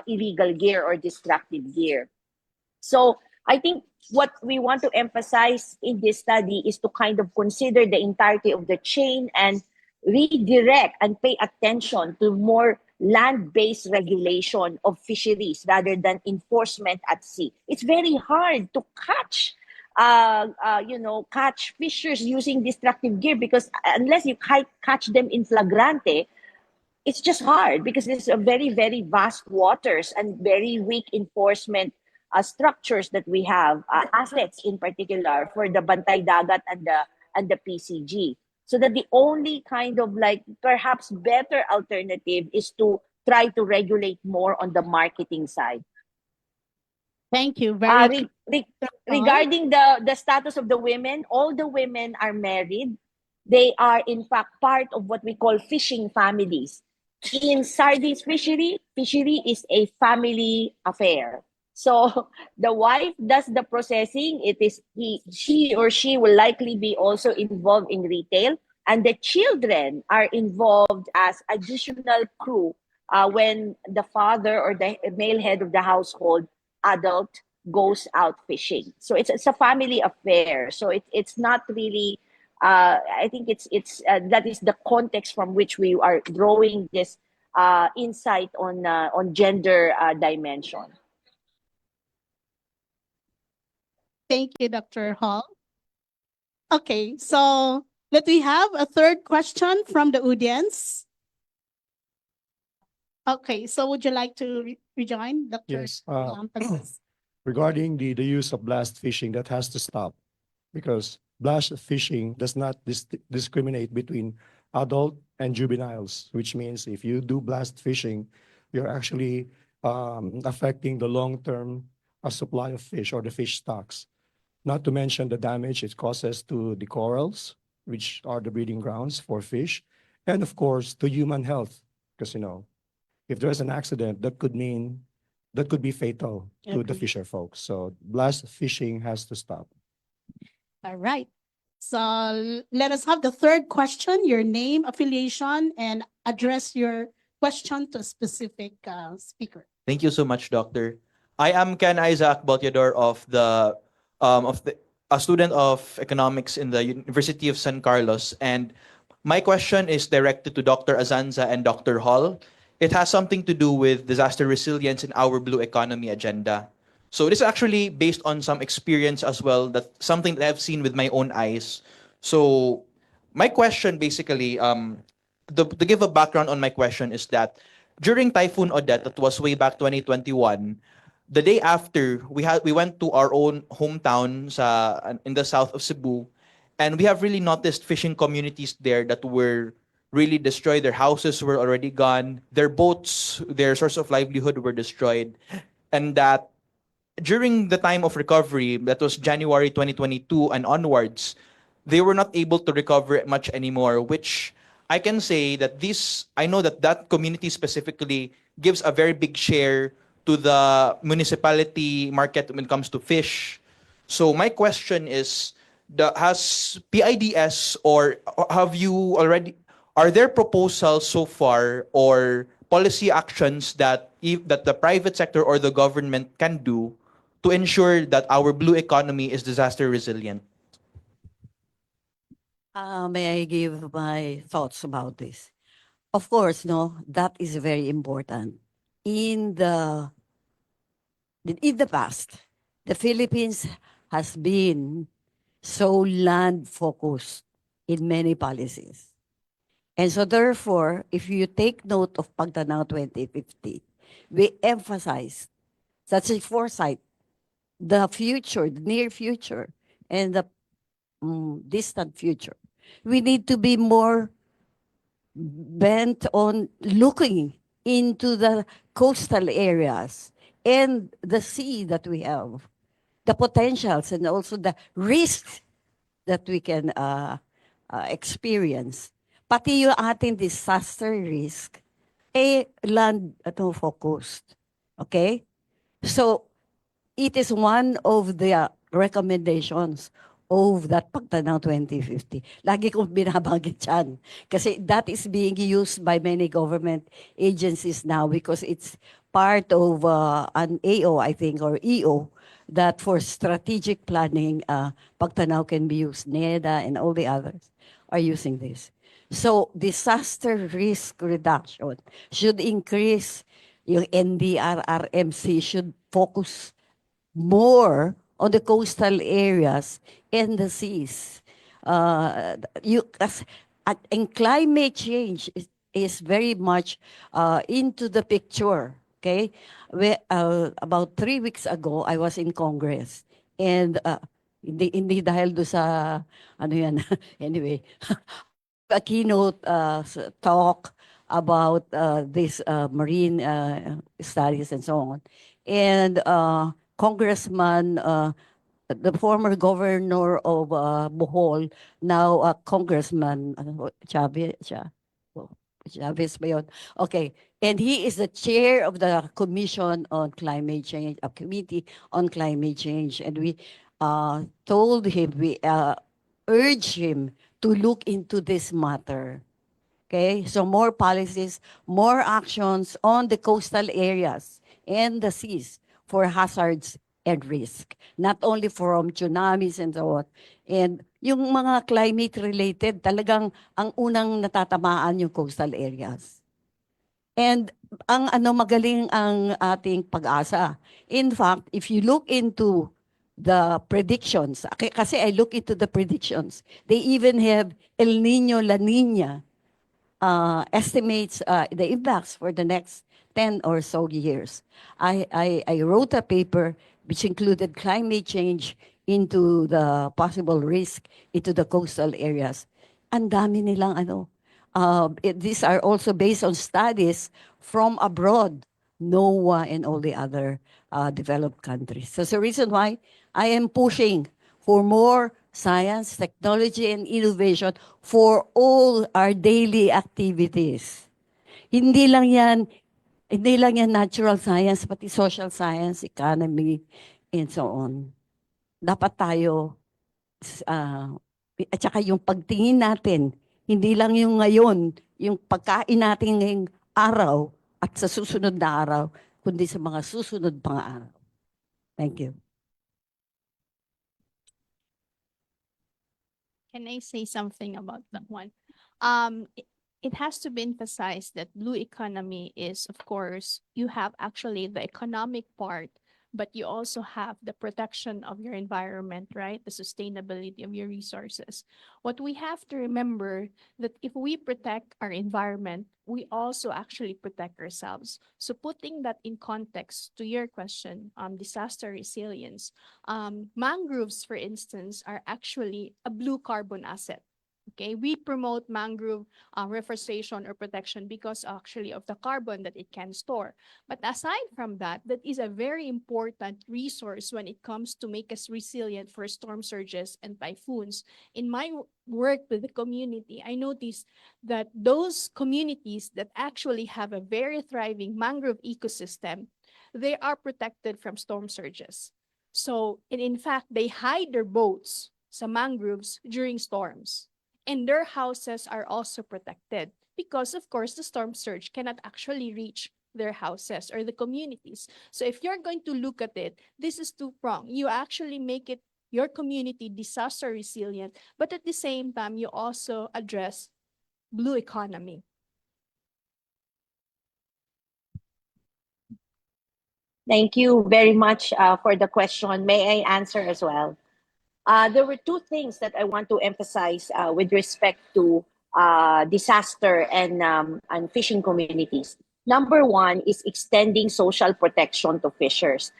S18: illegal gear or destructive gear. So I think what we want to emphasize in this study is to kind of consider the entirety of the chain and redirect and pay attention to more land-based regulation of fisheries rather than enforcement at sea. It's very hard to catch catch fishers using destructive gear because unless you catch them in flagrante, it's just hard because it's a very, very vast waters and very weak enforcement structures that we have, assets in particular for the Bantay Dagat and the PCG. So that the only kind of like perhaps better alternative is to try to regulate more on the marketing side.
S17: Thank you. Very
S18: regarding the status of the women, all the women are married. They are in fact part of what we call fishing families. In sardines fishery is a family affair. So the wife does the processing. It is she or she will likely be also involved in retail, and the children are involved as additional crew when the father or the male head of the household adult goes out fishing. So it's a family affair. So it's not really. I think it's that is the context from which we are drawing this insight on gender dimension.
S17: Thank you, Dr. Hall. Okay, so let we have a third question from the audience. Okay, so would you like to rejoin, Dr.
S21: Yes.
S17: Francis?
S21: Regarding the use of blast fishing, that has to stop because blast fishing does not discriminate between adult and juveniles, which means if you do blast fishing, you're actually affecting the long-term supply of fish or the fish stocks. Not to mention the damage it causes to the corals, which are the breeding grounds for fish, and of course to human health, because if there's an accident, that could be fatal to the
S17: Agree.
S21: fisher folks. So blast fishing has to stop.
S17: All right. So let us have the third question, your name, affiliation, and address your question to a specific speaker.
S7: Thank you so much, Doctor. I am Ken Isaac Baltiador of the a student of economics in the University of San Carlos, and my question is directed to Dr. Azanza and Dr. Hall. It has something to do with disaster resilience in our blue economy agenda. So this is actually based on some experience as well, that something that I've seen with my own eyes. So my question basically, to give a background on my question is that during Typhoon Odette, that was way back 2021, the day after, we went to our own hometown in the south of Cebu, and we have really noticed fishing communities there that were really destroyed. Their houses were already gone. Their boats, their source of livelihood were destroyed. And that during the time of recovery, that was January 2022 and onwards, they were not able to recover much anymore, which I can say that I know that community specifically gives a very big share to the municipality market when it comes to fish. So my question is, has PIDS or have you already, are there proposals so far or policy actions that the private sector or the government can do to ensure that our blue economy is disaster resilient?
S19: May I give my thoughts about this? Of course, no, that is very important. In the past, the Philippines has been so land focused in many policies. And so therefore, if you take note of Pagtanaw 2050, we emphasize such a foresight, the future, the near future, and the distant future. We need to be more bent on looking into the coastal areas and the sea that we have, the potentials and also the risks that we can experience. Pati yung ating disaster risk, land focused. Okay? So, it is one of the recommendations of that Pagtanaw 2050. Lagi kong binabanggit yan. Kasi that is being used by many government agencies now because it's part of an AO, I think, or EO, that for strategic planning, Pagtanaw can be used. NEDA and all the others are using this. So, disaster risk reduction should increase. Yung NDRRMC should focus more on the coastal areas and the seas. And climate change is very much into the picture. Okay, about 3 weeks ago, I was in Congress, and hindi dahil do sa ano yan. Anyway, a keynote talk about this marine studies and so on, and Congressman, the former governor of Bohol, now Congressman Chavez ba yun? Okay. And he is the chair of the Commission on Climate Change, a committee on climate change. And we told him, we urged him to look into this matter. Okay? So more policies, more actions on the coastal areas and the seas for hazards and risk, not only from tsunamis and so on. And yung mga climate-related, talagang ang unang natatamaan yung coastal areas. And ang magaling ang ating pag-asa. In fact, if you look into the predictions, kasi I look into the predictions, they even have El Nino, La Nina estimates the impacts for the next 10 or so years. I wrote a paper which included climate change into the possible risk into the coastal areas. Ang dami nilang these are also based on studies from abroad, NOAA and all the other developed countries. So that's the reason why I am pushing for more science, technology, and innovation for all our daily activities. Hindi lang yan natural science, pati social science, economy, and so on. Dapat tayo, at saka yung pagtingin natin, hindi lang yung ngayon, yung pagkain natin ngayong araw at sa susunod na araw, kundi sa mga susunod pang araw. Thank you.
S5: Can I say something about that one? It has to be emphasized that blue economy is, of course, you have actually the economic part, but you also have the protection of your environment, right? The sustainability of your resources. What we have to remember that if we protect our environment, we also actually protect ourselves. So putting that in context to your question, disaster resilience, mangroves, for instance, are actually a blue carbon asset. Okay, we promote mangrove reforestation or protection because actually of the carbon that it can store. But aside from that, that is a very important resource when it comes to make us resilient for storm surges and typhoons. In my work with the community, I noticed that those communities that actually have a very thriving mangrove ecosystem, they are protected from storm surges. So, and in fact, they hide their boats sa mangroves during storms. And their houses are also protected because, of course, the storm surge cannot actually reach their houses or the communities. So if you're going to look at it, this is two-pronged. You actually make it your community disaster resilient, but at the same time, you also address blue economy.
S18: Thank you very much for the question. May I answer as well? There were two things that I want to emphasize with respect to disaster and fishing communities. Number one is extending social protection to fishers.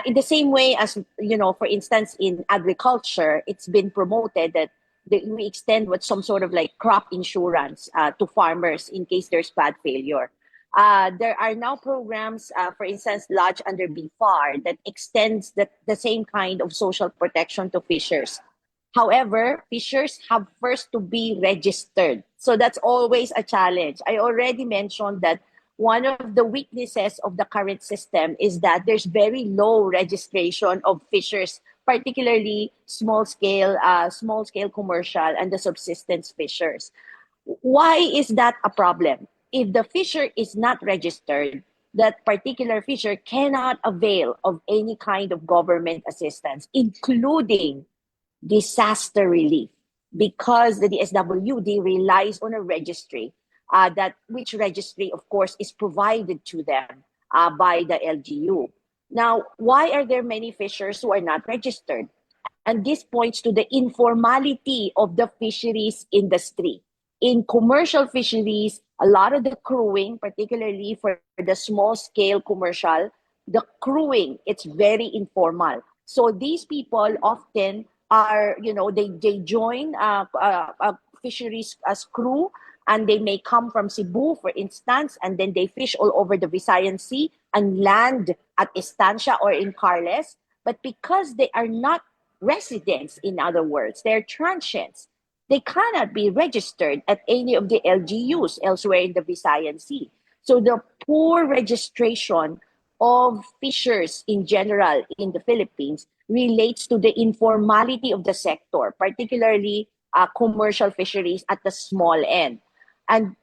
S18: In the same way as, for instance, in agriculture, it's been promoted that we extend what some sort of like crop insurance to farmers in case there's bad failure. There are now programs, for instance, Lodge under BFAR, that extends the same kind of social protection to fishers. However, fishers have first to be registered. So that's always a challenge. I already mentioned that one of the weaknesses of the current system is that there's very low registration of fishers, particularly small scale commercial and the subsistence fishers. Why is that a problem? If the fisher is not registered, that particular fisher cannot avail of any kind of government assistance, including disaster relief, because the DSWD relies on a registry, which registry, of course, is provided to them by the LGU. Now, why are there many fishers who are not registered? And this points to the informality of the fisheries industry. In commercial fisheries, a lot of the crewing, particularly for the small scale commercial, the crewing, it's very informal. So these people often are, they join fisheries as crew, and they may come from Cebu, for instance, and then they fish all over the Visayan Sea and land at Estancia or in Carles. But because they are not residents, in other words, they're transients, they cannot be registered at any of the LGUs elsewhere in the Visayan Sea. So the poor registration of fishers in general in the Philippines relates to the informality of the sector, particularly commercial fisheries at the small end. And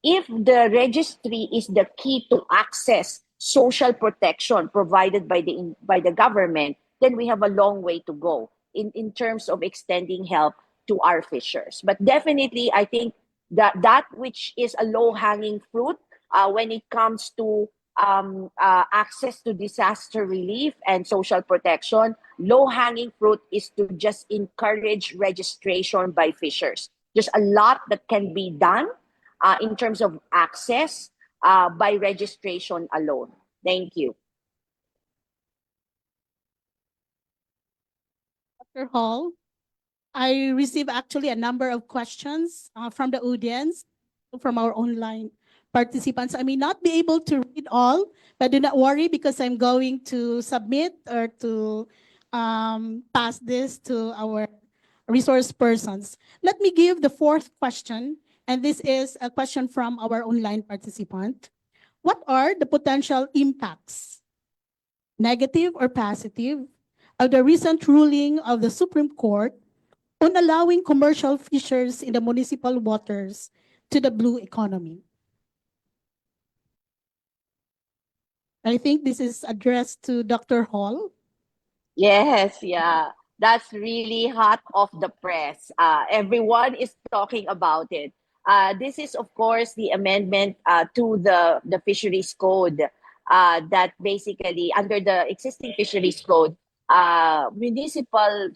S18: if the registry is the key to access social protection provided by the government, then we have a long way to go in terms of extending help to our fishers. But definitely, I think that which is a low-hanging fruit when it comes to access to disaster relief and social protection, low-hanging fruit is to just encourage registration by fishers. There's a lot that can be done in terms of access by registration alone. Thank you.
S17: Dr. Hall, I received actually a number of questions from the audience, from our online participants. I may not be able to read all, but do not worry because I'm going to submit or to pass this to our resource persons. Let me give the fourth question, and this is a question from our online participant. What are the potential impacts, negative or positive, of the recent ruling of the Supreme Court on allowing commercial fishers in the municipal waters to the blue economy? I think this is addressed to Dr. Hall.
S18: Yes, yeah. That's really hot off the press. Everyone is talking about it. This is, of course, the amendment to the fisheries code that basically, under the existing fisheries code, municipal,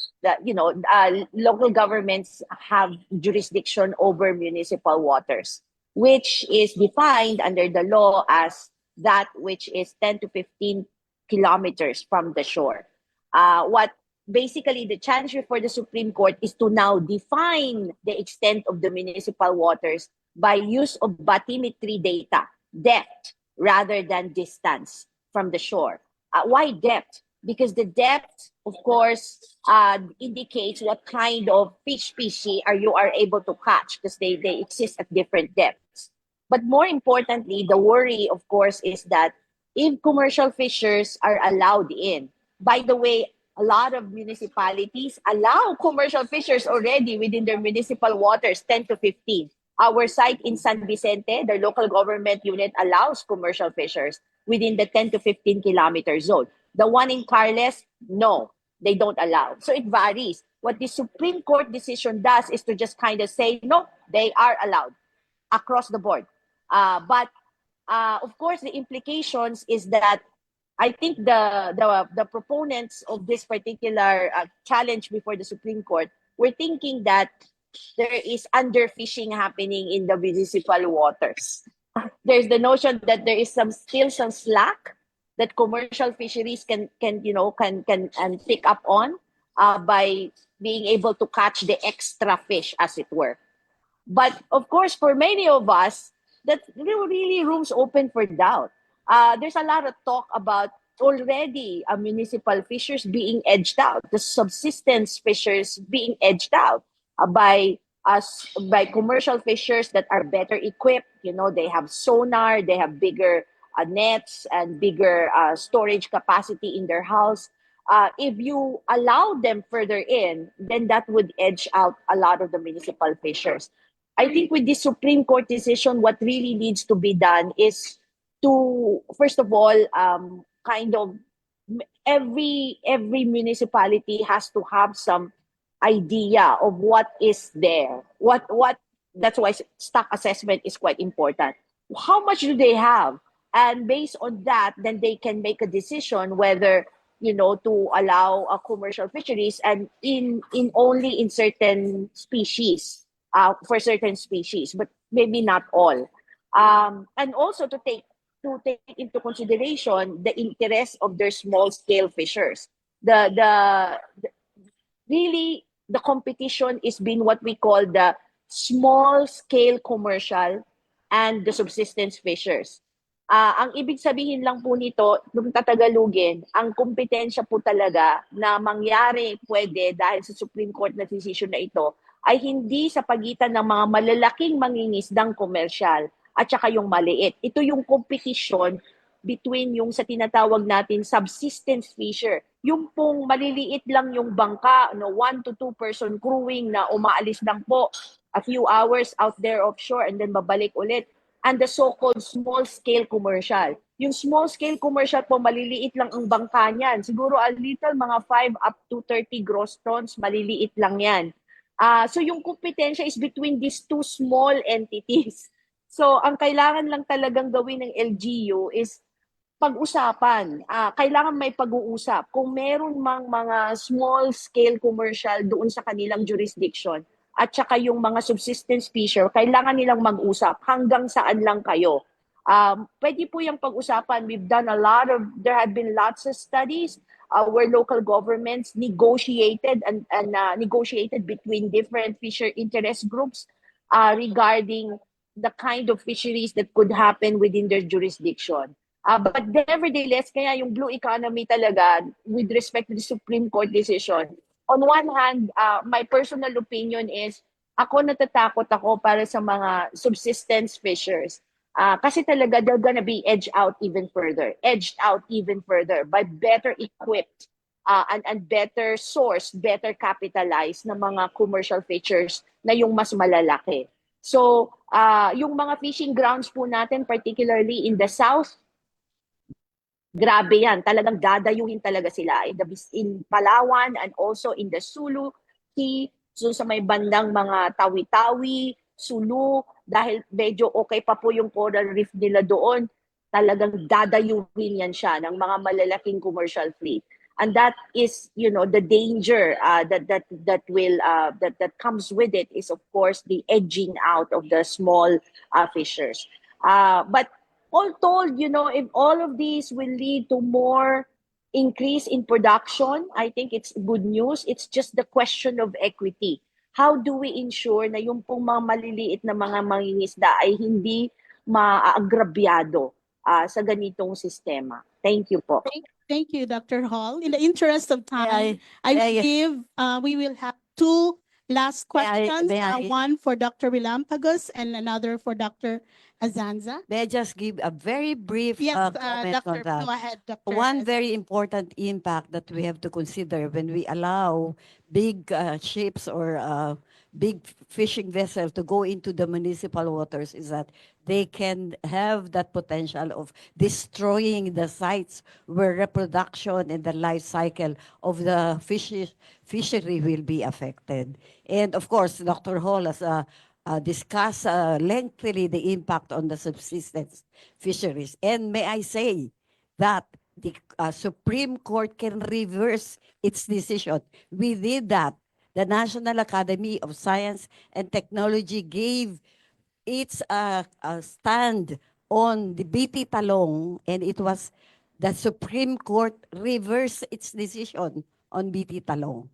S18: local governments have jurisdiction over municipal waters, which is defined under the law as that which is 10 to 15 kilometers from the shore. What basically the challenge for the Supreme Court is to now define the extent of the municipal waters by use of bathymetry data, depth rather than distance from the shore. Why depth? Because the depth, of course, indicates what kind of fish species you are able to catch, because they exist at different depths. But more importantly, the worry, of course, is that if commercial fishers are allowed in, by the way, a lot of municipalities allow commercial fishers already within their municipal waters, 10 to 15. Our site in San Vicente, the local government unit allows commercial fishers within the 10 to 15 kilometer zone. The one in Carles, no, they don't allow. So it varies. What the Supreme Court decision does is to just kind of say, no, they are allowed across the board. But of course, the implications is that I think the proponents of this particular challenge before the Supreme Court were thinking that there is underfishing happening in the municipal waters. There's the notion that there is still some slack that commercial fisheries can pick up on by being able to catch the extra fish, as it were. But of course, for many of us, that really rooms open for doubt. There's a lot of talk about already municipal fishers being edged out, the subsistence fishers being edged out by commercial fishers that are better equipped. They have sonar, they have bigger nets and bigger storage capacity in their house. If you allow them further in, then that would edge out a lot of the municipal fishers. I think with this Supreme Court decision, what really needs to be done is to, first of all, kind of every municipality has to have some idea of what is there. What That's why stock assessment is quite important. How much do they have? And based on that, then they can make a decision whether to allow commercial fisheries and in only in certain species. For certain species, but maybe not all. And also to take into consideration the interest of their small scale fishers. Really the competition is being what we call the small scale commercial and the subsistence fishers. Ang ibig sabihin lang po nito, nung tatagalugin, ang kompetensya po talaga na mangyari pwede dahil sa Supreme Court na decision na ito ay hindi sa pagitan ng mga malalaking mangingisdang komersyal at saka yung maliit. Ito yung competition between yung sa tinatawag natin subsistence fisher. Yung pong maliliit lang yung bangka, 1 to 2 person crewing na umaalis lang po a few hours out there offshore and then babalik ulit. and the so-called small-scale commercial. Yung small-scale commercial po, maliliit lang ang bangka niyan. Siguro a little, mga 5 up to 30 gross tons, maliliit lang yan. So yung kompetensya is between these two small entities. So ang kailangan lang talagang gawin ng LGU is pag-usapan. Kailangan may pag-uusap. Kung meron mang mga small-scale commercial doon sa kanilang jurisdiction at saka yung mga subsistence fisher, kailangan nilang mag-usap hanggang saan lang kayo. Pwede po yung pag-usapan. We've done there have been lots of studies where local governments negotiated and negotiated between different fisher interest groups regarding the kind of fisheries that could happen within their jurisdiction. But nevertheless, kaya yung blue economy talaga, with respect to the Supreme Court decision, on one hand, my personal opinion is, natatakot ako para sa mga subsistence fishers. Kasi talaga, they're gonna be edged out even further by better equipped and better sourced, better capitalized na mga commercial fishers na yung mas malalaki. So, yung mga fishing grounds po natin, particularly in the south, grabe yan. Talagang dadayuhin talaga sila. In Palawan and also in the Sulu Sea, so sa may bandang mga Tawi-Tawi, Sulu, dahil medyo okay pa po yung coral reef nila doon, talagang dadayuhin yan siya ng mga malalaking commercial fleet. And that is, the danger that comes with it is, of course, the edging out of the small fishers. But all told, if all of these will lead to more increase in production, I think it's good news. It's just the question of equity. How do we ensure na yung pong mga maliliit na mga mangingisda ay hindi maagrabyado sa ganitong sistema? Thank you po.
S17: Thank you, Dr. Hall. In the interest of time, we will have two last questions. One for Dr. Wilampagos and another for Dr. Azanza.
S19: May I just give a very brief comment on that?
S17: Go ahead, Dr.
S19: One very important impact that we have to consider when we allow big ships or big fishing vessels to go into the municipal waters is that they can have that potential of destroying the sites where reproduction and the life cycle of the fishery will be affected. And of course, Dr. Hall has discussed lengthily the impact on the subsistence fisheries. And may I say that the Supreme Court can reverse its decision. We did that. The National Academy of Science and Technology gave its stand on the BT Talong, and it was the Supreme Court reversed its decision on BT Talong.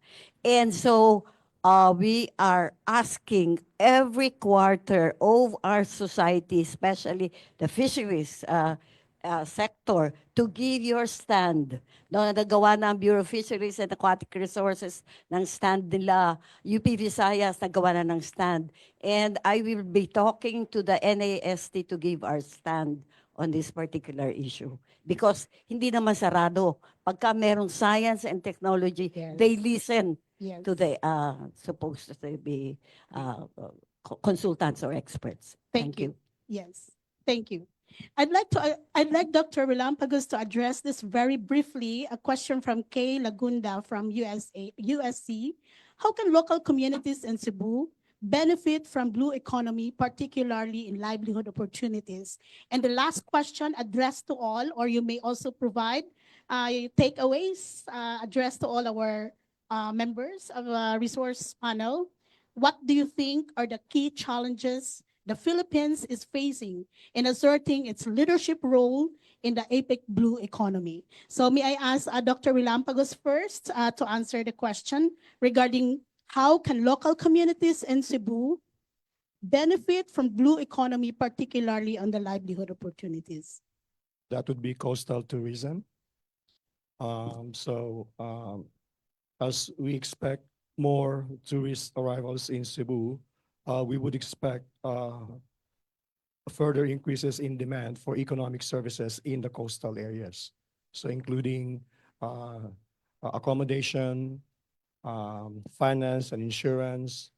S19: And so we are asking every quarter of our society, especially the fisheries sector, to give your stand. Nagawa ng Bureau of Fisheries and Aquatic Resources ng stand nila. UP Visayas nagawa na ng stand. And I will be talking to the NAST to give our stand on this particular issue. Because hindi naman sarado. Pagka merong science and technology, they listen to the supposed to be consultants or experts. Thank you.
S17: Yes, thank you. I'd like Dr. Wilampagos to address this very briefly. A question from Kay Lagunda from USC. How can local communities in Cebu benefit from blue economy, particularly in livelihood opportunities? And the last question addressed to all, or you may also provide takeaways addressed to all our members of the resource panel. What do you think are the key challenges the Philippines is facing in asserting its leadership role in the APEC blue economy? So may I ask Dr. Wilampagos first to answer the question regarding how can local communities in Cebu benefit from blue economy, particularly on the livelihood opportunities?
S21: That would be coastal tourism. As we expect more tourist arrivals in Cebu, we would expect further increases in demand for economic services in the coastal areas. So including accommodation, finance and insurance,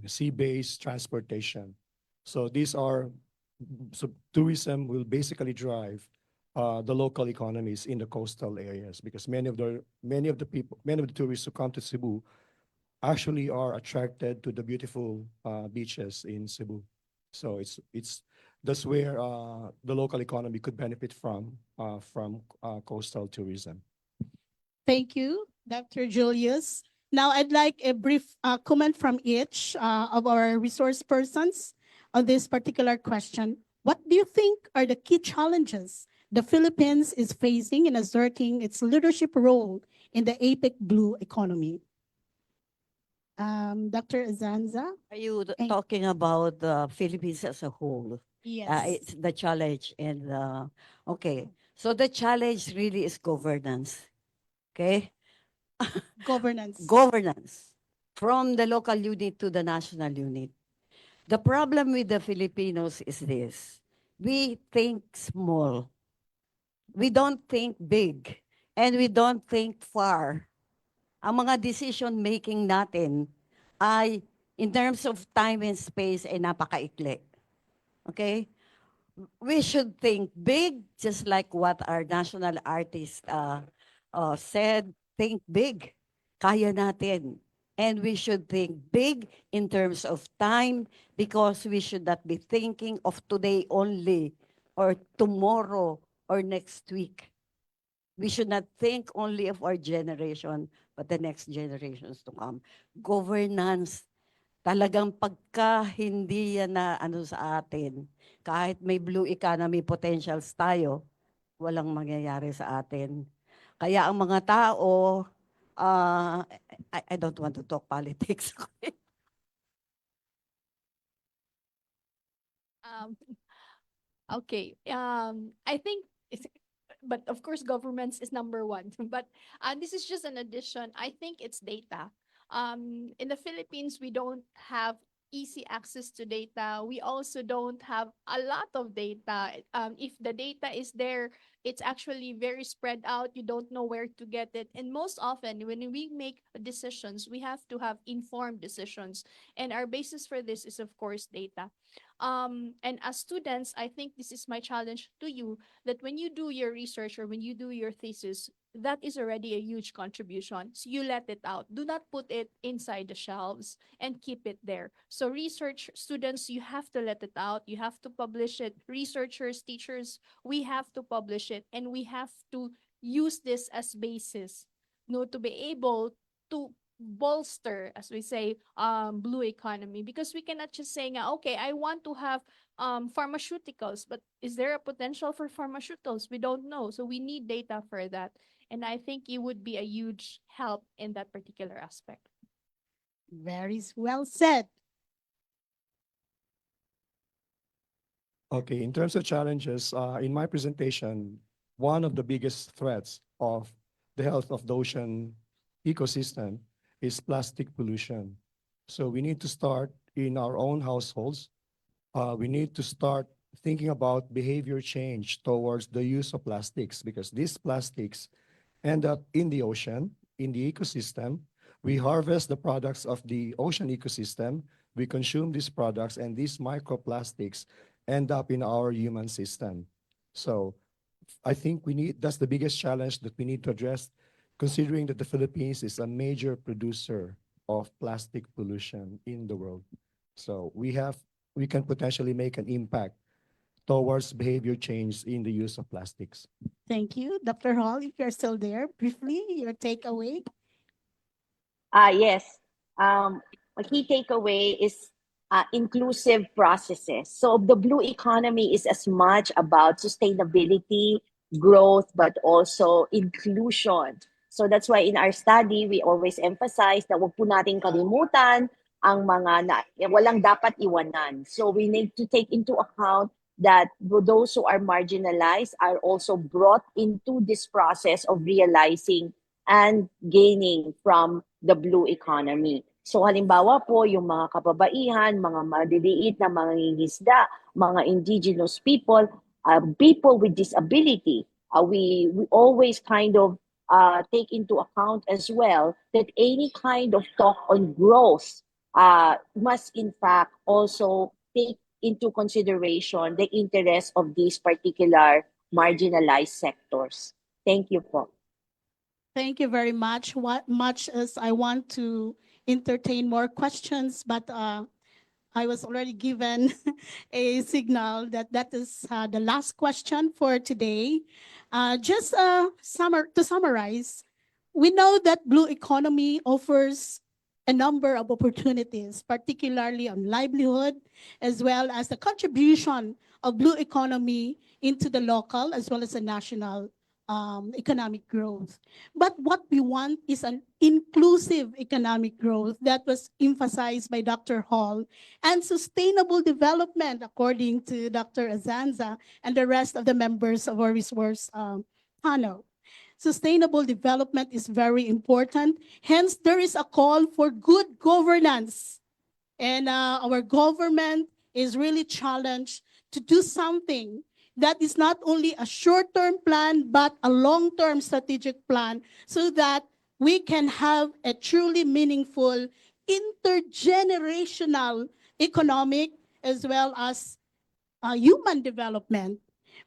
S21: sea-based transportation. So these are, so tourism will basically drive the local economies in the coastal areas, because many of the tourists who come to Cebu actually are attracted to the beautiful beaches in Cebu. So that's where the local economy could benefit from coastal tourism.
S17: Thank you, Dr. Julius. Now, I'd like a brief comment from each of our resource persons on this particular question. What do you think are the key challenges the Philippines is facing in asserting its leadership role in the APEC blue economy? Dr. Azanza?
S19: Are you talking about the Philippines as a whole?
S17: Yes.
S19: It's the challenge and okay. So the challenge really is governance. Okay?
S17: Governance.
S19: Governance from the local unit to the national unit. The problem with the Filipinos is this. We think small. We don't think big. And we don't think far. Ang mga decision making natin ay in terms of time and space ay napakaikli. Okay? We should think big, just like what our national artist said, think big. Kaya natin. And we should think big in terms of time, because we should not be thinking of today only or tomorrow or next week. We should not think only of our generation, but the next generations to come. Governance, talagang pagka hindi yan na ano sa atin, kahit may blue economy potentials tayo, walang mangyayari sa atin. Kaya ang mga tao, I don't want to talk politics.
S5: Okay. I think but of course governments is number one. But this is just an addition. I think it's data. In the Philippines, we don't have easy access to data. We also don't have a lot of data. If the data is there, it's actually very spread out. You don't know where to get it. And most often, when we make decisions, we have to have informed decisions. And our basis for this is, of course, data. And as students, I think this is my challenge to you, that when you do your research or when you do your thesis, that is already a huge contribution. So you let it out. Do not put it inside the shelves and keep it there. So research students, you have to let it out. You have to publish it. Researchers, teachers, we have to publish it, and we have to use this as basis, to be able to bolster, as we say, blue economy, because we cannot just say, okay, I want to have pharmaceuticals, but is there a potential for pharmaceuticals? We don't know. So we need data for that. And I think it would be a huge help in that particular aspect.
S17: Very well said.
S21: Okay, in terms of challenges, in my presentation, one of the biggest threats of the health of the ocean ecosystem is plastic pollution. So we need to start in our own households. We need to start thinking about behavior change towards the use of plastics, because these plastics end up in the ocean, in the ecosystem. We harvest the products of the ocean ecosystem. We consume these products, and these microplastics end up in our human system. So I think that's the biggest challenge that we need to address, considering that the Philippines is a major producer of plastic pollution in the world. So we can potentially make an impact towards behavior change in the use of plastics.
S17: Thank you. Dr. Hall, if you're still there, briefly, your takeaway.
S18: Yes. A key takeaway is inclusive processes. So the blue economy is as much about sustainability, growth, but also inclusion. So that's why in our study, we always emphasize na wag po nating kalimutan ang walang dapat iwanan. So we need to take into account that those who are marginalized are also brought into this process of realizing and gaining from the blue economy. So halimbawa po, yung mga kababaihan, mga maliliit na mga ngingisda, mga indigenous people, people with disability, we always kind of take into account as well that any kind of talk on growth must in fact also take into consideration the interests of these particular marginalized sectors. Thank you po.
S17: Thank you very much. What much as I want to entertain more questions, but I was already given a signal that that is the last question for today. Just to summarize, we know that blue economy offers a number of opportunities, particularly on livelihood, as well as the contribution of blue economy into the local as well as the national economic growth. But what we want is an inclusive economic growth that was emphasized by Dr. Hall, and sustainable development, according to Dr. Azanza and the rest of the members of our resource panel. Sustainable development is very important. Hence, there is a call for good governance. And our government is really challenged to do something that is not only a short-term plan, but a long-term strategic plan so that we can have a truly meaningful intergenerational economic as well as human development.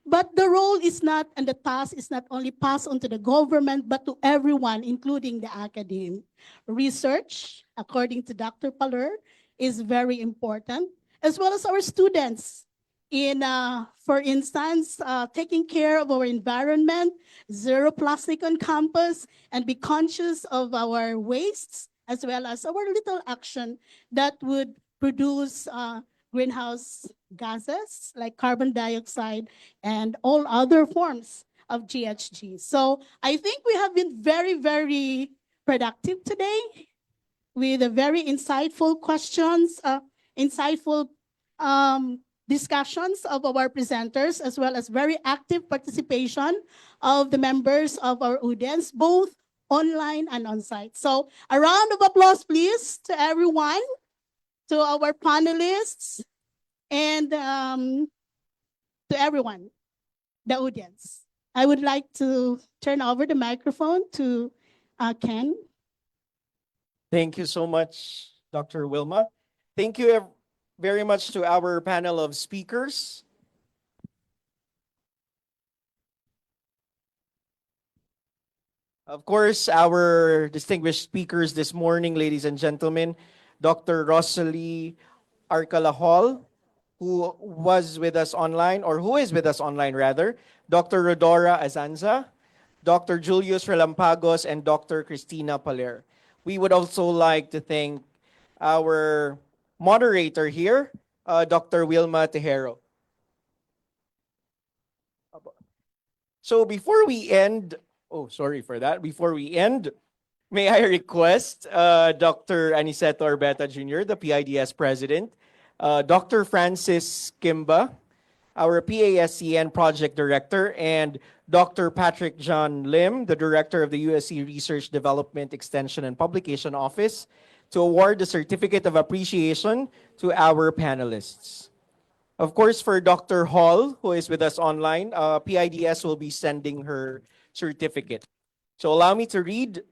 S17: But the role is not, and the task is not only passed on to the government, but to everyone, including the academe. Research, according to Dr. Paler, is very important, as well as our students in, for instance, taking care of our environment, zero plastic on campus, and be conscious of our wastes, as well as our little action that would produce greenhouse gases like carbon dioxide and all other forms of GHG. So I think we have been very, very productive today with a very insightful questions, insightful discussions of our presenters, as well as very active participation of the members of our audience, both online and on-site. So a round of applause, please, to everyone, to our panelists, and to everyone, the audience. I would like to turn over the microphone to Ken.
S6: Thank you so much, Dr. Wilma. Thank you very much to our panel of speakers. Of course, our distinguished speakers this morning, ladies and gentlemen, Dr. Rosalie Arcala Hall, who was with us online, or who is with us online rather, Dr. Rodora Azanza, Dr. Julius Relampagos, and Dr. Cristina Paler. We would also like to thank our moderator here, Dr. Wilma Tejero. So before we end, sorry for that. Before we end, may I request Dr. Aniceto Orbeta Jr., the PIDS president, Dr. Francis Kimba, our PASCN project director, and Dr. Patrick John Lim, the director of the USC Research Development Extension and Publication Office, to award the Certificate of Appreciation to our panelists. Of course, for Dr. Hall, who is with us online, PIDS will be sending her certificate. So allow me to read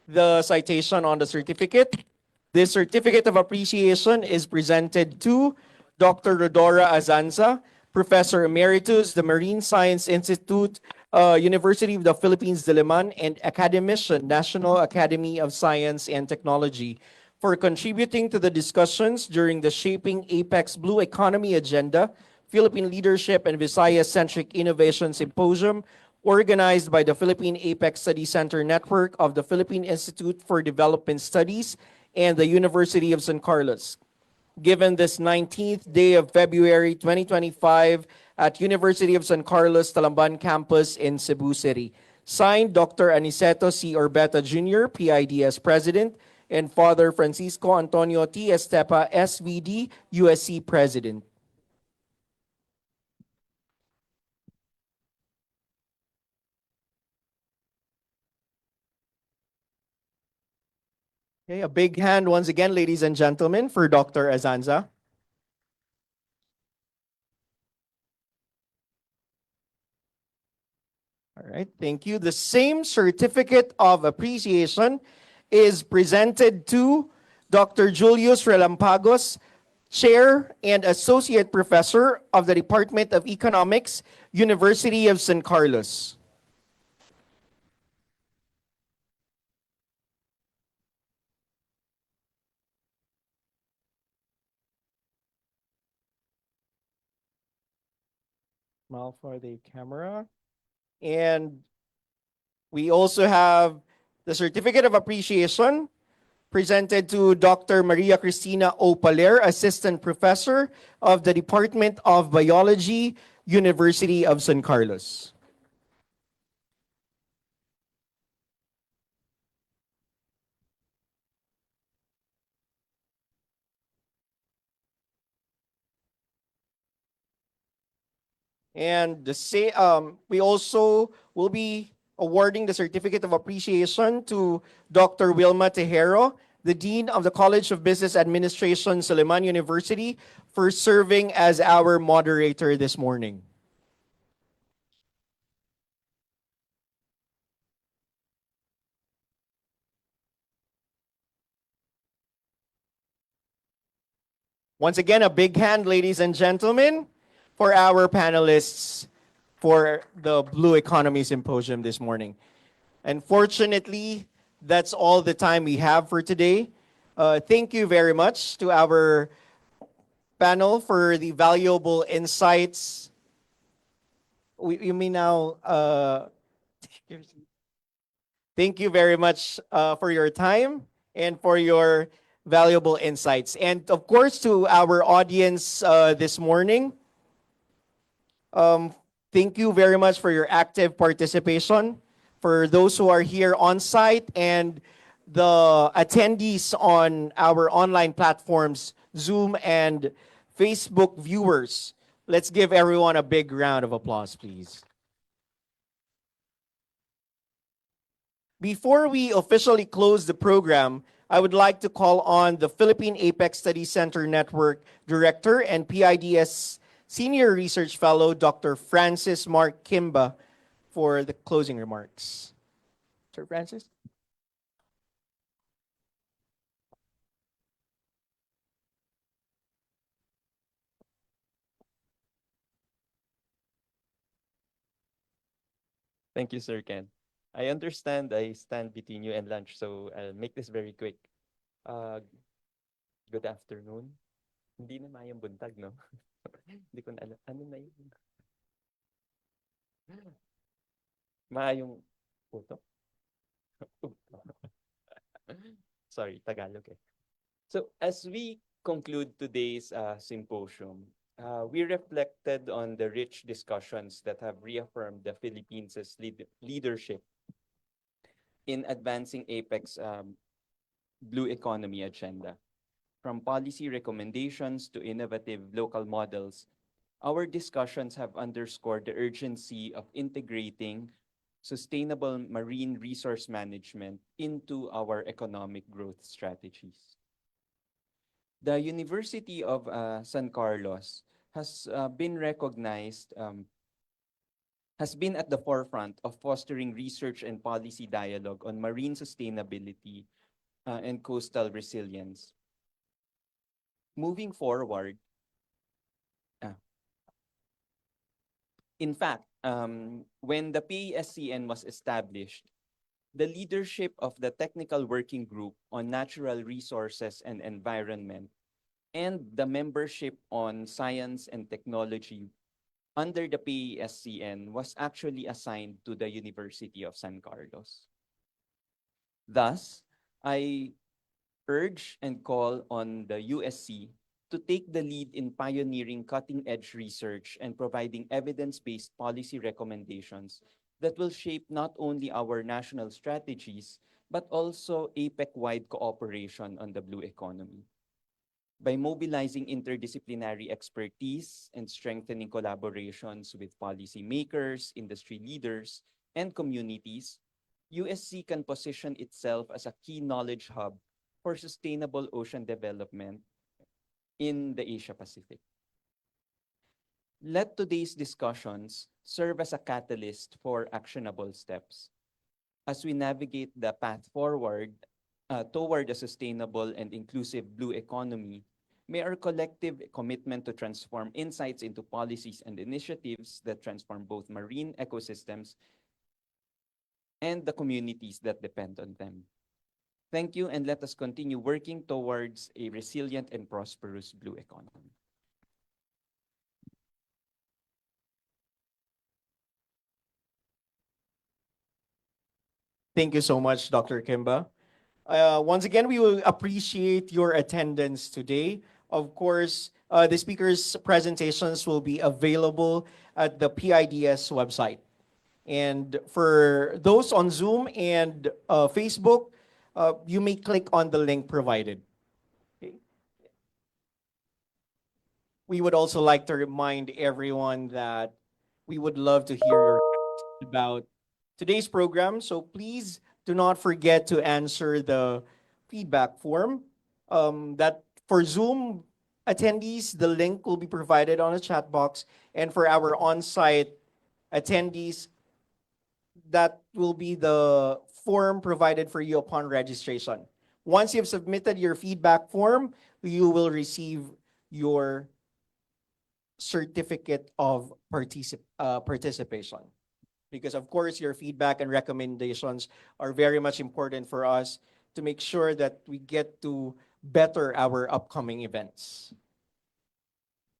S6: the citation on the certificate. This Certificate of Appreciation is presented to Dr. Rodora Azanza, Professor Emeritus, the Marine Science Institute, University of the Philippines, Diliman, and Academician, National Academy of Science and Technology, for contributing to the discussions during the Shaping APEC's Blue Economy Agenda, Philippine Leadership and Visayas-Centric Innovation Symposium, organized by the Philippine APEC Study Center Network of the Philippine Institute for Development Studies and the University of San Carlos, given this 19th day of February 2025 at University of San Carlos Talamban Campus in Cebu City. Signed, Dr. Aniceto C. Orbeta Jr., PIDS President, and Father Francisco Antonio T. Estepa, SVD, USC President. Okay, a big hand once again, ladies and gentlemen, for Dr. Azanza. All right, thank you. The same certificate of appreciation is presented to Dr. Julius Relampagos, Chair and Associate Professor of the Department of Economics, University of San Carlos. Smile for the camera. And we also have the Certificate of Appreciation presented to Dr. Maria Cristina O. Paler, Assistant Professor of the Department of Biology, University of San Carlos. And we also will be awarding the Certificate of Appreciation to Dr. Wilma Tejero, the Dean of the College of Business Administration, Suleiman University, for serving as our moderator this morning. Once again, a big hand, ladies and gentlemen, for our panelists for the Blue Economy Symposium this morning. Unfortunately, that's all the time we have for today. Thank you very much to our panel for the valuable insights. You may now, thank you very much for your time and for your valuable insights. And of course, to our audience this morning, thank you very much for your active participation. For those who are here on site and the attendees on our online platforms, Zoom and Facebook viewers, let's give everyone a big round of applause, please. Before we officially close the program, I would like to call on the Philippine APEC Study Center Network Director and PIDS Senior Research Fellow, Dr. Francis Mark Kimba, for the closing remarks. Sir Francis?
S8: Thank you, Sir Ken. I understand I stand between you and lunch, so I'll make this very quick. Uh, Good afternoon. Hindi na mayang buntag, no? Hindi ko na alam. Ano na yun? Maayong puto? Sorry, Tagalog eh. So as we conclude today's symposium, we reflected on the rich discussions that have reaffirmed the Philippines' leadership in advancing APEC's blue economy agenda. From policy recommendations to innovative local models, our discussions have underscored the urgency of integrating sustainable marine resource management into our economic growth strategies. The University of San Carlos has been recognized, has been at the forefront of fostering research and policy dialogue on marine sustainability and coastal resilience. Moving forward, in fact, when the PASCN was established, the leadership of the Technical Working Group on Natural Resources and Environment and the membership on Science and Technology under the PASCN was actually assigned to the University of San Carlos. Thus, I urge and call on the USC to take the lead in pioneering cutting-edge research and providing evidence-based policy recommendations that will shape not only our national strategies, but also APEC-wide cooperation on the blue economy. By mobilizing interdisciplinary expertise and strengthening collaborations with policymakers, industry leaders, and communities, USC can position itself as a key knowledge hub for sustainable ocean development in the Asia-Pacific. Let today's discussions serve as a catalyst for actionable steps. As we navigate the path forward toward a sustainable and inclusive blue economy, May our collective commitment to transform insights into policies and initiatives that transform both marine ecosystems and the communities that depend on them. Thank you, and let us continue working towards a resilient and prosperous blue economy.
S6: Thank you so much, Dr. Kimba. Once again, we will appreciate your attendance today. Of course, the speakers' presentations will be available at the PIDS website. And for those on Zoom and Facebook, you may click on the link provided. Okay. We would also like to remind everyone that we would love to hear your about today's program. So please do not forget to answer the feedback form. That for Zoom attendees, the link will be provided on the chat box. And for our on-site attendees, that will be the form provided for you upon registration. Once you've submitted your feedback form, you will receive your certificate of participation. Because of course, your feedback and recommendations are very much important for us to make sure that we get to better our upcoming events.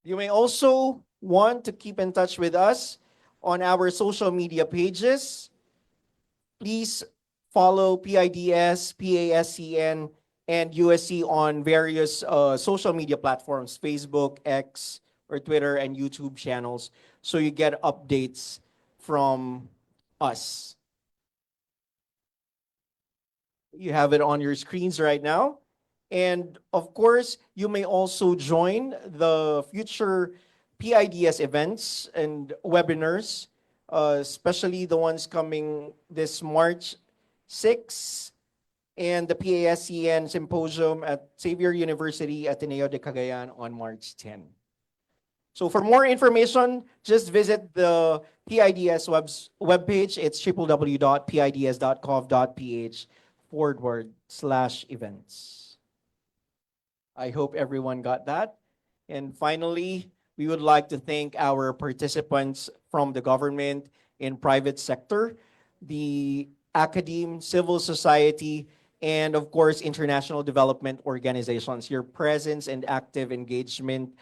S6: You may also want to keep in touch with us on our social media pages. Please follow PIDS, PASCN, and USC on various social media platforms, Facebook, X, or Twitter, and YouTube channels, so you get updates from us. You have it on your screens right now. And of course, you may also join the future PIDS events and webinars, especially the ones coming this March 6 and the PASCN Symposium at Xavier University Ateneo de Cagayan on March 10. So for more information, just visit the PIDS webpage. It's www.pids.gov.ph/events. I hope everyone got that. And finally, we would like to thank our participants from the government and private sector, the academe, civil society, and of course, international development organizations. Your presence and active engagement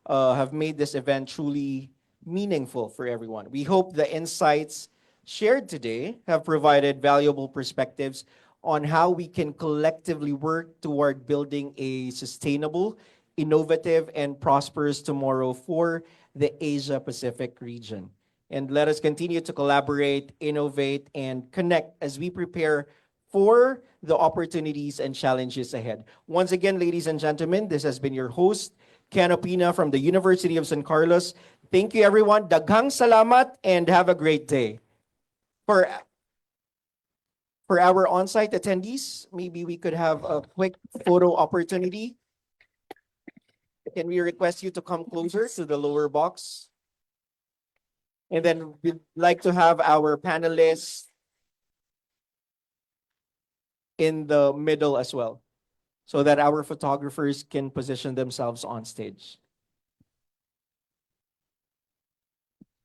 S6: have made this event truly meaningful for everyone. We hope the insights shared today have provided valuable perspectives on how we can collectively work toward building a sustainable, innovative, and prosperous tomorrow for the Asia-Pacific region. And let us continue to collaborate, innovate, and connect as we prepare for the opportunities and challenges ahead. Once again, ladies and gentlemen, this has been your host, Ken Opina from the University of San Carlos. Thank you, everyone. Daghang salamat and have a great day. For our on-site attendees, maybe we could have a quick photo opportunity. Can we request you to come closer to the lower box? And then we'd like to have our panelists in the middle as well, so that our photographers can position themselves on stage.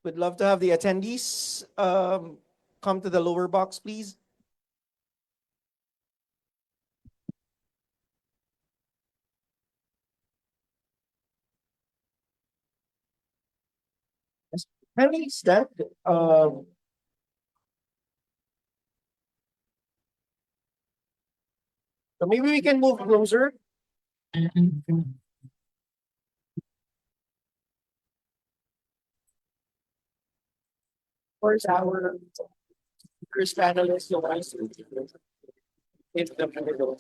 S6: We'd love to have the attendees come to the lower box, please. Panelists that so maybe we can move closer. Course, our first panelist, the vice in the middle.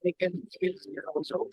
S6: They can speak here also.